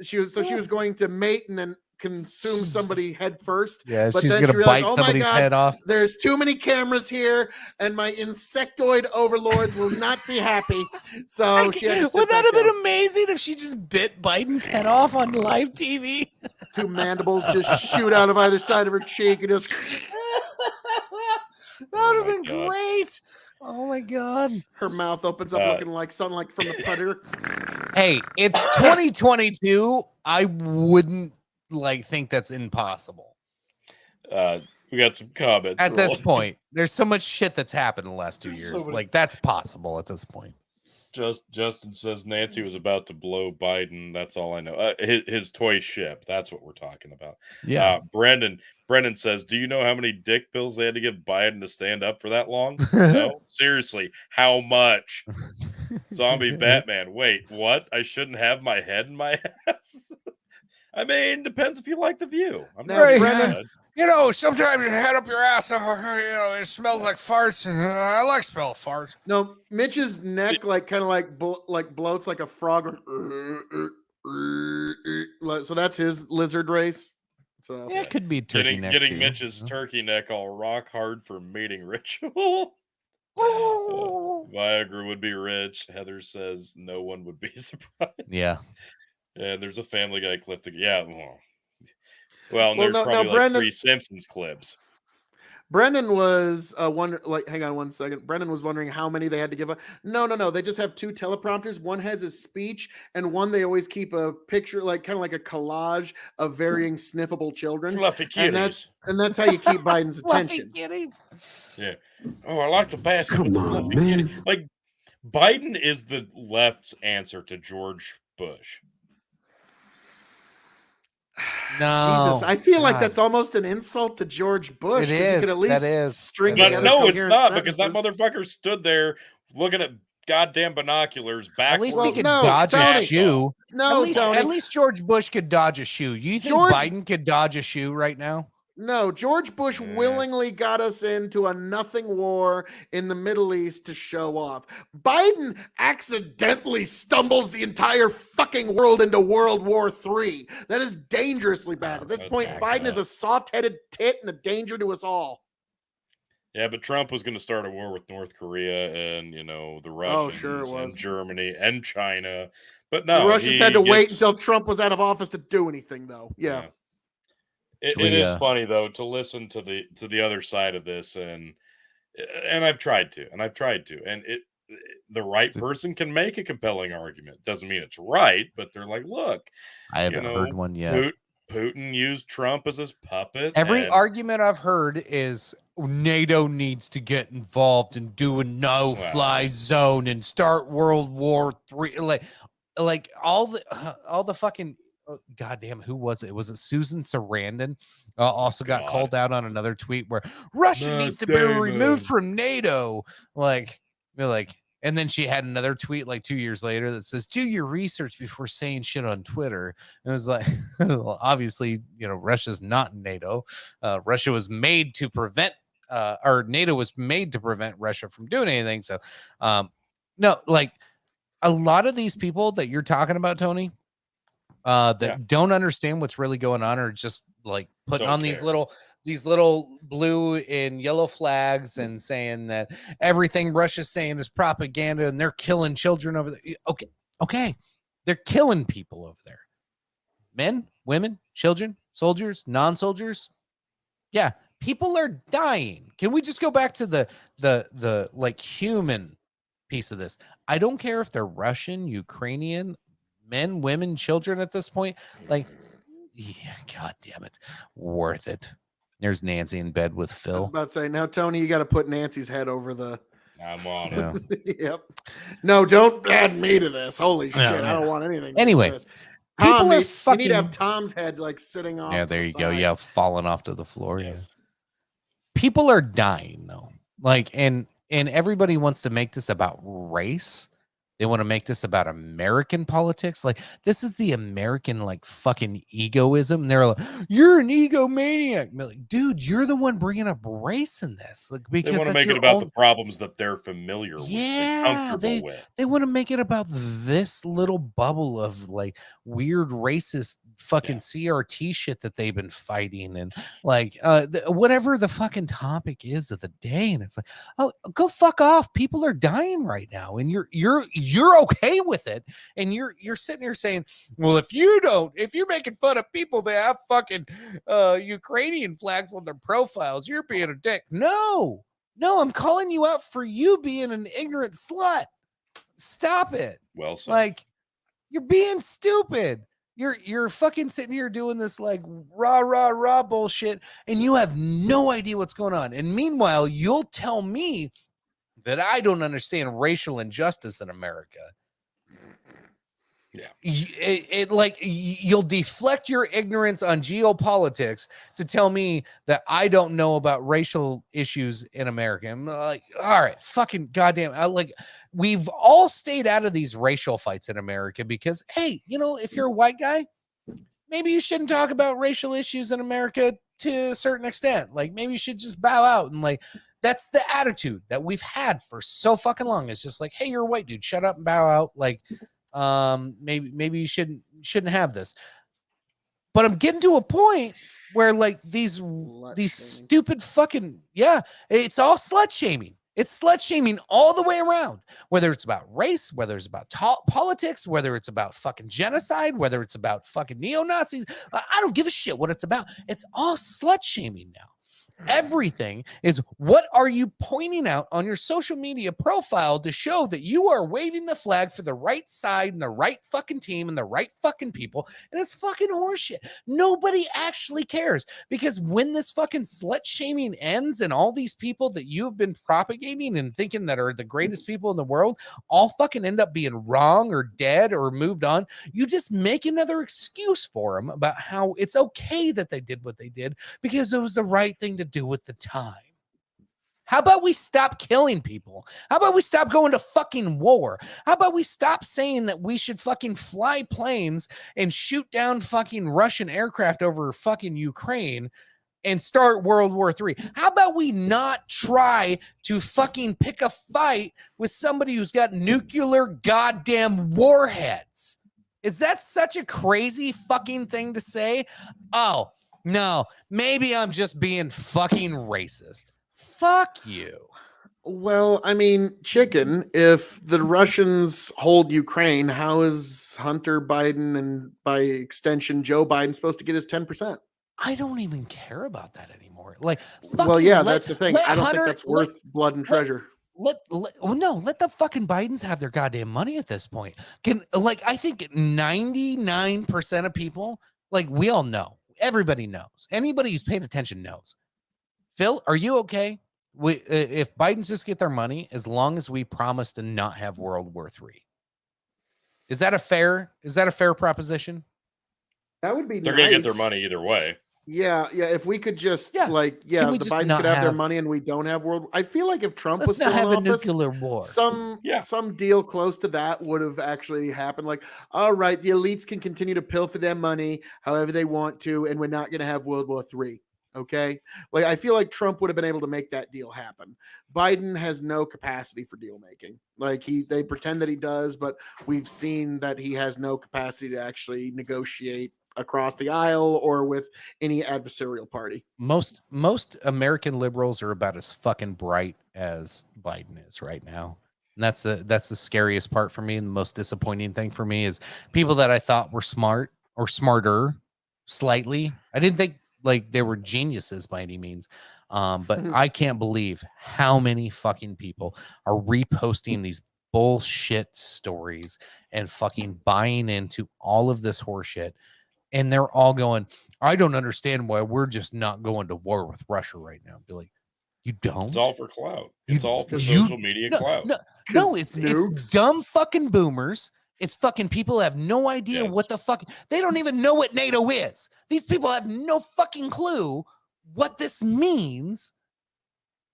She was going to mate and then consume somebody head first. Yeah, but she's then gonna she realized, bite "Oh my somebody's God, head off. There's too many cameras here, and my insectoid overlords will not be happy." So she had to sit Would that back have been down. amazing if she just bit Biden's head off on live TV? Two mandibles just shoot out of either side of her cheek and just That would have my been God. great. Oh my God. her mouth opens up looking like sunlight from the putter. Hey, it's 2022. I wouldn't like think that's impossible. We got some comments At this rolling. point, there's so much shit that's happened in the last 2 There's years. so many- Like that's possible at this point. Justin says Nancy was about to blow Biden. That's all I know. His toy ship. That's what we're talking about. Brendan says, "Do you know how many dick pills they had to give Biden to stand up for that long? No, seriously, how much?" Zombie Batman. Wait, what? I shouldn't have my head in my ass. I mean, depends if you like the view. I'm not Right, mad. Brendan. You know, sometimes you head up your ass, it smells like farts, and I like smell of farts. No, Mitch's neck like kind of like bloats like a frog. So that's his lizard race. So Yeah, it could be turkey neck Getting too, Mitch's you know? turkey neck all rock hard for mating ritual. Viagra would be rich. Heather says no one would be surprised. Yeah. And there's a Family Guy clip. Well, and Well, there's no, probably like Brendan- 3 Simpsons clips. Brendan was hang on one second. Brendan was wondering how many they had to give up. No. They just have 2 teleprompters. One has his speech, and one they always keep a picture, like kind of like a collage of varying sniffable children. Fluffy And kitties. that's how you keep Biden's attention. Yeah. Oh, I like the basket. with Come the on, fluffy man. kitty. Like, Biden is the left's answer to George Bush. No. Jesus, I feel like God. that's almost an insult to George Bush. It 'cause you could is, at least that is. string But But together no, it's coherent not, because that sentences. motherfucker stood there looking at goddamn binoculars At backwards. least Well, he could no, dodge Tony. a shoe. No, Tony. At least George Bush could dodge a shoe. You think George- Biden could dodge a shoe right now? No, George Bush Yeah. willingly got us into a nothing war in the Middle East to show off. Biden accidentally stumbles the entire fucking world into World War III. That is dangerously bad. At this That's point, fucked Biden is up. a soft-headed tit and a danger to us all. Yeah, but Trump was going to start a war with North Korea and, the Oh, Russians sure it was. and Germany and China. But no, the Russians he had to wait gets- until Trump was out of office to do anything, though. Yeah. It Should we, is funny though to listen to the other side of this, and I've tried to, and the right person can make a compelling argument. Doesn't mean it's right, but they're like, look, I haven't know, heard one yet. Putin used Trump as his puppet. Every and- argument I've heard is NATO needs to get involved and do a no-fly zone and start World War III. Like all the fucking goddamn, who was it? Was it Susan Sarandon? Also got God. called out on another tweet where Russia No, needs to be David. removed from NATO. And then she had another tweet like 2 years later that says, "Do your research before saying shit on Twitter." And it was like, well, obviously, Russia's not in NATO. Russia was made to prevent, or NATO was made to prevent Russia from doing anything. So, no, like a lot of these people that you're talking about, Tony, that don't understand what's really going on, or just like putting Don't on these little blue and yellow flags and saying that everything Russia's saying is propaganda and they're killing children over there. Okay, they're killing people over there. Men, women, children, soldiers, non-soldiers. Yeah, people are dying. Can we just go back to the like human piece of this? I don't care if they're Russian, Ukrainian, men, women, children at this point. Like, yeah, god damn it. Worth it. There's Nancy in bed with I was Phil. about to say, now, Tony, you got to put Nancy's head over the. I'm on it. Yeah. Yep. No, don't add me to this. Holy shit. Yeah, I don't want anything. to do with Anyway, this. Tom, People are you need fucking. to have Tom's head like sitting off. Yeah, to there the you go. side. Yeah, falling off to the floor. Yeah. Yes. People are dying though. Like, and everybody wants to make this about race. They want to make this about American politics. Like, this is the American, like, fucking egoism. And they're like, you're an egomaniac. Like, dude, you're the one bringing up race in this. Like, They because want to that's make it your about own... the problems that they're familiar with, Yeah, they're comfortable with. They want to make it about this little bubble of, like, weird racist fucking CRT shit that they've been fighting, and like whatever the fucking topic is of the day. And it's like, oh, go fuck off. People are dying right now, and you're okay with it, and you're sitting here saying, well, if you're making fun of people that have fucking Ukrainian flags on their profiles, you're being a dick. No, I'm calling you out for you being an ignorant slut. Stop it. Well said. Like, you're being stupid. You're fucking sitting here doing this like rah bullshit, and you have no idea what's going on. And meanwhile, you'll tell me that I don't understand racial injustice in America. Yeah. You'll deflect your ignorance on geopolitics to tell me that I don't know about racial issues in America. I'm like, all right, fucking goddamn. We've all stayed out of these racial fights in America because, hey, if you're a white guy, maybe you shouldn't talk about racial issues in America to a certain extent. Like, maybe you should just bow out. And like, that's the attitude that we've had for so fucking long. It's just like, hey, you're a white dude, shut up and bow out. Like, maybe you shouldn't have this. But I'm getting to a point where like these stupid fucking, it's all slut shaming. It's slut shaming all the way around, whether it's about race, whether it's about politics, whether it's about fucking genocide, whether it's about fucking neo-Nazis. I don't give a shit what it's about. It's all slut shaming now. Everything is, what are you pointing out on your social media profile to show that you are waving the flag for the right side and the right fucking team and the right fucking people? And it's fucking horseshit. Nobody actually cares, because when this fucking slut shaming ends and all these people that you've been propagating and thinking that are the greatest people in the world all fucking end up being wrong or dead or moved on, you just make another excuse for them about how it's okay that they did what they did because it was the right thing to do at the time. How about we stop killing people? How about we stop going to fucking war? How about we stop saying that we should fucking fly planes and shoot down fucking Russian aircraft over fucking Ukraine and start World War III? How about we not try to fucking pick a fight with somebody who's got nuclear goddamn warheads? Is that such a crazy fucking thing to say? Oh, no, maybe I'm just being fucking racist. Fuck you. Well, I mean, chicken, if the Russians hold Ukraine, how is Hunter Biden and by extension Joe Biden supposed to get his 10%? I don't even care about that anymore. Like, well, yeah, that's the thing. I don't think that's worth blood and treasure. Let the fucking Bidens have their goddamn money at this point. I think 99% of people, like, we all know. Everybody knows. Anybody who's paying attention knows. Phil, are you okay? If Biden's just get their money, as long as we promise to not have World War III. Is that a fair proposition? That would be They're nice. gonna get their money either way. Yeah. If we could just the just Bidens could have their money and we don't have world. I feel like if Trump was still not have in a office, nuclear war. Some deal close to that would have actually happened. Like, all right, the elites can continue to pilfer their money however they want to, and we're not going to have World War III. Okay, like I feel like Trump would have been able to make that deal happen. Biden has no capacity for deal making. Like they pretend that he does, but we've seen that he has no capacity to actually negotiate across the aisle or with any adversarial party. Most American liberals are about as fucking bright as Biden is right now. And that's the scariest part for me. And the most disappointing thing for me is people that I thought were smart or smarter slightly. I didn't think like they were geniuses by any means. But I can't believe how many fucking people are reposting these bullshit stories and fucking buying into all of this horseshit. And they're all going, I don't understand why we're just not going to war with Russia right now. Be like, you don't? It's all for clout. It's all for social media clout. No, it's dumb fucking boomers. It's fucking people have no idea what the fuck. They don't even know what NATO is. These people have no fucking clue what this means.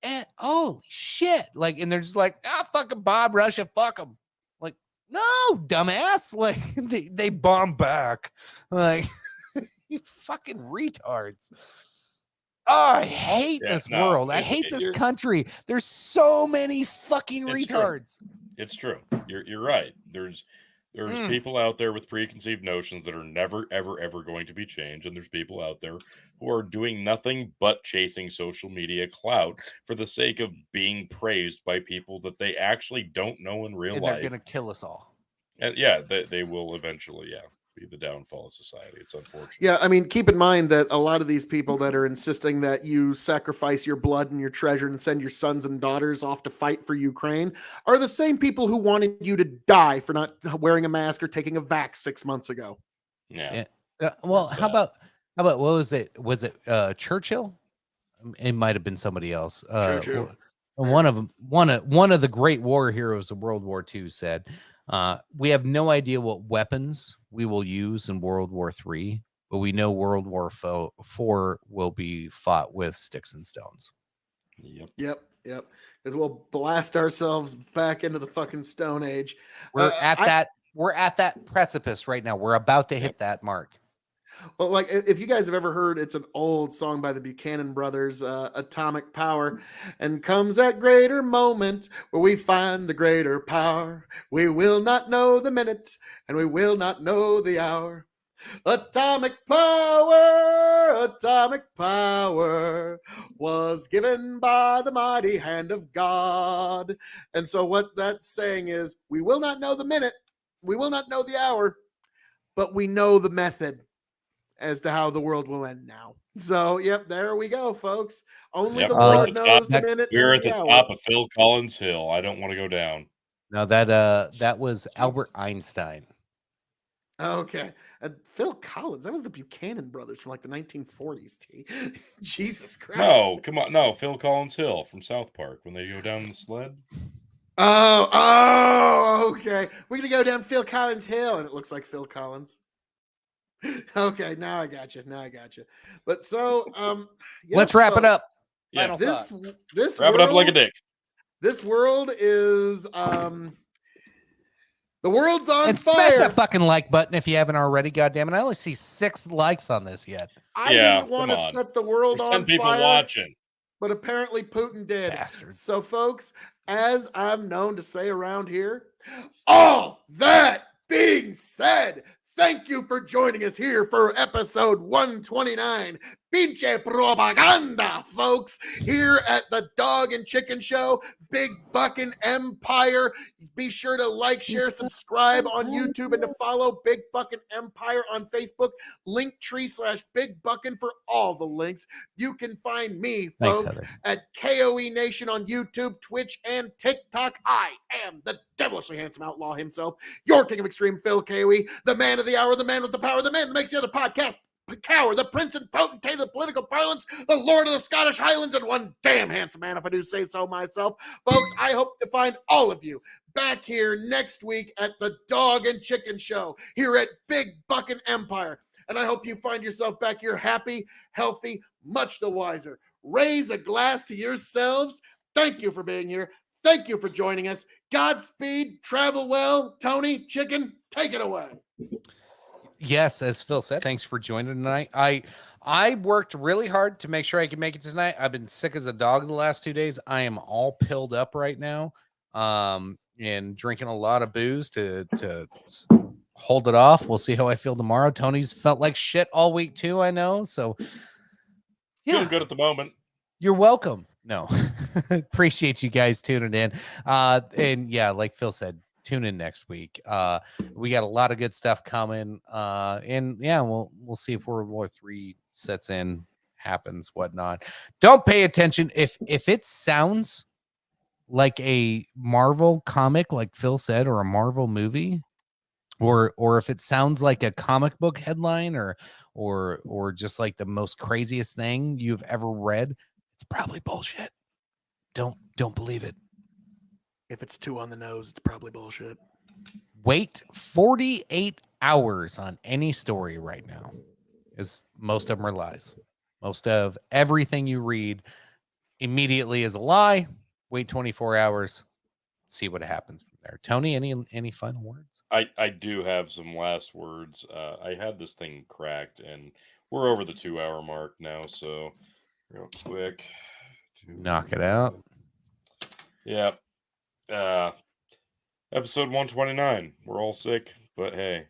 And holy shit. Like, and they're just like, fucking Bob Russia, fuck them. Like, no, dumbass. Like, they bomb back. Like, you fucking retards. Oh, I hate this world. I hate this country. There's so many fucking retards. It's true. You're right. There's people out there with preconceived notions that are never, ever, ever going to be changed. And there's people out there who are doing nothing but chasing social media clout for the sake of being praised by people that they actually don't know in real life. And they're going to kill us all. And yeah, they will eventually, be the downfall of society. It's unfortunate. Yeah, I mean, keep in mind that a lot of these people that are insisting that you sacrifice your blood and your treasure and send your sons and daughters off to fight for Ukraine are the same people who wanted you to die for not wearing a mask or taking a vax 6 months ago. Yeah. Well, how about what was it? Was it Churchill? It might have been somebody else. Churchill. One of the great war heroes of World War II said, we have no idea what weapons we will use in World War III, but we know World War IV will be fought with sticks and stones. Yep. Because we'll blast ourselves back into the fucking Stone Age. We're at that precipice right now. We're about to hit that mark. Well, like if you guys have ever heard, it's an old song by the Buchanan Brothers, Atomic Power, and comes that greater moment where we find the greater power. We will not know the minute and we will not know the hour. Atomic power was given by the mighty hand of God. And so what that's saying is we will not know the minute, we will not know the hour, but we know the method as to how the world will end now. So, yep, there we go, folks. Only the Lord knows the minute. We're at the top of Phil Collins Hill. I don't want to go down. No, that was Albert Einstein. Okay. Phil Collins, that was the Buchanan Brothers from like the 1940s, T. Jesus Christ. No, come on. No, Phil Collins Hill from South Park when they go down the sled. Oh, okay. We're going to go down Phil Collins Hill, and it looks like Phil Collins. Okay, now I got you. But so, yes, let's wrap it up. Yeah, this wrap it up like a dick. This world is the world's on and fire. Smash that fucking like button if you haven't already. Goddamn it! I only see 6 likes on this yet. I didn't want to set the world on 10 people fire, watching, but apparently Putin did. Bastard. So, folks, as I'm known to say around here, all that being said, thank you for joining us here for episode 129. Pinche propaganda, folks, here at the Dog and Chicken Show, Big Buckin' Empire. Be sure to like, share, subscribe on YouTube, and to follow Big Buckin' Empire on Facebook. Linktree/Big Buckin' for all the links. You can find me, folks, at KOE Nation on YouTube, Twitch, and TikTok. I am the devilishly handsome outlaw himself, your king of extreme, Phil KOE, the man of the hour, the man with the power, the man that makes the other podcast cower, the prince and potentate of the political parlance, the lord of the Scottish Highlands, and one damn handsome man, if I do say so myself. Folks, I hope to find all of you back here next week at the Dog and Chicken Show here at Big Buckin' Empire. And I hope you find yourself back here happy, healthy, much the wiser. Raise a glass to yourselves. Thank you for being here. Thank you for joining us. Godspeed. Travel well. Tony, Chicken, take it away. Yes, as Phil said, thanks for joining tonight. I worked really hard to make sure I could make it tonight. I've been sick as a dog the last 2 days. I am all pilled up right now, and drinking a lot of booze to hold it off. We'll see how I feel tomorrow. Tony's felt like shit all week too, I know. So yeah, feeling good at the moment. You're welcome. No, appreciate you guys tuning in. And yeah, like Phil said, tune in next week. We got a lot of good stuff coming. And yeah, we'll see if World War III sets in, happens, whatnot. Don't pay attention if it sounds like a Marvel comic, like Phil said, or a Marvel movie, or if it sounds like a comic book headline, or just like the most craziest thing you've ever read, it's probably bullshit. Don't believe it. If it's too on the nose, it's probably bullshit. wait 48 hours on any story right now. Is most of them are lies. Most of everything you read immediately is a lie. Wait 24 hours. See what happens from there. Tony, any final words? I do have some last words. I had this thing cracked, and we're over the 2-hour mark now. So, real quick, Knock it out. Yeah. Episode 129. We're all sick, but hey,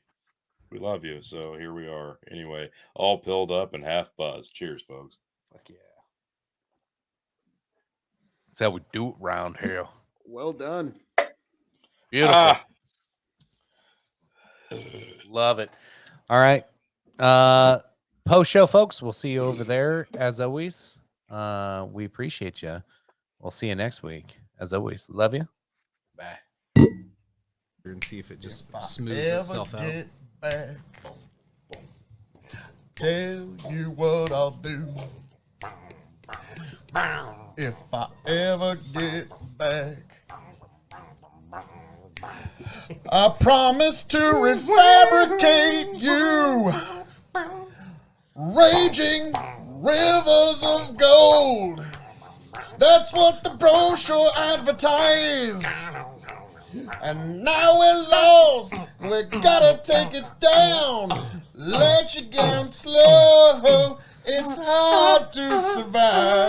we love you. So here we are. Anyway, all pilled up and half buzzed. Cheers, folks. Fuck yeah. That's how we do it round here. Well done. Beautiful. Love it. All right. Post show, folks. We'll see you over there as always. We appreciate you. We'll see you next week. As always, love you. Bye. And see if it just smooths itself out. Back, tell you what I'll do. If I ever get back, I promise to refabricate you. Raging rivers of gold. That's what the brochure advertised. And now we're lost. We gotta take it down. Let you down slow. It's hard to survive.